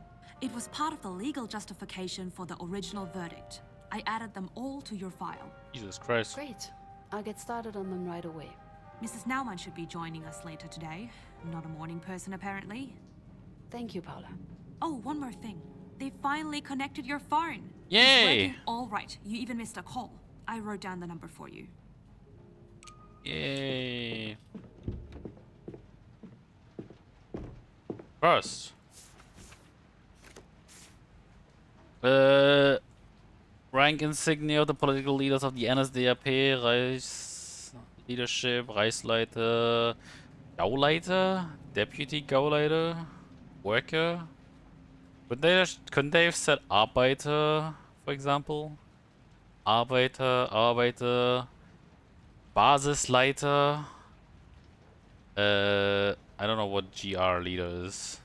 It was part of the legal justification for the original verdict. I added them all to your file. Jesus Christ. Great. I'll get started on them right away. Mrs. Naumann should be joining us later today. Not a morning person, apparently. Thank you, Paula. Oh, one more thing. They finally connected your phone. Yay! It's working all right. You even missed a call. I wrote down the number for you. Yay. First. Rank insignia of the political leaders of the NSDAP, Leadership, Reichsleiter, Gauleiter, Deputy Gauleiter, Worker. Couldn't they have said Arbeiter, for example? Arbeiter, Basisleiter. I don't know what GR leader is.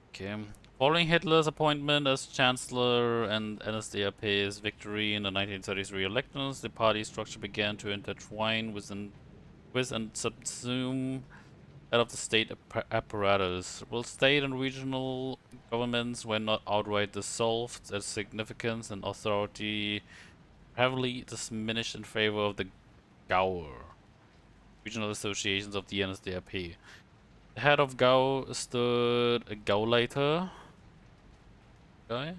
Okay. Following Hitler's appointment as Chancellor and NSDAP's victory in the 1933 elections, the party structure began to intertwine with and subsume that of the state apparatus. While state and regional governments were not outright dissolved, their significance and authority heavily diminished in favor of the Gauer, regional associations of the NSDAP. The head of Gau stood a Gauleiter guy,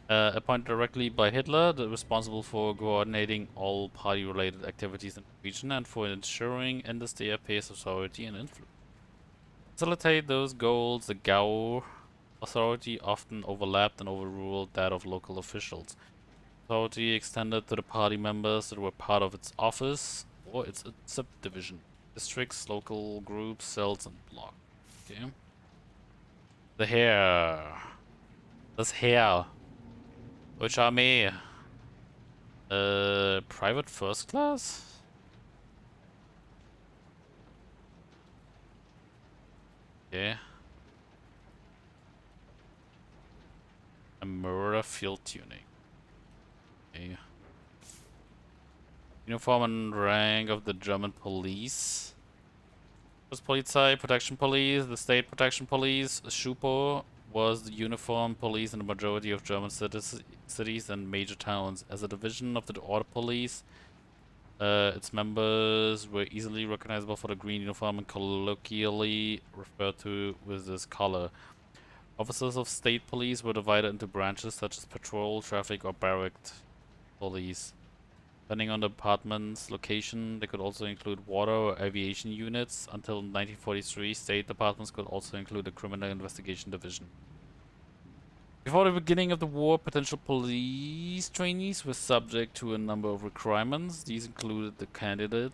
appointed directly by Hitler, responsible for coordinating all party-related activities in the region and for ensuring NSDAP's authority and influence. facilitate those goals, the Gao authority often overlapped and overruled that of local officials. Authority extended to the party members that were part of its office or its subdivision, districts, local groups, cells, and blocks. Okay. The Heer. Das Heer. Deutsche Armee. Private first class? Okay. A murder field tuning. Okay. Uniform and rank of the German police. Was Polizei, Protection Police, the State Protection Police. Schupo was the uniform police in the majority of German cities and major towns. As a division of the Order Police, its members were easily recognizable for the green uniform and colloquially referred to with this color. Officers of state police were divided into branches such as patrol, traffic, or barracked police. Depending on the department's location, they could also include water or aviation units. Until 1943, state departments could also include a criminal investigation division. Before the beginning of the war, potential police trainees were subject to a number of requirements. These included the candidate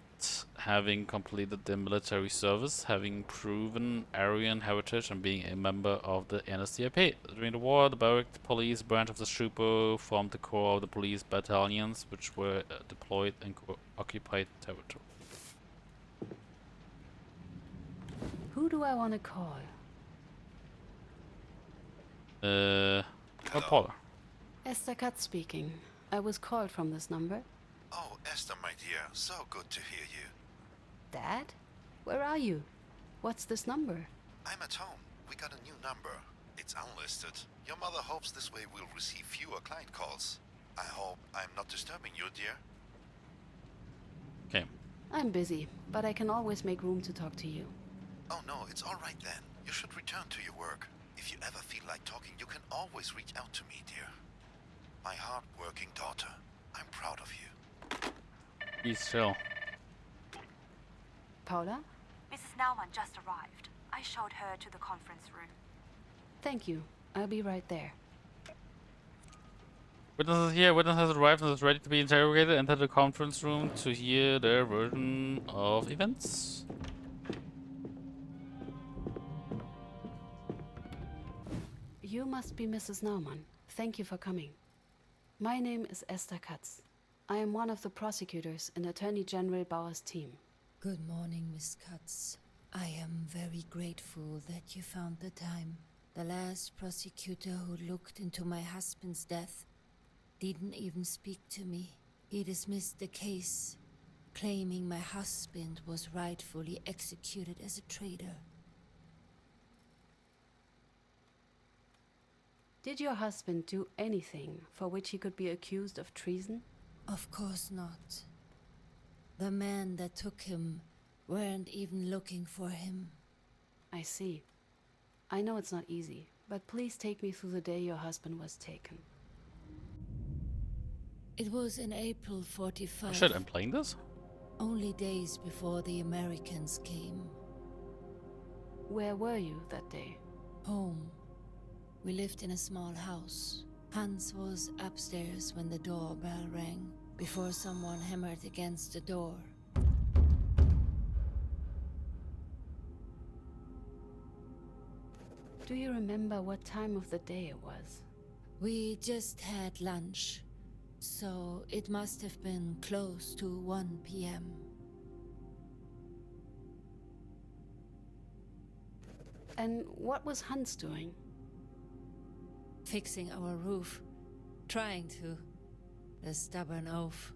having completed their military service, having proven Aryan heritage, and being a member of the NSDAP. During the war, the barrack police branch of the Schupo formed the core of the police battalions, which were deployed in occupied territory. Who do I want to call? Paula. Esther Katz speaking. I was called from this number. Oh, Esther, my dear, so good to hear you. Dad? Where are you? What's this number? I'm at home. We got a new number. It's unlisted. Your mother hopes this way we'll receive fewer client calls. I hope I'm not disturbing you, dear. Okay. I'm busy, but I can always make room to talk to you. Oh no, it's all right then. You should return to your work. If you ever feel like talking, you can always reach out to me, dear. My hard-working daughter. I'm proud of you. Please chill. Paula? Mrs. Naumann just arrived. I showed her to the conference room. Thank you. I'll be right there. Witnesses here. Witness has arrived and is ready to be interrogated. Enter the conference room to hear their version of events. You must be Mrs. Naumann. Thank you for coming. My name is Esther Katz. I am one of the prosecutors in Attorney General Bauer's team. Good morning, Miss Katz. I am very grateful that you found the time. The last prosecutor who looked into my husband's death didn't even speak to me. He dismissed the case, claiming my husband was rightfully executed as a traitor. Did your husband do anything for which he could be accused of treason? Of course not. The men that took him weren't even looking for him. I see. I know it's not easy, but please take me through the day your husband was taken. It was in April 45. Oh shit, I'm playing this? Only days before the Americans came. Where were you that day? Home. We lived in a small house. Hans was upstairs when the doorbell rang, before someone hammered against the door. Do you remember what time of the day it was? We just had lunch, so it must have been close to 1 p.m. And what was Hans doing? Fixing our roof. Trying to. A stubborn oaf.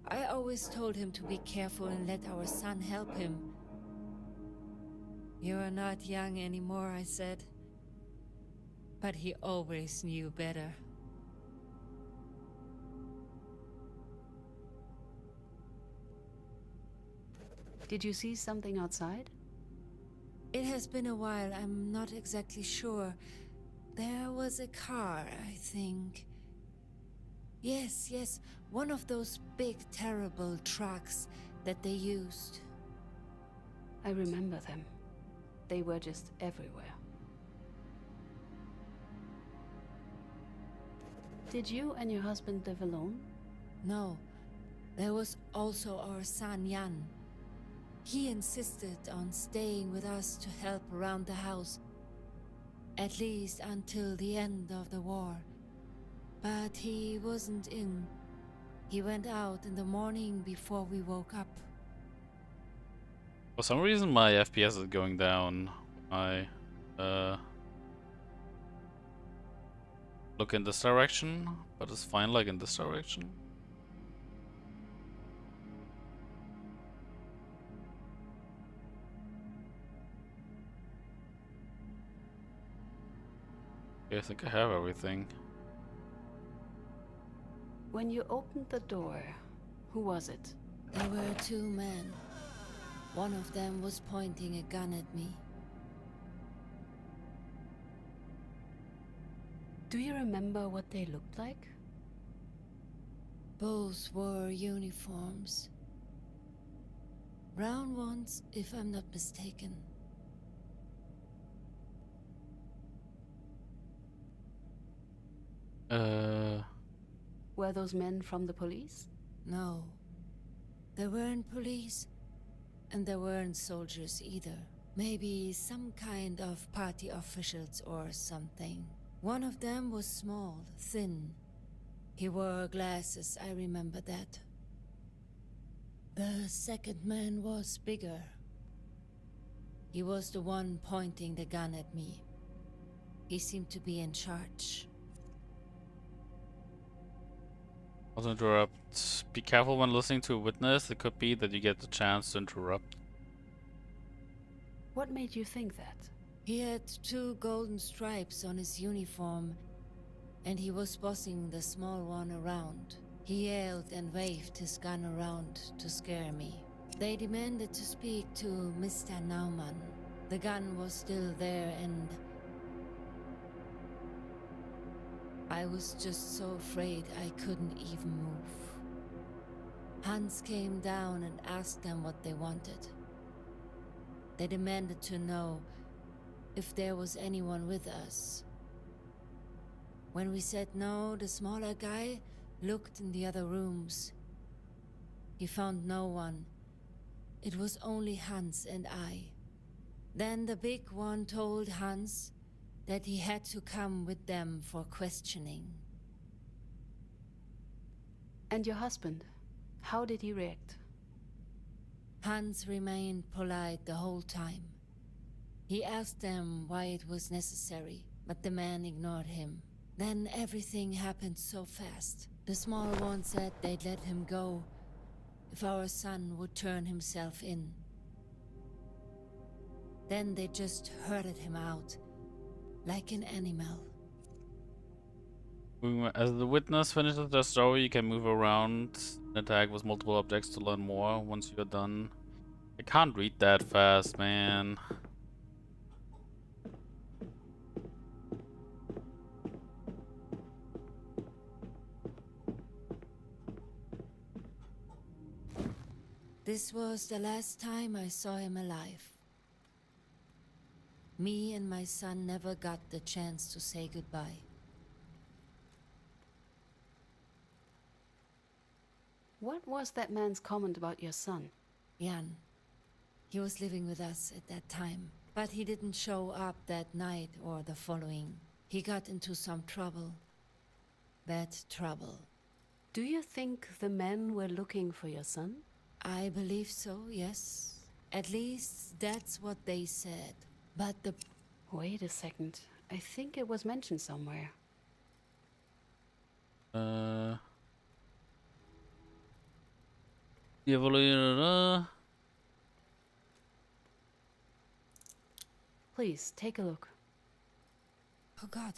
I always told him to be careful and let our son help him. You are not young anymore, I said. But he always knew better. Did you see something outside? It has been a while, I'm not exactly sure. There was a car, I think. Yes, one of those big, terrible trucks that they used. I remember them. they were just everywhere. Did you and your husband live alone? No, there was also our son Jan. He insisted on staying with us to help around the house, at least until the end of the war. But he wasn't in. He went out in the morning before we woke up. For some reason my FPS is going down. I look in this direction, but it's fine like in this direction. Okay, I think I have everything. When you opened the door, who was it? There were two men. One of them was pointing a gun at me. Do you remember what they looked like? Both wore uniforms. Brown ones, if I'm not mistaken. Were those men from the police? No. There weren't police, and there weren't soldiers either. Maybe some kind of party officials or something. One of them was small, thin. He wore glasses, I remember that. The second man was bigger. He was the one pointing the gun at me. He seemed to be in charge. Also interrupt. Be careful when listening to a witness. It could be that you get the chance to interrupt. What made you think that? He had 2 golden stripes on his uniform, and he was bossing the small one around. He yelled and waved his gun around to scare me. They demanded to speak to Mr. Naumann. The gun was still there, and I was just so afraid I couldn't even move. Hans came down and asked them what they wanted. They demanded to know if there was anyone with us. When we said no, the smaller guy looked in the other rooms. He found no one. It was only Hans and I. Then the big one told Hans that he had to come with them for questioning. And your husband? How did he react? Hans remained polite the whole time. He asked them why it was necessary, but the man ignored him. Then everything happened so fast. The small one said they'd let him go if our son would turn himself in. Then they just herded him out, like an animal. As the witness finishes their story, you can move around and attack with multiple objects to learn more once you're done. I can't read that fast, man. This was the last time I saw him alive. Me and my son never got the chance to say goodbye. What was that man's comment about your son? Jan. He was living with us at that time, but he didn't show up that night or the following. He got into some trouble. Bad trouble. Do you think the men were looking for your son? I believe so, yes. At least that's what they said. But the... Wait a second. I think it was mentioned somewhere. Please, take a look. Oh God.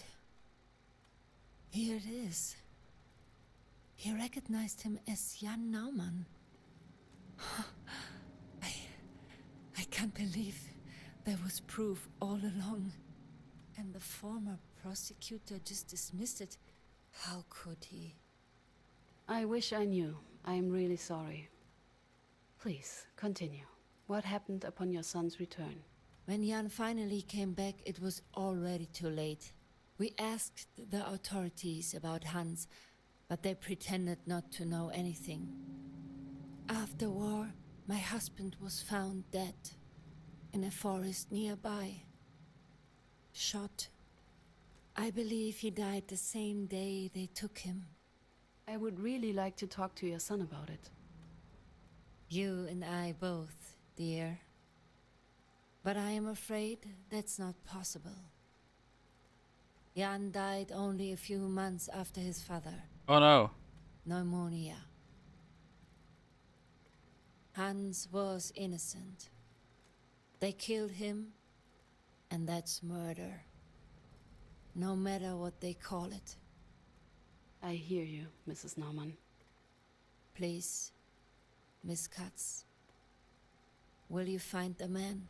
Here it is. He recognized him as Jan Naumann. I can't believe there was proof all along. And the former prosecutor just dismissed it. How could he? I wish I knew. I am really sorry. Please, continue. What happened upon your son's return? When Jan finally came back, it was already too late. We asked the authorities about Hans, but they pretended not to know anything. After war, my husband was found dead in a forest nearby. Shot. I believe he died the same day they took him. I would really like to talk to your son about it. You and I both, dear. But I am afraid that's not possible. Jan died only a few months after his father. Oh no. Pneumonia. Hans was innocent. They killed him, and that's murder. No matter what they call it. I hear you, Mrs. Naumann. Please, Miss Katz, will you find the man?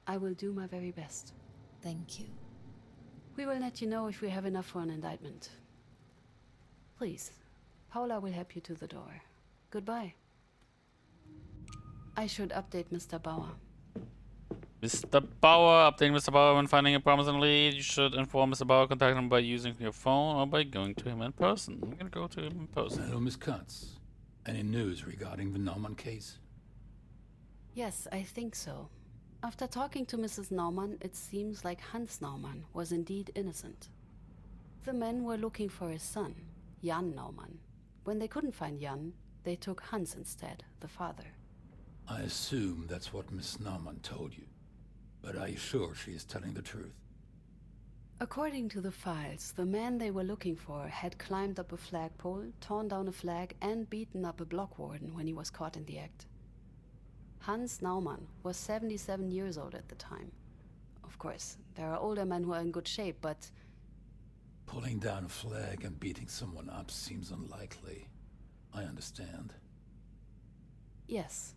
I will do my very best. Thank you. We will let you know if we have enough for an indictment. Please, Paula will help you to the door. Goodbye. I should update Mr. Bauer. Mr. Bauer, updating Mr. Bauer when finding a promising lead. You should inform Mr. Bauer, contact him by using your phone or by going to him in person. I'm gonna go to him in person. Hello, Miss Katz. Any news regarding the Naumann case? Yes, I think so. After talking to Mrs. Naumann, it seems like Hans Naumann was indeed innocent. The men were looking for his son, Jan Naumann. When they couldn't find Jan, they took Hans instead, the father. I assume that's what Miss Naumann told you. But are you sure she is telling the truth? According to the files, the man they were looking for had climbed up a flagpole, torn down a flag, and beaten up a block warden when he was caught in the act. Hans Naumann was 77 years old at the time. Of course, there are older men who are in good shape, but... Pulling down a flag and beating someone up seems unlikely. I understand. Yes.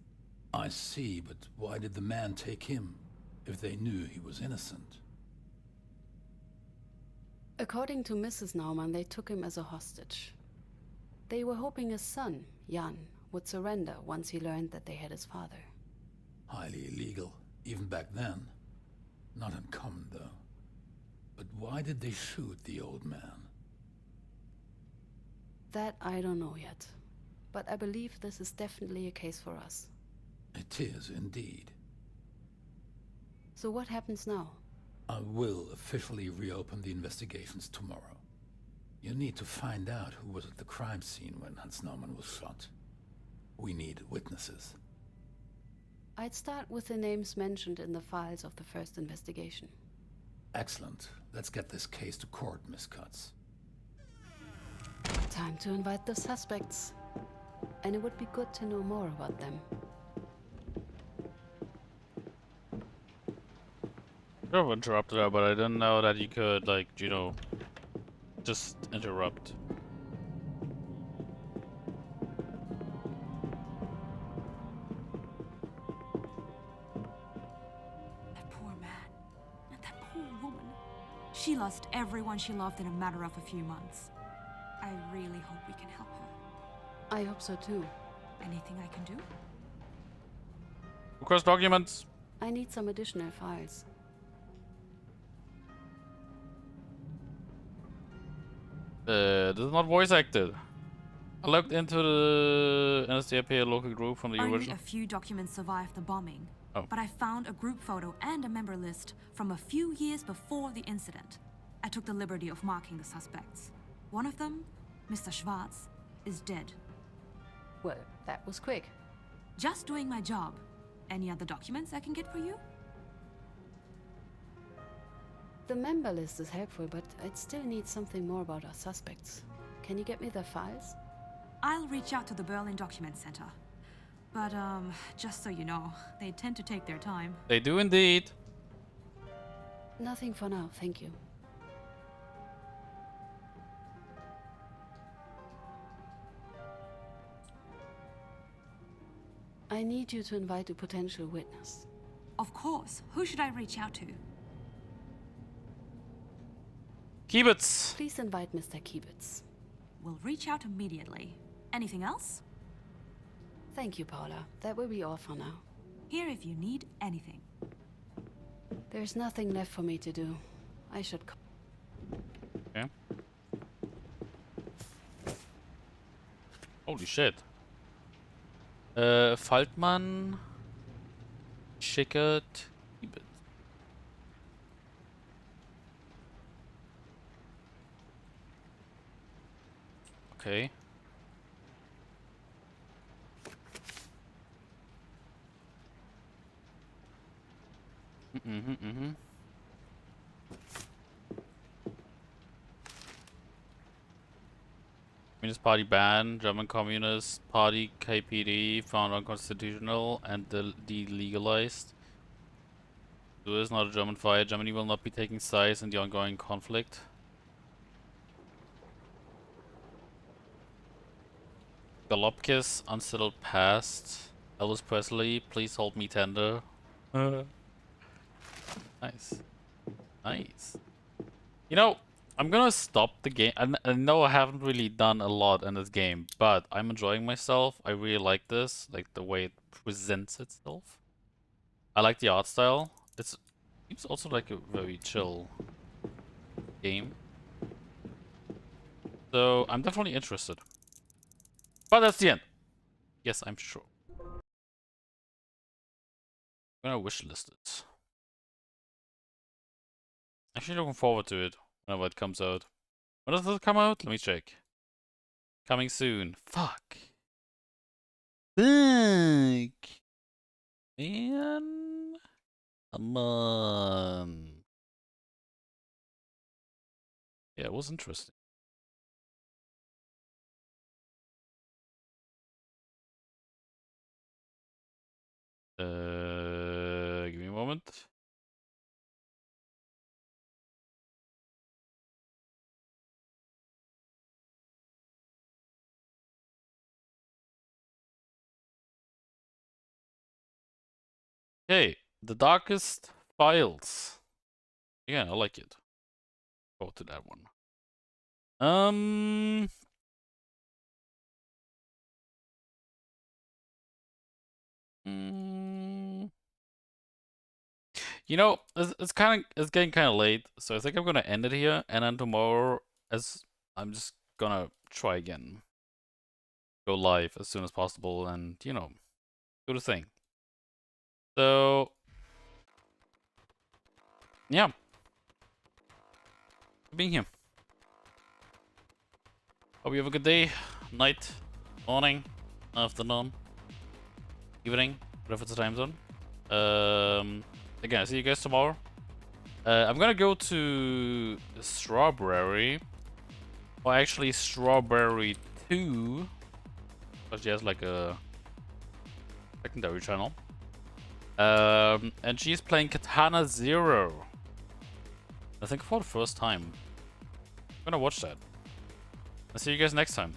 I see, but why did the man take him, if they knew he was innocent? According to Mrs. Naumann, they took him as a hostage. They were hoping his son, Jan, would surrender once he learned that they had his father. Highly illegal, even back then. Not uncommon, though. But why did they shoot the old man? That I don't know yet. But I believe this is definitely a case for us. It is, indeed. So what happens now? I will officially reopen the investigations tomorrow. You need to find out who was at the crime scene when Hans Naumann was shot. We need witnesses. I'd start with the names mentioned in the files of the first investigation. Excellent. Let's get this case to court, Miss Katz. Time to invite the suspects. And it would be good to know more about them. I could have interrupted her, but I didn't know that you could, like, you know, just interrupt. That poor man. And that poor woman. She lost everyone she loved in a matter of a few months. I really hope we can help her. I hope so too. Anything I can do? Request documents. I need some additional files. This is not voice acted. I looked into the NSDAP local group from the Only original. a few documents survived the bombing. Oh. But I found a group photo and a member list from a few years before the incident. I took the liberty of marking the suspects. One of them, Mr. Schwarz, is dead. Well, that was quick. Just doing my job. Any other documents I can get for you? The member list is helpful, but I'd still need something more about our suspects. Can you get me their files? I'll reach out to the Berlin Document Center. But, just so you know, they tend to take their time. They do indeed. Nothing for now, thank you. I need you to invite a potential witness. Of course. Who should I reach out to? Kiebitz. Please invite Mr. Kiebitz. We'll reach out immediately. Anything else? Thank you, Paula. That will be all for now. Here if you need anything. There's nothing left for me to do. I should. Okay. Holy shit. Faltmann. Schickert. Ibit. Okay. Communist Party ban, German Communist Party KPD found unconstitutional and delegalized. So it is not a German fight. Germany will not be taking sides in the ongoing conflict. Galopkis, unsettled past. Elvis Presley, please hold me tender. Nice. Nice. You know, I'm gonna stop the game. I know I haven't really done a lot in this game, but I'm enjoying myself. I really like this, like the way it presents itself. I like the art style. It seems also like a very chill game. So I'm definitely interested. But that's the end. Yes, I'm sure. I'm gonna wishlist it. Actually looking forward to it whenever it comes out. When does it come out? Let me check. Coming soon. Fuck. Fuck. Man. Come on. Yeah, it was interesting. Give me a moment. Okay, The Darkest Files. Yeah, I like it. Go to that one. You know, it's getting kind of late, so I think I'm gonna end it here, and then tomorrow, as I'm just gonna try again, go live as soon as possible, and you know, do the thing. So yeah, for being here. Hope you have a good day, night, morning, afternoon, evening, whatever the time zone. Again, I'll see you guys tomorrow. I'm gonna go to Strawberry, or actually Strawberry 2, because she has like a secondary channel. And she's playing Katana Zero. I think for the first time. I'm gonna watch that. I'll see you guys next time.